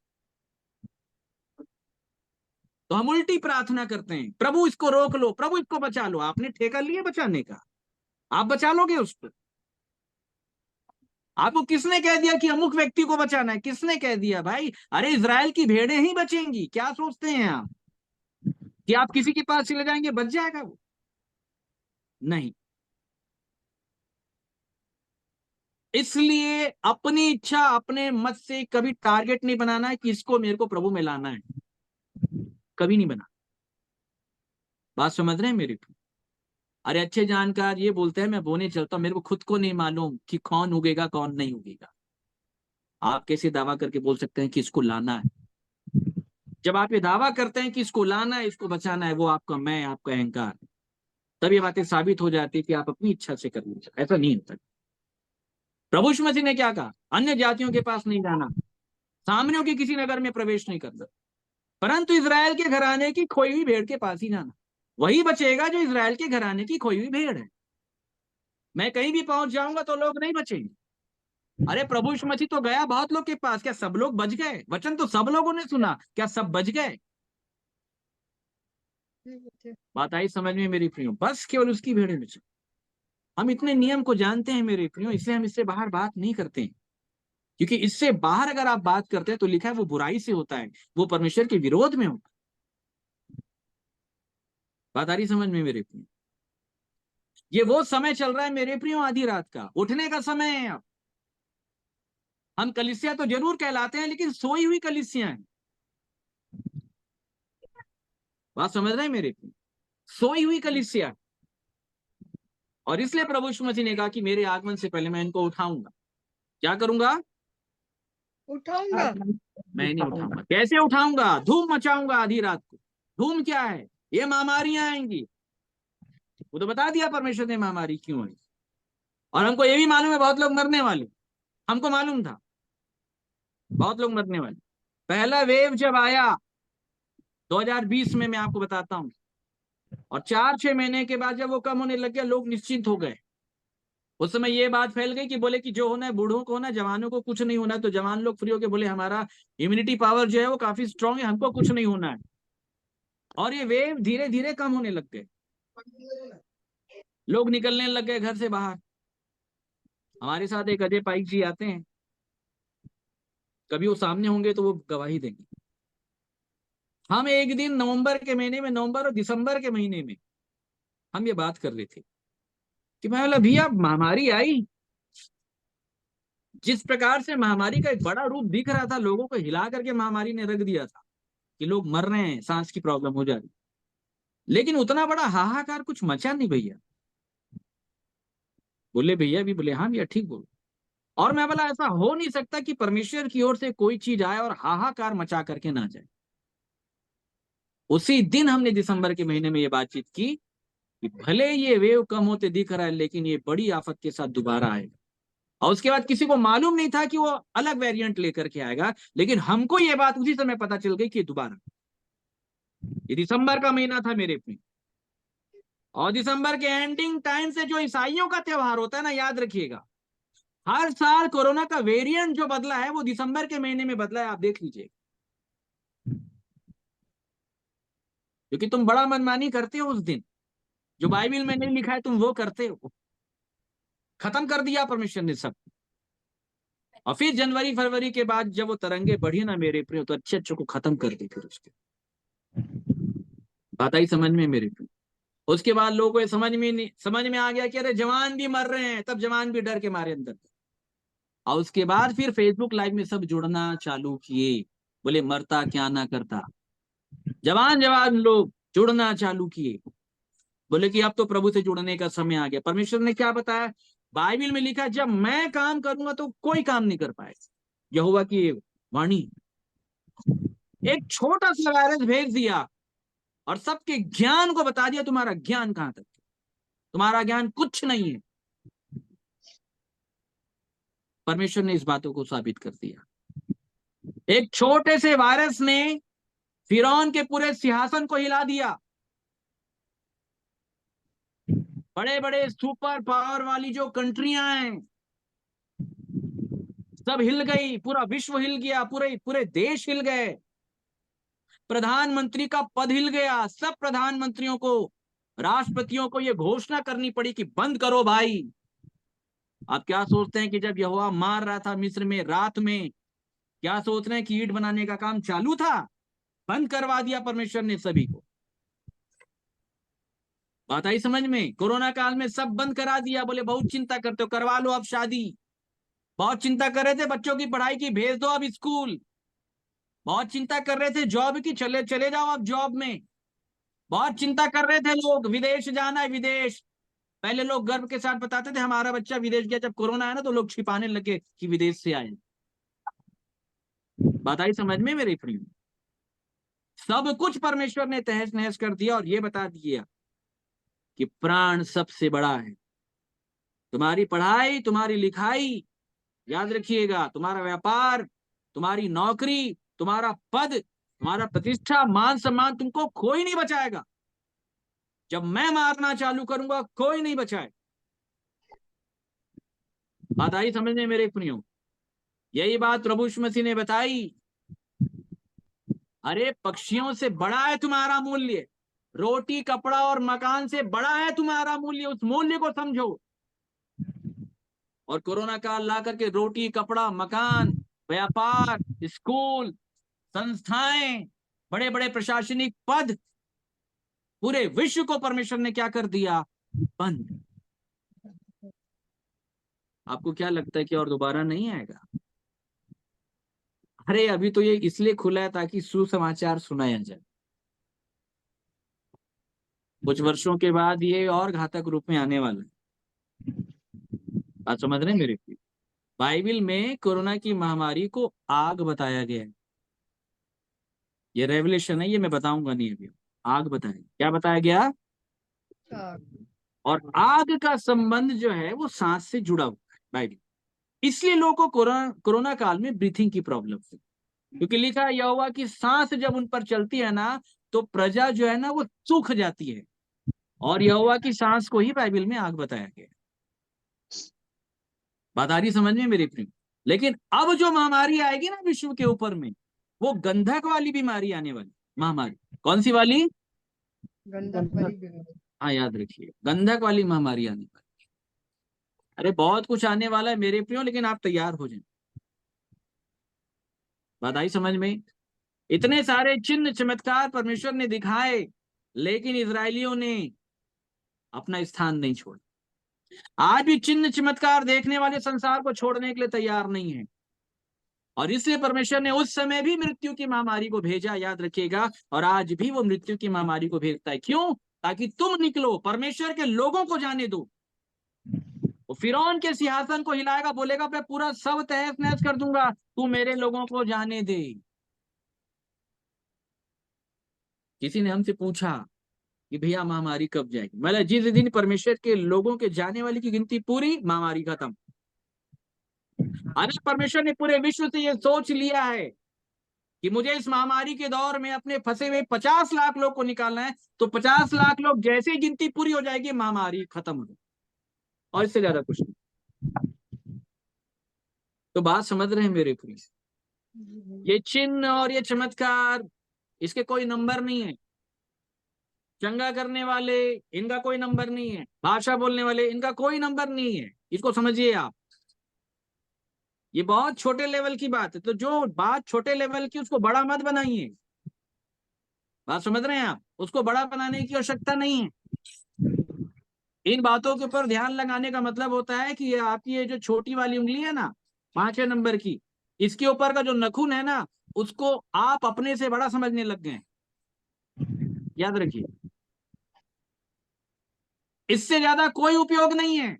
तो हम उल्टी प्रार्थना करते हैं, प्रभु इसको रोक लो, प्रभु इसको बचा लो। आपने ठेका लिया बचाने का? आप बचा लोगे उसको? आपको किसने कह दिया कि अमुक व्यक्ति को बचाना है? किसने कह दिया भाई? अरे इजराइल की भेड़ें ही बचेंगी। क्या सोचते हैं आप कि आप किसी के पास चले जाएंगे बच जाएगा वो? नहीं। इसलिए अपनी इच्छा, अपने मत से कभी टारगेट नहीं बनाना है कि इसको मेरे को प्रभु में लाना है। कभी नहीं बना। बात समझ रहे हैं मेरी? अरे अच्छे जानकार ये बोलते हैं मैं बोने चलता हूं, मेरे को खुद को नहीं मालूम कि कौन उगेगा कौन नहीं उगेगा। आप कैसे दावा करके बोल सकते हैं कि इसको लाना है? जब आप ये दावा करते हैं कि इसको लाना है, इसको बचाना है, वो आपका मैं, आपका अहंकार, तब ये बातें साबित हो जाती है कि आप अपनी इच्छा से कर लीजिए। ऐसा नहीं होता। प्रभु यीशु मसीह ने क्या कहा? अन्य जातियों के पास नहीं जाना, सामने के किसी नगर में प्रवेश नहीं करना, परंतु इजराइल के घराने की खोई हुई भेड़ के पास ही जाना। वही बचेगा जो इजराइल के घराने की खोई हुई भेड़ है। मैं कहीं भी पहुंच जाऊंगा तो लोग नहीं बचेंगे। अरे प्रभु यीशु मसीह तो गया बहुत लोग के पास, क्या सब लोग बच गए? वचन तो सब लोगों ने सुना, क्या सब बच गए? बात आई समझ में मेरी प्रियो? बस केवल उसकी भेड़ें बचे। हम इतने नियम को जानते हैं मेरे प्रियो, इसलिए हम इससे बाहर बात नहीं करते हैं, क्योंकि इससे बाहर अगर आप बात करते हैं तो लिखा है वो बुराई से होता है, वो परमेश्वर के विरोध में होता है। बात आ रही समझ में मेरे प्रियो? ये वो समय चल रहा है मेरे प्रियो, आधी रात का उठने का समय है। अब हम कलीसिया तो जरूर कहलाते हैं, लेकिन सोई हुई कलीसिया है। बात समझ रहे हैं मेरे प्रियो? सोई हुई कलीसिया। और इसलिए प्रभु यीशु मसीह ने कहा कि मेरे आगमन से पहले मैं इनको उठाऊंगा। क्या करूंगा? उठाऊंगा। मैं नहीं उठाऊंगा। कैसे उठाऊंगा? धूम मचाऊंगा आधी रात को। धूम क्या है? ये महामारियां आएंगी। वो तो बता दिया परमेश्वर ने महामारी क्यों है। और हमको ये भी मालूम है बहुत लोग मरने वाले। हमको मालूम था बहुत लोग मरने वाले। पहला वेव जब आया 2020 में, मैं आपको बताता हूं, और 4-6 महीने के बाद जब वो कम होने लग गया, लोग निश्चिंत हो गए। उस समय ये बात फैल गई कि बोले कि जो होना है बूढ़ों को होना, जवानों को कुछ नहीं होना। तो जवान लोग फ्री होके बोले हमारा इम्यूनिटी पावर जो है वो काफी स्ट्रांग है, हमको कुछ नहीं होना है। और ये वेव धीरे धीरे कम होने लग गए। लोग निकलने लग गए घर से बाहर। हमारे साथ एक अजय पाइक जी आते हैं, कभी वो सामने होंगे तो वो गवाही देंगे। हम एक दिन नवंबर के महीने में, नवंबर और दिसंबर के महीने में हम ये बात कर रहे थे कि मैं बोला भैया महामारी आई, जिस प्रकार से महामारी का एक बड़ा रूप दिख रहा था, लोगों को हिला करके महामारी ने रख दिया था कि लोग मर रहे हैं, सांस की प्रॉब्लम हो जा रही, लेकिन उतना बड़ा हाहाकार कुछ मचा नहीं भैया। बोले भैया भी, बोले हाँ भैया ठीक बोलो। और मैं बोला ऐसा हो नहीं सकता कि परमेश्वर की ओर से कोई चीज आए और हाहाकार मचा करके ना जाए। उसी दिन हमने दिसंबर के महीने में ये बातचीत की कि भले ये वेव कम होते दिख रहा है, लेकिन ये बड़ी आफत के साथ दोबारा आएगा। और उसके बाद किसी को मालूम नहीं था कि वो अलग वेरिएंट लेकर के आएगा, लेकिन हमको ये बात उसी समय पता चल गई कि दोबारा। ये दिसंबर का महीना था मेरे पे। और दिसंबर के एंडिंग टाइम से जो ईसाइयों का त्योहार होता है ना, याद रखिएगा, हर साल कोरोना का वेरिएंट जो बदला है वो दिसंबर के महीने में बदला है। आप देख लीजिए, क्योंकि तुम बड़ा मनमानी करते हो उस दिन। जो बाइबल में नहीं लिखा है तुम वो करते हो। खत्म कर दिया परमेश्वर ने सब। और फिर जनवरी फरवरी के बाद जब वो तरंगे बढ़ी ना मेरे प्रियो, तो अच्छे अच्छे को खत्म कर दी। फिर उसके बात आई समझ में मेरे प्रियो? उसके बाद लोगों को समझ में आ गया कि अरे जवान भी मर रहे हैं, तब जवान भी डर के मारे अंदर। और उसके बाद फिर फेसबुक लाइव में सब जुड़ना चालू किए, बोले मरता क्या ना करता। जवान लोग जुड़ना चालू किए, बोले कि अब तो प्रभु से जुड़ने का समय आ गया। परमेश्वर ने क्या बताया? बाइबल में लिखा, जब मैं काम करूंगा तो कोई काम नहीं कर पाएगा। यहोवा की वाणी। एक छोटा सा वायरस भेज दिया और सबके ज्ञान को बता दिया तुम्हारा ज्ञान कहां तक है। तुम्हारा ज्ञान कुछ नहीं है। परमेश्वर ने इस बातों को साबित कर दिया। एक छोटे से वायरस ने फिरौन के पूरे सिंहासन को हिला दिया। बड़े बड़े सुपर पावर वाली जो कंट्रियां हैं सब हिल गई, पूरा विश्व हिल गया, पूरे देश हिल गए। प्रधानमंत्री का पद हिल गया। सब प्रधानमंत्रियों को, राष्ट्रपतियों को यह घोषणा करनी पड़ी कि बंद करो भाई। आप क्या सोचते हैं कि जब यहोवा मार रहा था मिस्र में रात में, क्या सोच रहे हैं कि ईंट बनाने का काम चालू था? बंद करवा दिया परमेश्वर ने सभी को। बात आई समझ में? कोरोना काल में सब बंद करा दिया। बोले बहुत चिंता करते हो, करवा लो अब शादी। बहुत चिंता कर रहे थे बच्चों की पढ़ाई की, भेज दो अब स्कूल। बहुत चिंता कर रहे थे जॉब की, चले जाओ अब जॉब में। बहुत चिंता कर रहे थे लोग, विदेश जाना है विदेश। पहले लोग गर्व के साथ बताते थे हमारा बच्चा विदेश गया। जब कोरोना आया ना तो लोग छिपाने लगे कि विदेश से आए। बात आई समझ में मेरे प्रिय? सब कुछ परमेश्वर ने तहस नहस कर दिया और ये बता दिया कि प्राण सबसे बड़ा है। तुम्हारी पढ़ाई, तुम्हारी लिखाई, याद रखिएगा, तुम्हारा व्यापार, तुम्हारी नौकरी, तुम्हारा पद, तुम्हारा प्रतिष्ठा, मान सम्मान तुमको कोई नहीं बचाएगा। जब मैं मारना चालू करूंगा कोई नहीं बचाए। बात आई समझने मेरे प्रियो? यही बात प्रभु यीशु मसीह ने बताई। अरे पक्षियों से बड़ा है तुम्हारा मूल्य, रोटी कपड़ा और मकान से बड़ा है तुम्हारा मूल्य। उस मूल्य को समझो। और कोरोना काल ला करके रोटी कपड़ा मकान, व्यापार, स्कूल, संस्थाएं, बड़े बड़े प्रशासनिक पद, पूरे विश्व को परमेश्वर ने क्या कर दिया? बंद। आपको क्या लगता है कि और दोबारा नहीं आएगा? अरे अभी तो ये इसलिए खुला है ताकि सुसमाचार सुनाया जाए। कुछ वर्षों के बाद ये और घातक रूप में आने वाला है। बात समझ रहे हैं मेरे? बाइबल में कोरोना की महामारी को आग बताया गया है। ये रेवलेशन है, ये मैं बताऊंगा नहीं अभी। आग बताया, क्या बताया गया? और आग का संबंध जो है वो सांस से जुड़ा हुआ है बाइबल। इसलिए लोगों को कोरोना काल में ब्रीथिंग की प्रॉब्लम थी, क्योंकि लिखा है यहोवा की सांस जब उन पर चलती है ना तो प्रजा जो है ना वो सूख जाती है। और यहोवा की सांस को ही बाइबल में आग बताया गया। बात आ रही समझ में मेरी प्रिय? लेकिन अब जो महामारी आएगी ना विश्व के ऊपर में, वो गंधक वाली बीमारी आने वाली। महामारी कौन सी वाली? गंधक वाली बीमारी। हाँ याद रखिए, गंधक वाली महामारी आने वाली। अरे बहुत कुछ आने वाला है मेरे प्रियो, लेकिन आप तैयार हो जाए। बात आई समझ में? इतने सारे चिन्ह चमत्कार परमेश्वर ने दिखाए, लेकिन इजरायलियों ने अपना स्थान नहीं छोड़ा। आज भी चिन्ह चमत्कार देखने वाले संसार को छोड़ने के लिए तैयार नहीं है। और इसलिए परमेश्वर ने उस समय भी मृत्यु की महामारी को भेजा, याद रखिएगा। और आज भी वो मृत्यु की महामारी को भेजता है। क्यों? ताकि तुम निकलो, परमेश्वर के लोगों को जाने दो। वो फिरौन के सिंहासन को हिलाएगा, बोलेगा मैं पूरा सब तहस नहस कर दूंगा, तू मेरे लोगों को जाने दे। किसी ने हमसे पूछा कि भैया महामारी कब जाएगी? मतलब जिस दिन परमेश्वर के लोगों के जाने वाली की गिनती पूरी, महामारी खत्म। अगर परमेश्वर ने पूरे विश्व से ये सोच लिया है कि मुझे इस महामारी के दौर में अपने फंसे हुए 50 लाख लोग को निकालना है, तो 50 लाख लोग जैसे ही गिनती पूरी हो जाएगी महामारी खत्म हो जाएगी, और इससे ज्यादा कुछ नहीं। तो बात समझ रहे हैं मेरे प्रिय? ये चिन्ह और ये चमत्कार, इसके कोई नंबर नहीं है। चंगा करने वाले, इनका कोई नंबर नहीं है। भाषा बोलने वाले, इनका कोई नंबर नहीं है। इसको समझिए आप। ये बहुत छोटे लेवल की बात है। तो जो बात छोटे लेवल की, उसको बड़ा मत बनाइए। बात समझ रहे हैं आप? उसको बड़ा बनाने की आवश्यकता नहीं है। इन बातों के ऊपर ध्यान लगाने का मतलब होता है कि ये आपकी ये जो छोटी वाली उंगली है ना, 5वें नंबर की, इसके ऊपर का जो नखून है ना, उसको आप अपने से बड़ा समझने लग गए। याद रखिए, इससे ज्यादा कोई उपयोग नहीं है।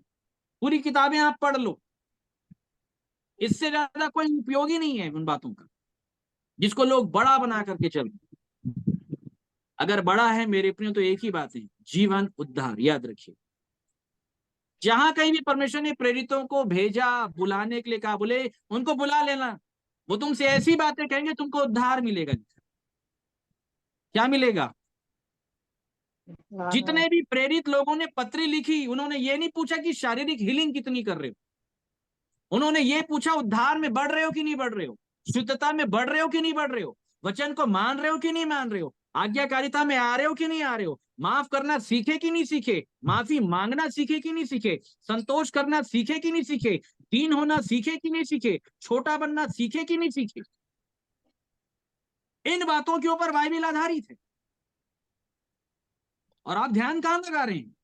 पूरी किताबें आप पढ़ लो, इससे ज्यादा कोई उपयोग ही नहीं है उन बातों का, जिसको लोग बड़ा बना करके चलो। अगर बड़ा है मेरे प्रियो तो एक ही बात है, जीवन उद्धार। याद रखिए, जहां कहीं भी परमेश्वर ने प्रेरितों को भेजा, बुलाने के लिए कहा, बोले उनको बुला लेना। वो तुमसे ऐसी बातें कहेंगे, तुमको उद्धार मिलेगा। क्या मिलेगा? जितने भी प्रेरित लोगों ने पत्री लिखी, उन्होंने ये नहीं पूछा कि शारीरिक हीलिंग कितनी कर रहे हो। उन्होंने ये पूछा उद्धार में बढ़ रहे हो कि नहीं बढ़ रहे हो, शुद्धता में बढ़ रहे हो कि नहीं बढ़ रहे हो, वचन को मान रहे हो कि नहीं मान रहे हो, आज्ञाकारिता में आ रहे हो कि नहीं आ रहे हो, माफ करना सीखे कि नहीं सीखे, माफी मांगना सीखे कि नहीं सीखे, संतोष करना सीखे कि नहीं सीखे, दीन होना सीखे कि नहीं सीखे, छोटा बनना सीखे कि नहीं सीखे। इन बातों के ऊपर बाइबल आधारित है। और आप ध्यान कहां लगा रहे हैं?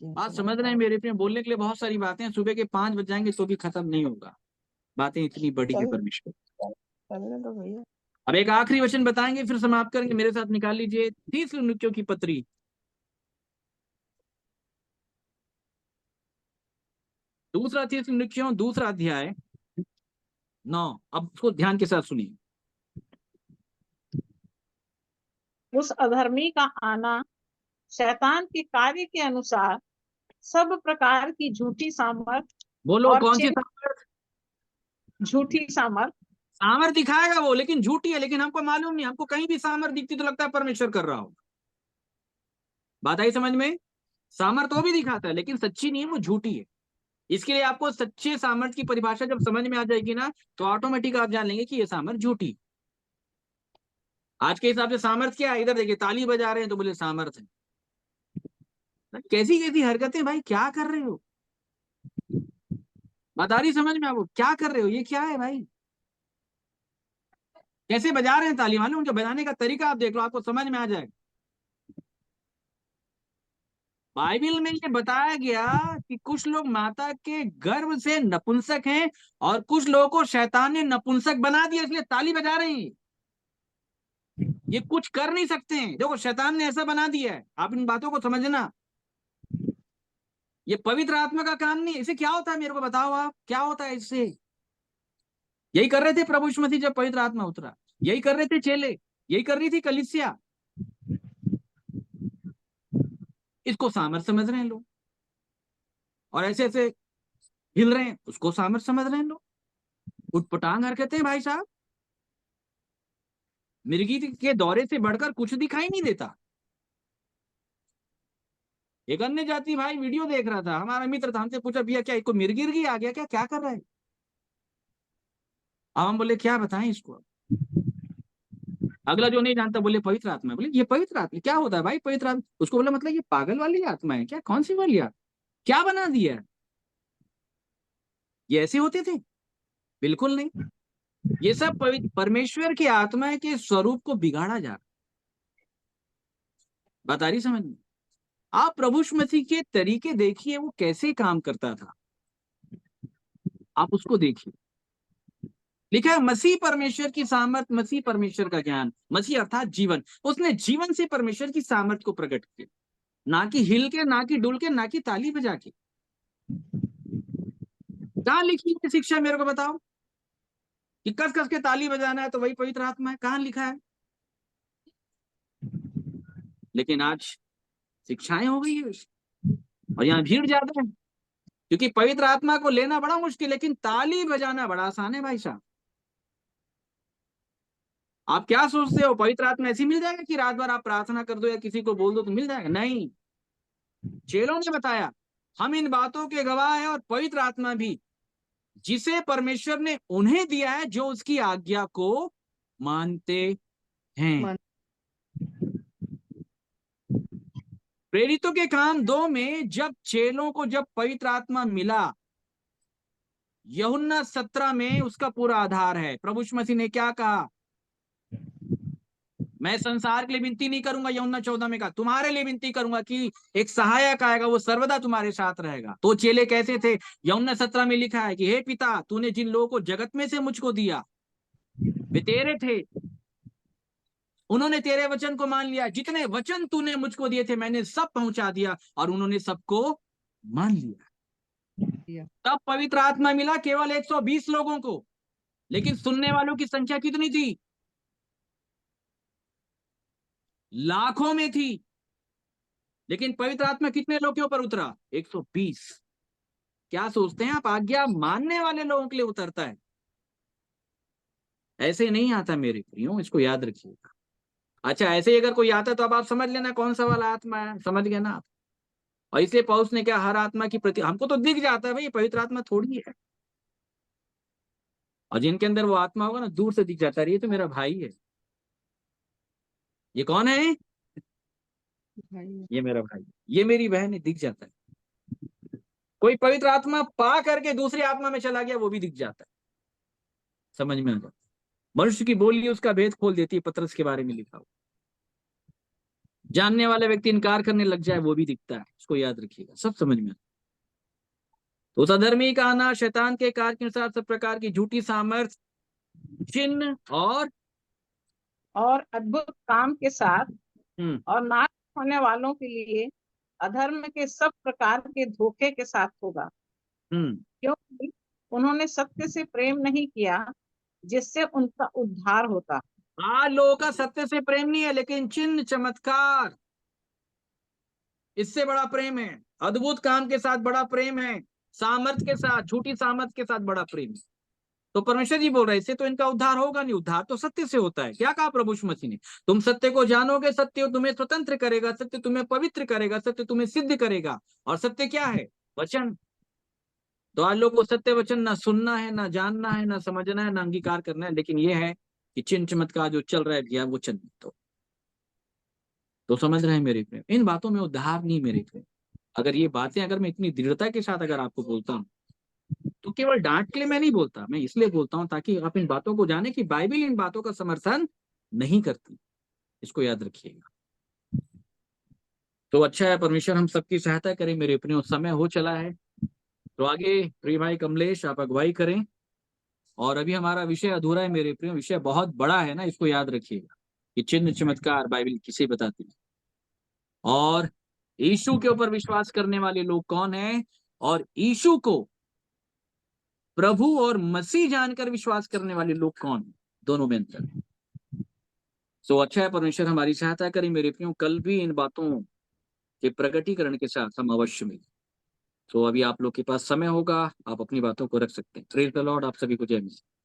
बात समझ रहे हैं मेरे प्रिय? बोलने के लिए बहुत सारी बातें हैं, सुबह के 5 बज जाएंगे तो भी खत्म नहीं होगा। बातें इतनी बड़ी है परमेश्वर। अब एक आखिरी वचन बताएंगे, फिर समाप्त करेंगे। मेरे साथ निकाल लीजिए थिस्सलुनीकियों की पत्री, दूसरा थिस्सलुनीकियों, दूसरा अध्याय 9। अब उसको ध्यान के साथ सुनिए। उस अधर्मी का आना शैतान के कार्य के अनुसार सब प्रकार की झूठी सामर्थ बोलो और कौन सी चिन्ह, सामर्थ? झूठी सामर्थ। सामर्थ दिखाएगा वो, लेकिन झूठी है। लेकिन हमको मालूम नहीं, हमको कहीं भी सामर्थ दिखती तो लगता है परमेश्वर कर रहा हो। बात आई समझ में? सामर्थ वो भी दिखाता है लेकिन सच्ची नहीं है, वो झूठी है। इसके लिए आपको सच्चे सामर्थ की परिभाषा जब समझ में आ जाएगी ना, तो ऑटोमेटिक आप जान लेंगे कि ये सामर्थ झूठी। आज के हिसाब से सामर्थ क्या है? इधर देखिए, ताली बजा रहे हैं तो बोले सामर्थ है। कैसी कैसी हरकतें भाई, क्या कर रहे हो? बता रही समझ में आपको? क्या कर रहे हो? ये क्या है भाई? कैसे बजा रहे हैं ताली, मालूम? उनके बजाने का तरीका आप देख लो, आपको समझ में आ जाएगा। बाइबल में ये बताया गया कि कुछ लोग माता के गर्भ से नपुंसक हैं और कुछ लोगों को शैतान ने नपुंसक बना दिया, इसलिए ताली बजा रहे हैं। ये कुछ कर नहीं सकते हैं, देखो शैतान ने ऐसा बना दिया है। आप इन बातों को समझना, ये पवित्र आत्मा का काम नहीं। इसे क्या होता है मेरे को बताओ, आप क्या होता है इससे? यही कर रहे थे प्रभु यीशु मसीह जब पवित्र आत्मा उतरा, यही कर रहे थे चेले, यही कर रही थी कलीसिया। इसको सामर्थ समझ रहे हैं लोग, और ऐसे ऐसे हिल रहे हैं, उसको सामर्थ समझ रहे हैं लोग। उटपटांग हरकतें हैं भाई साहब। मिर्गी के दौरे से बढ़कर कुछ दिखाई नहीं देता। एक अन्य जाति भाई वीडियो देख रहा था, हमारा मित्र था, हमसे पूछा भैया क्या इसको मिर्गी आ गया क्या कर रहा है? अब हम बोले क्या बताएं इसको। अगला जो नहीं जानता बोले पवित्र आत्मा। बोले ये पवित्र आत्मा क्या होता है भाई? पवित्र आत्मा उसको बोला मतलब ये पागल वाली आत्मा है क्या? कौन सी वाली आत्मा? क्या बना दिया है? ये ऐसे होते थे? बिल्कुल नहीं। ये सब परमेश्वर की आत्मा के स्वरूप को बिगाड़ा जा रहा। बता रही समझ में? आप प्रभु यीशु मसीह के तरीके देखिए, वो कैसे काम करता था, आप उसको देखिए। लिखा है मसीह परमेश्वर की सामर्थ, मसीह परमेश्वर का ज्ञान, मसीह अर्थात जीवन। उसने जीवन से परमेश्वर की सामर्थ को प्रकट किया, ना कि हिल के, ना कि डुल के, ना कि ताली बजा के। कहां लिखी है शिक्षा, मेरे को बताओ कि कस कस के ताली बजाना है तो वही पवित्र आत्मा है? कहां लिखा है? लेकिन आज शिक्षाएं हो गई है और यहाँ भीड़ ज्यादा है, क्योंकि पवित्र आत्मा को लेना बड़ा मुश्किल, लेकिन ताली बजाना बड़ा आसान है भाई साहब। आप क्या सोचते हो पवित्र आत्मा ऐसी मिल जाएगा कि रात भर आप प्रार्थना कर दो या किसी को बोल दो तो मिल जाएगा? नहीं। चेलों ने बताया, हम इन बातों के गवाह हैं, और पवित्र आत्मा भी, जिसे परमेश्वर ने उन्हें दिया है जो उसकी आज्ञा को मानते हैं। प्रेरितों के काम 2 में जब चेलों को जब पवित्र आत्मा मिला, यूहन्ना 17 में उसका पूरा आधार है। प्रभु यीशु मसीह ने क्या कहा? मैं संसार के लिए विनती नहीं करूंगा, यूहन्ना 14 में कहा, तुम्हारे लिए विनती करूंगा कि एक सहायक आएगा, वो सर्वदा तुम्हारे साथ रहेगा। तो चेले कैसे थे? यूहन्ना 17 में लिखा है कि हे पिता, तूने जिन लोगों को जगत में से मुझको दिया वे तेरे थे, उन्होंने तेरे वचन को मान लिया। जितने वचन तूने मुझको दिए थे मैंने सब पहुंचा दिया, और उन्होंने सबको मान लिया। तब पवित्र आत्मा मिला केवल 120 लोगों को, लेकिन सुनने वालों की संख्या कितनी थी? लाखों में थी। लेकिन पवित्र आत्मा कितने लोगों के ऊपर उतरा? 120। क्या सोचते हैं आप? आज्ञा मानने वाले लोगों के लिए उतरता है, ऐसे नहीं आता मेरे प्रियो, इसको याद रखिएगा। अच्छा, ऐसे ही अगर कोई आता तो अब आप समझ लेना कौन सा वाला आत्मा है, समझ गए ना आप? और इसलिए पौलुस ने क्या, हर आत्मा की प्रति, हमको तो दिख जाता है भाई पवित्र आत्मा थोड़ी है, और जिनके अंदर वो आत्मा होगा ना दूर से दिख जाता है, ये तो मेरा भाई है। ये कौन है? ये मेरा भाई, ये मेरी बहन है, दिख जाता है। कोई पवित्र आत्मा पा करके दूसरी आत्मा में चला गया, वो भी दिख जाता है, समझ में आ जाता है। मनुष्य की बोली उसका भेद खोल देती है, पतरस के बारे में लिखा हुआ। जानने वाला व्यक्ति इनकार करने लग जाए, वो भी दिखता है, इसको याद रखिएगा, सब समझ में आता है। तो सधर्मी का आना, शैतान के कार्य के अनुसार सब प्रकार की झूठी सामर्थ, चिन्ह और अद्भुत काम के साथ और नाश होने वालों के लिए अधर्म के सब प्रकार के धोखे के साथ होगा, क्योंकि उन्होंने सत्य से प्रेम नहीं किया जिससे उनका उद्धार होता। आज लोगों का सत्य से प्रेम नहीं है, लेकिन चिन्ह चमत्कार, इससे बड़ा प्रेम है, अद्भुत काम के साथ बड़ा प्रेम है, सामर्थ्य के साथ, झूठी सामर्थ्य के साथ बड़ा प्रेम है। तो परमेश्वर जी बोल रहे इससे तो इनका उद्धार होगा नहीं, उद्धार तो सत्य से होता है। क्या कहा प्रभु यीशु मसीह ने? तुम सत्य को जानोगे, सत्य तुम्हें स्वतंत्र करेगा, सत्य तुम्हें पवित्र करेगा, सत्य तुम्हें सिद्ध करेगा। और सत्य क्या है? वचन। तो आज लोग को सत्य वचन ना सुनना है, ना जानना है, ना समझना है, ना अंगीकार करना है, लेकिन ये है कि चिन्ह चमत्कार जो चल रहा है भैया वो चल। तो समझ रहे हैं मेरे प्रेम, इन बातों में उद्धार नहीं मेरे प्रेम। अगर ये बातें अगर मैं इतनी दृढ़ता के साथ अगर आपको बोलता हूँ तो केवल डांट के लिए मैं नहीं बोलता, मैं इसलिए बोलता हूँ ताकि आप इन बातों को जाने कि बाइबल इन बातों का समर्थन नहीं करती। इसको याद रखिएगा। तो अच्छा है, परमेश्वर हम सबकी सहायता करें मेरे प्रियो। समय हो चला है, तो आगे प्रिय भाई कमलेश आप अगुवाई करें। और अभी हमारा विषय अधूरा है मेरे प्रियो, विषय बहुत बड़ा है ना, इसको याद रखिएगा कि चिन्ह चमत्कार बाइबल किसे बताती है और यीशु के ऊपर विश्वास करने वाले लोग कौन हैं, और यीशु को प्रभु और मसीह जानकर विश्वास करने वाले लोग कौन हैं, दोनों में अंतर है। सो अच्छा है, परमेश्वर हमारी सहायता करें मेरे प्रियो। कल भी इन बातों के प्रकटीकरण के साथ हम अवश्य मिलें। तो अभी आप लोग के पास समय होगा, आप अपनी बातों को रख सकते हैं। Praise the Lord. आप सभी को जय मसीह।